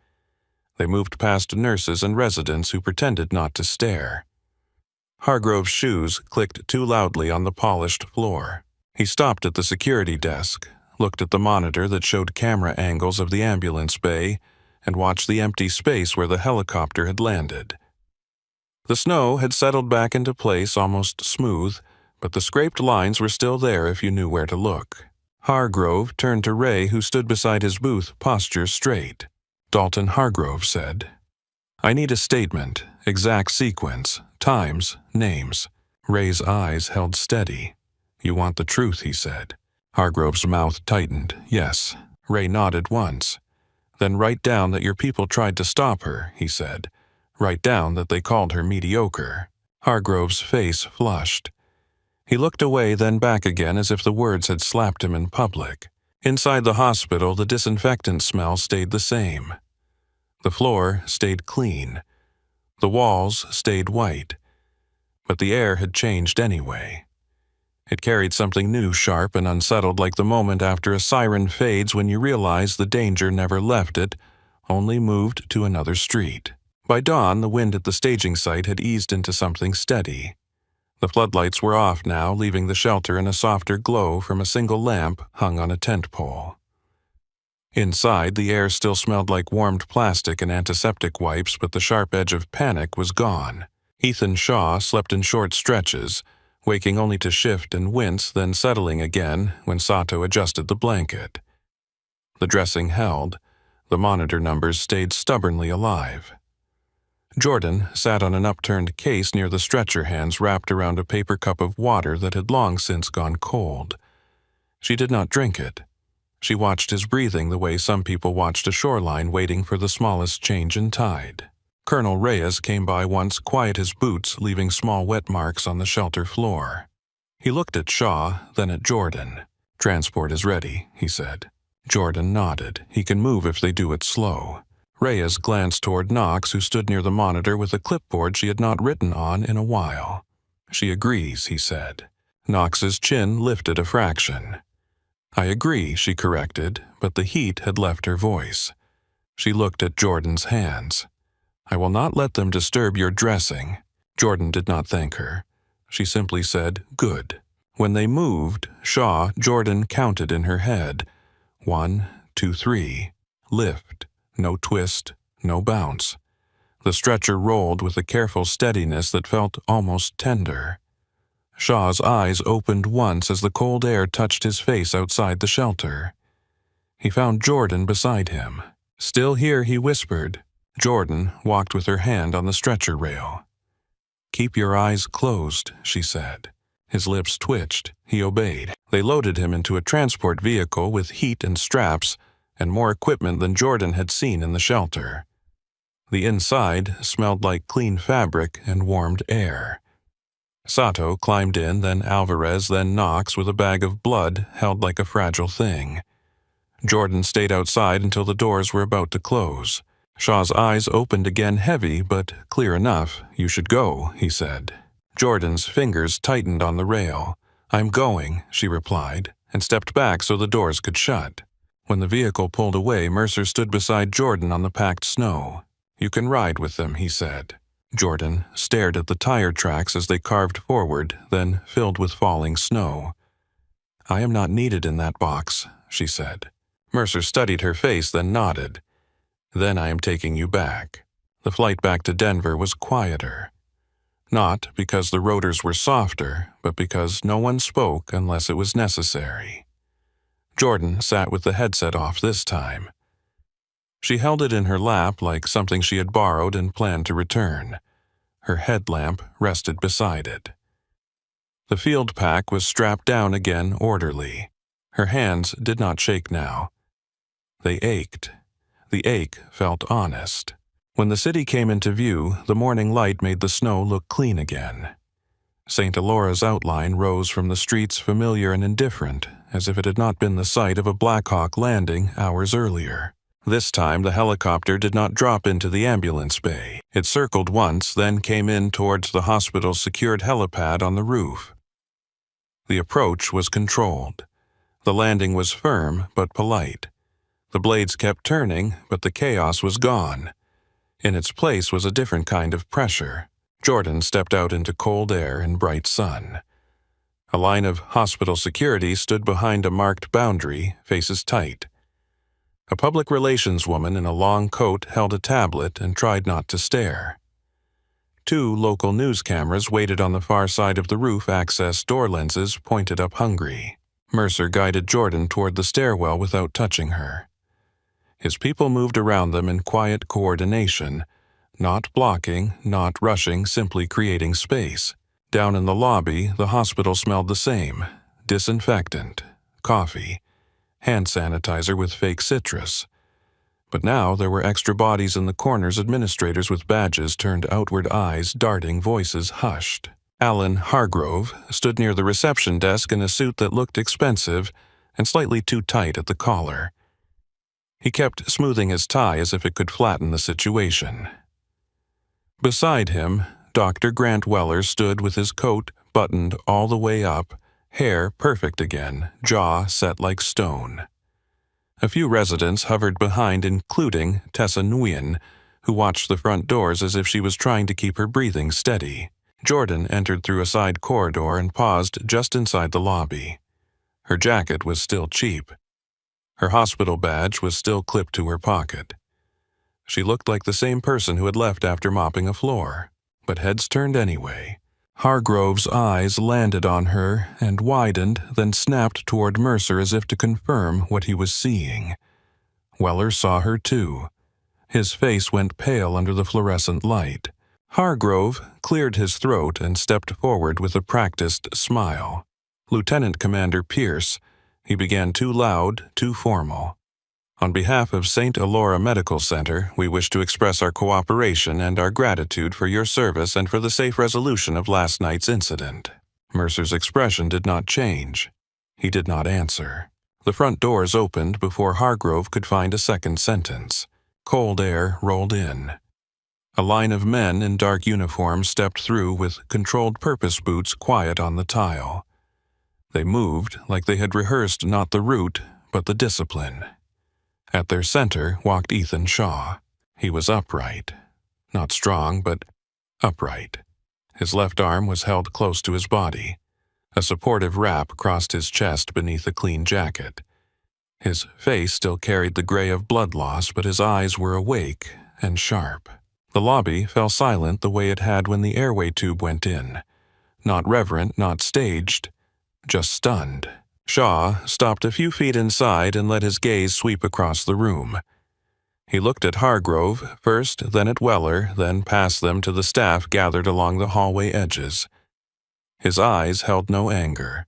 They moved past nurses and residents who pretended not to stare. Hargrove's shoes clicked too loudly on the polished floor. He stopped at the security desk, looked at the monitor that showed camera angles of the ambulance bay, and watched the empty space where the helicopter had landed. The snow had settled back into place almost smooth, but the scraped lines were still there if you knew where to look. Hargrove turned to Ray, who stood beside his booth, posture straight. Dalton Hargrove said, "I need a statement, exact sequence, times, names." Ray's eyes held steady. "You want the truth," he said. Hargrove's mouth tightened. "Yes." Ray nodded once. "Then write down that your people tried to stop her," he said. "Write down that they called her mediocre." Hargrove's face flushed. He looked away, then back again, as if the words had slapped him in public. Inside the hospital, the disinfectant smell stayed the same. The floor stayed clean. The walls stayed white. But the air had changed anyway. It carried something new, sharp and unsettled, like the moment after a siren fades when you realize the danger never left it, only moved to another street. By dawn, the wind at the staging site had eased into something steady. The floodlights were off now, leaving the shelter in a softer glow from a single lamp hung on a tent pole. Inside, the air still smelled like warmed plastic and antiseptic wipes, but the sharp edge of panic was gone. Ethan Shaw slept in short stretches, waking only to shift and wince, then settling again when Sato adjusted the blanket. The dressing held. The monitor numbers stayed stubbornly alive. Jordan sat on an upturned case near the stretcher, hands wrapped around a paper cup of water that had long since gone cold. She did not drink it. She watched his breathing the way some people watched a shoreline waiting for the smallest change in tide. Colonel Reyes came by once, quiet his boots, leaving small wet marks on the shelter floor. He looked at Shaw, then at Jordan. "Transport is ready," he said. Jordan nodded. He can move if they do it slow. Reyes glanced toward Knox, who stood near the monitor with a clipboard she had not written on in a while. "She agrees," he said. Knox's chin lifted a fraction. "I agree," she corrected, but the heat had left her voice. She looked at Jordan's hands. "I will not let them disturb your dressing." Jordan did not thank her. She simply said, "Good." When they moved, Jordan counted in her head. 1, 2, 3. Lift. No twist, no bounce. The stretcher rolled with a careful steadiness that felt almost tender. Shaw's eyes opened once as the cold air touched his face outside the shelter. He found Jordan beside him. "Still here," he whispered. Jordan walked with her hand on the stretcher rail. "Keep your eyes closed," she said. His lips twitched. He obeyed. They loaded him into a transport vehicle with heat and straps and more equipment than Jordan had seen in the shelter. The inside smelled like clean fabric and warmed air. Sato climbed in, then Alvarez, then Knox, with a bag of blood held like a fragile thing. Jordan stayed outside until the doors were about to close. Shaw's eyes opened again, heavy but clear enough. "You should go," he said. Jordan's fingers tightened on the rail. "I'm going," she replied, and stepped back so the doors could shut. When the vehicle pulled away, Mercer stood beside Jordan on the packed snow. "You can ride with them," he said. Jordan stared at the tire tracks as they carved forward, then filled with falling snow. "I am not needed in that box," she said. Mercer studied her face, then nodded. "Then I am taking you back." The flight back to Denver was quieter. Not because the rotors were softer, but because no one spoke unless it was necessary. Jordan sat with the headset off this time. She held it in her lap like something she had borrowed and planned to return. Her headlamp rested beside it. The field pack was strapped down again orderly. Her hands did not shake now. They ached. The ache felt honest. When the city came into view, the morning light made the snow look clean again. St. Elora's outline rose from the streets familiar and indifferent, as if it had not been the site of a Black Hawk landing hours earlier. This time the helicopter did not drop into the ambulance bay. It circled once, then came in towards the hospital's secured helipad on the roof. The approach was controlled. The landing was firm but polite. The blades kept turning, but the chaos was gone. In its place was a different kind of pressure. Jordan stepped out into cold air and bright sun. A line of hospital security stood behind a marked boundary, faces tight. A public relations woman in a long coat held a tablet and tried not to stare. 2 local news cameras waited on the far side of the roof access door lenses pointed up hungry. Mercer guided Jordan toward the stairwell without touching her. His people moved around them in quiet coordination, not blocking, not rushing, simply creating space. Down in the lobby, the hospital smelled the same: disinfectant, coffee, hand sanitizer with fake citrus. But now there were extra bodies in the corners, administrators with badges turned outward, eyes darting, voices hushed. Alan Hargrove stood near the reception desk in a suit that looked expensive and slightly too tight at the collar. He kept smoothing his tie as if it could flatten the situation. Beside him, Dr. Grant Weller stood with his coat buttoned all the way up, hair perfect again, jaw set like stone. A few residents hovered behind, including Tessa Nguyen, who watched the front doors as if she was trying to keep her breathing steady. Jordan entered through a side corridor and paused just inside the lobby. Her jacket was still cheap. Her hospital badge was still clipped to her pocket. She looked like the same person who had left after mopping a floor, but heads turned anyway. Hargrove's eyes landed on her and widened, then snapped toward Mercer as if to confirm what he was seeing. Weller saw her too. His face went pale under the fluorescent light. Hargrove cleared his throat and stepped forward with a practiced smile. "Lieutenant Commander Pierce," he began, too loud, too formal. "On behalf of St. Elora Medical Center, we wish to express our cooperation and our gratitude for your service and for the safe resolution of last night's incident." Mercer's expression did not change. He did not answer. The front doors opened before Hargrove could find a second sentence. Cold air rolled in. A line of men in dark uniforms stepped through with controlled purpose boots quiet on the tile. They moved like they had rehearsed not the route, but the discipline. At their center walked Ethan Shaw. He was upright. Not strong, but upright. His left arm was held close to his body. A supportive wrap crossed his chest beneath a clean jacket. His face still carried the gray of blood loss, but his eyes were awake and sharp. The lobby fell silent the way it had when the airway tube went in. Not reverent, not staged, just stunned. Shaw stopped a few feet inside and let his gaze sweep across the room. He looked at Hargrove first, then at Weller, then past them to the staff gathered along the hallway edges. His eyes held no anger.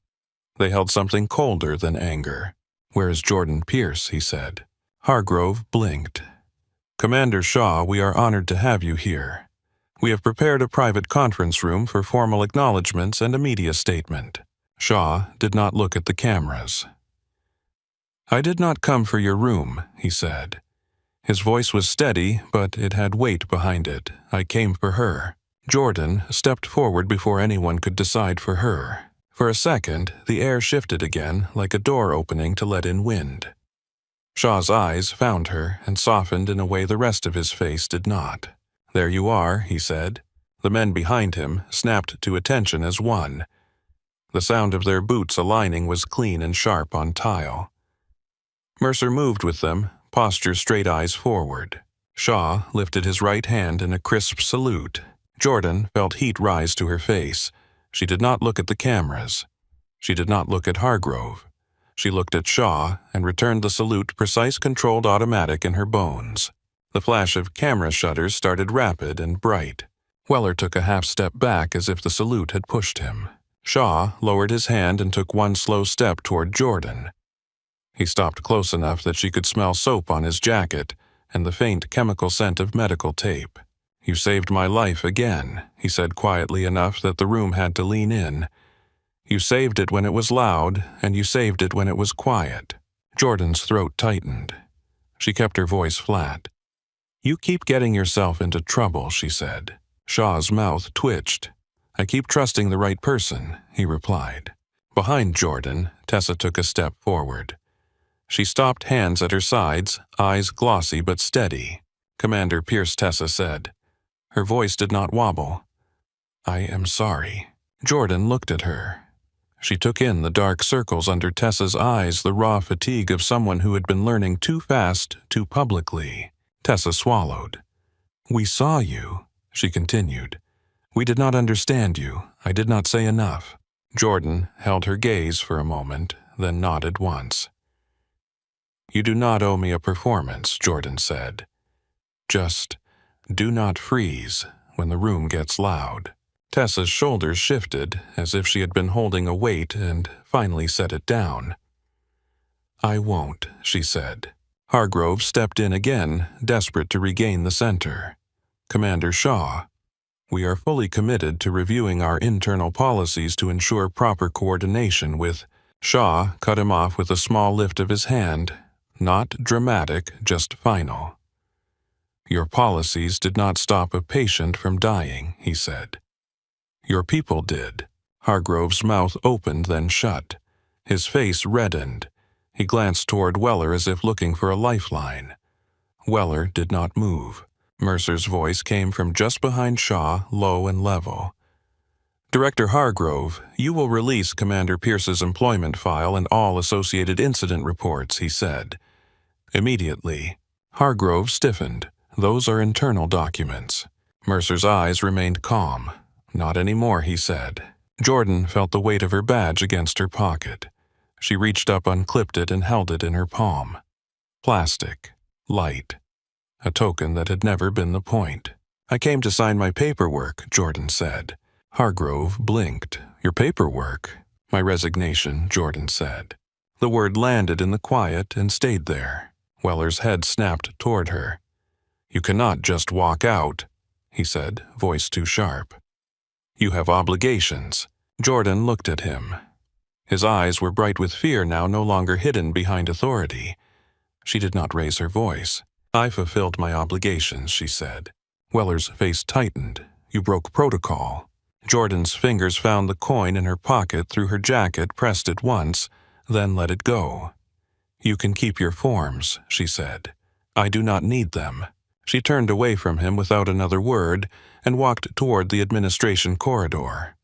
They held something colder than anger. "Where is Jordan Pierce?" he said. Hargrove blinked. "Commander Shaw, we are honored to have you here. We have prepared a private conference room for formal acknowledgments and a media statement." Shaw did not look at the cameras. "I did not come for your room," he said. His voice was steady, but it had weight behind it. "I came for her." Jordan stepped forward before anyone could decide for her. For a second, the air shifted again, like a door opening to let in wind. Shaw's eyes found her and softened in a way the rest of his face did not. "There you are," he said. The men behind him snapped to attention as one. The sound of their boots aligning was clean and sharp on tile. Mercer moved with them, posture straight eyes forward. Shaw lifted his right hand in a crisp salute. Jordan felt heat rise to her face. She did not look at the cameras. She did not look at Hargrove. She looked at Shaw and returned the salute, precise controlled automatic in her bones. The flash of camera shutters started rapid and bright. Weller took a half step back as if the salute had pushed him. Shaw lowered his hand and took one slow step toward Jordan. He stopped close enough that she could smell soap on his jacket and the faint chemical scent of medical tape. "You saved my life again," he said quietly enough that the room had to lean in. "You saved it when it was loud, and you saved it when it was quiet." Jordan's throat tightened. She kept her voice flat. "You keep getting yourself into trouble," she said. Shaw's mouth twitched. "I keep trusting the right person," he replied. Behind Jordan, Tessa took a step forward. She stopped, hands at her sides, eyes glossy but steady. "Commander Pierce," Tessa said. Her voice did not wobble. "I am sorry." Jordan looked at her. She took in the dark circles under Tessa's eyes, the raw fatigue of someone who had been learning too fast, too publicly. Tessa swallowed. "We saw you," she continued. "We did not understand you. I did not say enough." Jordan held her gaze for a moment, then nodded once. "You do not owe me a performance," Jordan said. "Just do not freeze when the room gets loud." Tessa's shoulders shifted as if she had been holding a weight and finally set it down. "I won't," she said. Hargrove stepped in again, desperate to regain the center. "Commander Shaw, we are fully committed to reviewing our internal policies to ensure proper coordination with—" Shaw cut him off with a small lift of his hand. Not dramatic, just final. "Your policies did not stop a patient from dying," he said. "Your people did." Hargrove's mouth opened, then shut. His face reddened. He glanced toward Weller as if looking for a lifeline. Weller did not move. Mercer's voice came from just behind Shaw, low and level. "Director Hargrove, you will release Commander Pierce's employment file and all associated incident reports," he said. Immediately, Hargrove stiffened. "Those are internal documents." Mercer's eyes remained calm. "Not anymore," he said. Jordan felt the weight of her badge against her pocket. She reached up, unclipped it, and held it in her palm. Plastic. Light. A token that had never been the point. "I came to sign my paperwork," Jordan said. Hargrove blinked. "Your paperwork?" "My resignation," Jordan said. The word landed in the quiet and stayed there. Weller's head snapped toward her. "You cannot just walk out," he said, voice too sharp. "You have obligations." Jordan looked at him. His eyes were bright with fear now, no longer hidden behind authority. She did not raise her voice. "I fulfilled my obligations," she said. Weller's face tightened. "You broke protocol." Jordan's fingers found the coin in her pocket through her jacket, pressed it once, then let it go. "You can keep your forms," she said. "I do not need them." She turned away from him without another word and walked toward the administration corridor.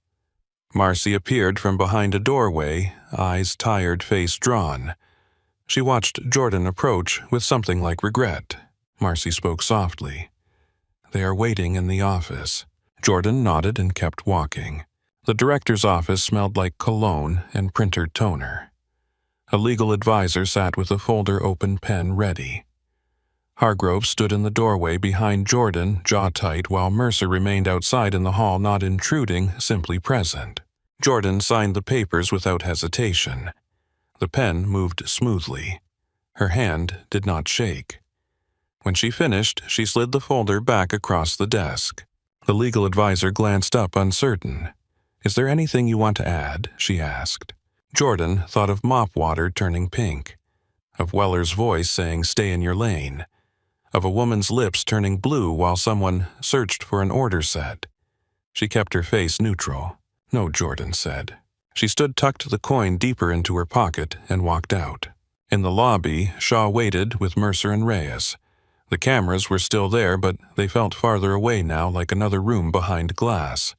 Marcy appeared from behind a doorway, eyes tired, face drawn. She watched Jordan approach with something like regret. Marcy spoke softly. "They are waiting in the office." Jordan nodded and kept walking. The director's office smelled like cologne and printer toner. A legal advisor sat with a folder-open pen ready. Hargrove stood in the doorway behind Jordan, jaw tight, while Mercer remained outside in the hall, not intruding, simply present. Jordan signed the papers without hesitation. The pen moved smoothly. Her hand did not shake. When she finished, she slid the folder back across the desk. The legal advisor glanced up, uncertain. "Is there anything you want to add?" she asked. Jordan thought of mop water turning pink, of Weller's voice saying, "Stay in your lane," of a woman's lips turning blue while someone searched for an order set. She kept her face neutral. "No," Jordan said. She tucked the coin deeper into her pocket and walked out. In the lobby, Shaw waited with Mercer and Reyes. The cameras were still there, but they felt farther away now, like another room behind glass.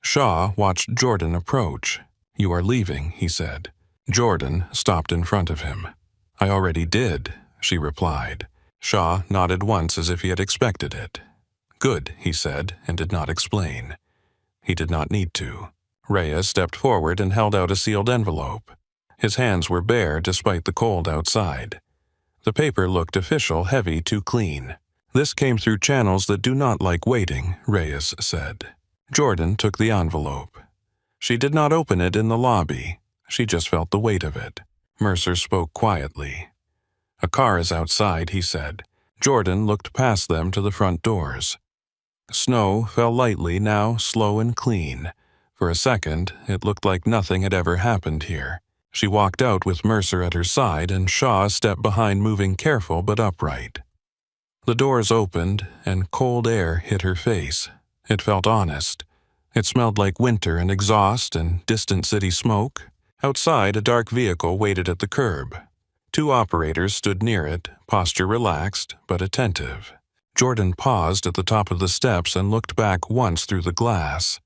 Shaw watched Jordan approach. "You are leaving," he said. Jordan stopped in front of him. "I already did," she replied. Shaw nodded once as if he had expected it. "Good," he said, and did not explain. He did not need to. Reyes stepped forward and held out a sealed envelope. His hands were bare despite the cold outside. The paper looked official, heavy, too clean. "This came through channels that do not like waiting," Reyes said. Jordan took the envelope. She did not open it in the lobby. She just felt the weight of it. Mercer spoke quietly. "A car is outside," he said. Jordan looked past them to the front doors. Snow fell lightly, now slow and clean. For a second, it looked like nothing had ever happened here. She walked out with Mercer at her side, and Shaw stepped behind, moving careful but upright. The doors opened, and cold air hit her face. It felt honest. It smelled like winter and exhaust and distant city smoke. Outside, a dark vehicle waited at the curb. 2 operators stood near it, posture relaxed but attentive. Jordan paused at the top of the steps and looked back once through the glass.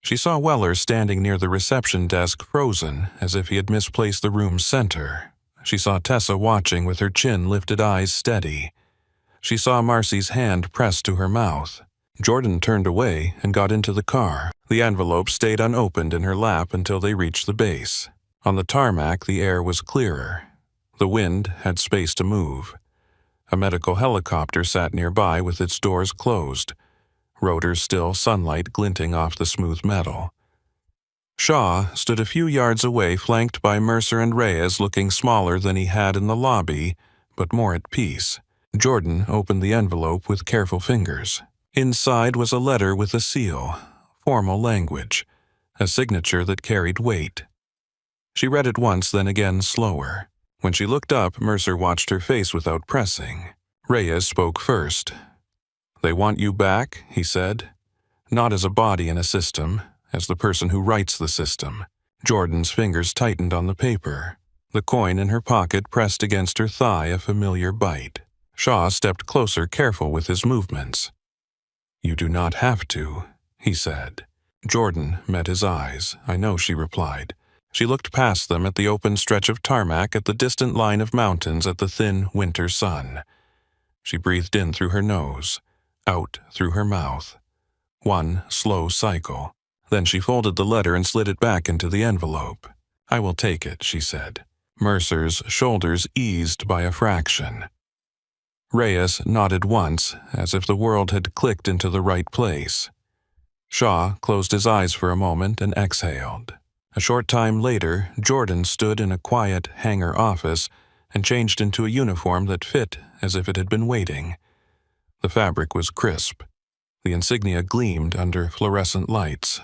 She saw Weller standing near the reception desk, frozen, as if he had misplaced the room's center. She saw Tessa watching with her chin lifted, eyes steady. She saw Marcy's hand pressed to her mouth. Jordan turned away and got into the car. The envelope stayed unopened in her lap until they reached the base. On the tarmac, the air was clearer. The wind had space to move. A medical helicopter sat nearby with its doors closed. Rotors still, sunlight glinting off the smooth metal. Shaw stood a few yards away, flanked by Mercer and Reyes, looking smaller than he had in the lobby, but more at peace. Jordan opened the envelope with careful fingers. Inside was a letter with a seal, formal language, a signature that carried weight. She read it once, then again slower. When she looked up, Mercer watched her face without pressing. Reyes spoke first. "They want you back," he said. "Not as a body in a system, as the person who writes the system." Jordan's fingers tightened on the paper. The coin in her pocket pressed against her thigh, a familiar bite. Shaw stepped closer, careful with his movements. "You do not have to," he said. Jordan met his eyes. "I know," she replied. She looked past them at the open stretch of tarmac, at the distant line of mountains, at the thin winter sun. She breathed in through her nose, out through her mouth. One slow cycle. Then she folded the letter and slid it back into the envelope. "I will take it," she said. Mercer's shoulders eased by a fraction. Reyes nodded once, as if the world had clicked into the right place. Shaw closed his eyes for a moment and exhaled. A short time later, Jordan stood in a quiet hangar office and changed into a uniform that fit as if it had been waiting. The fabric was crisp. The insignia gleamed under fluorescent lights.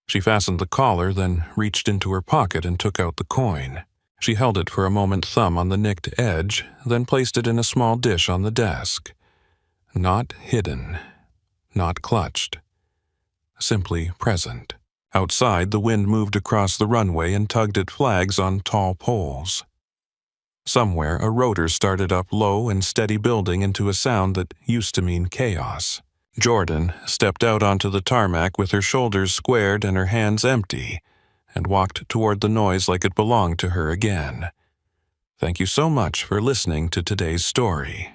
She fastened the collar, then reached into her pocket and took out the coin. She held it for a moment, thumb on the nicked edge, then placed it in a small dish on the desk. Not hidden, not clutched, simply present. Outside, the wind moved across the runway and tugged at flags on tall poles. Somewhere, a rotor started up low and steady, building into a sound that used to mean chaos. Jordan stepped out onto the tarmac with her shoulders squared and her hands empty, and walked toward the noise like it belonged to her again. Thank you so much for listening to today's story.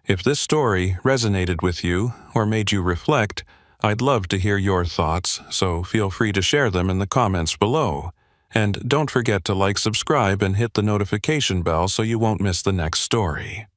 If this story resonated with you or made you reflect, I'd love to hear your thoughts, so feel free to share them in the comments below. And don't forget to like, subscribe, and hit the notification bell so you won't miss the next story.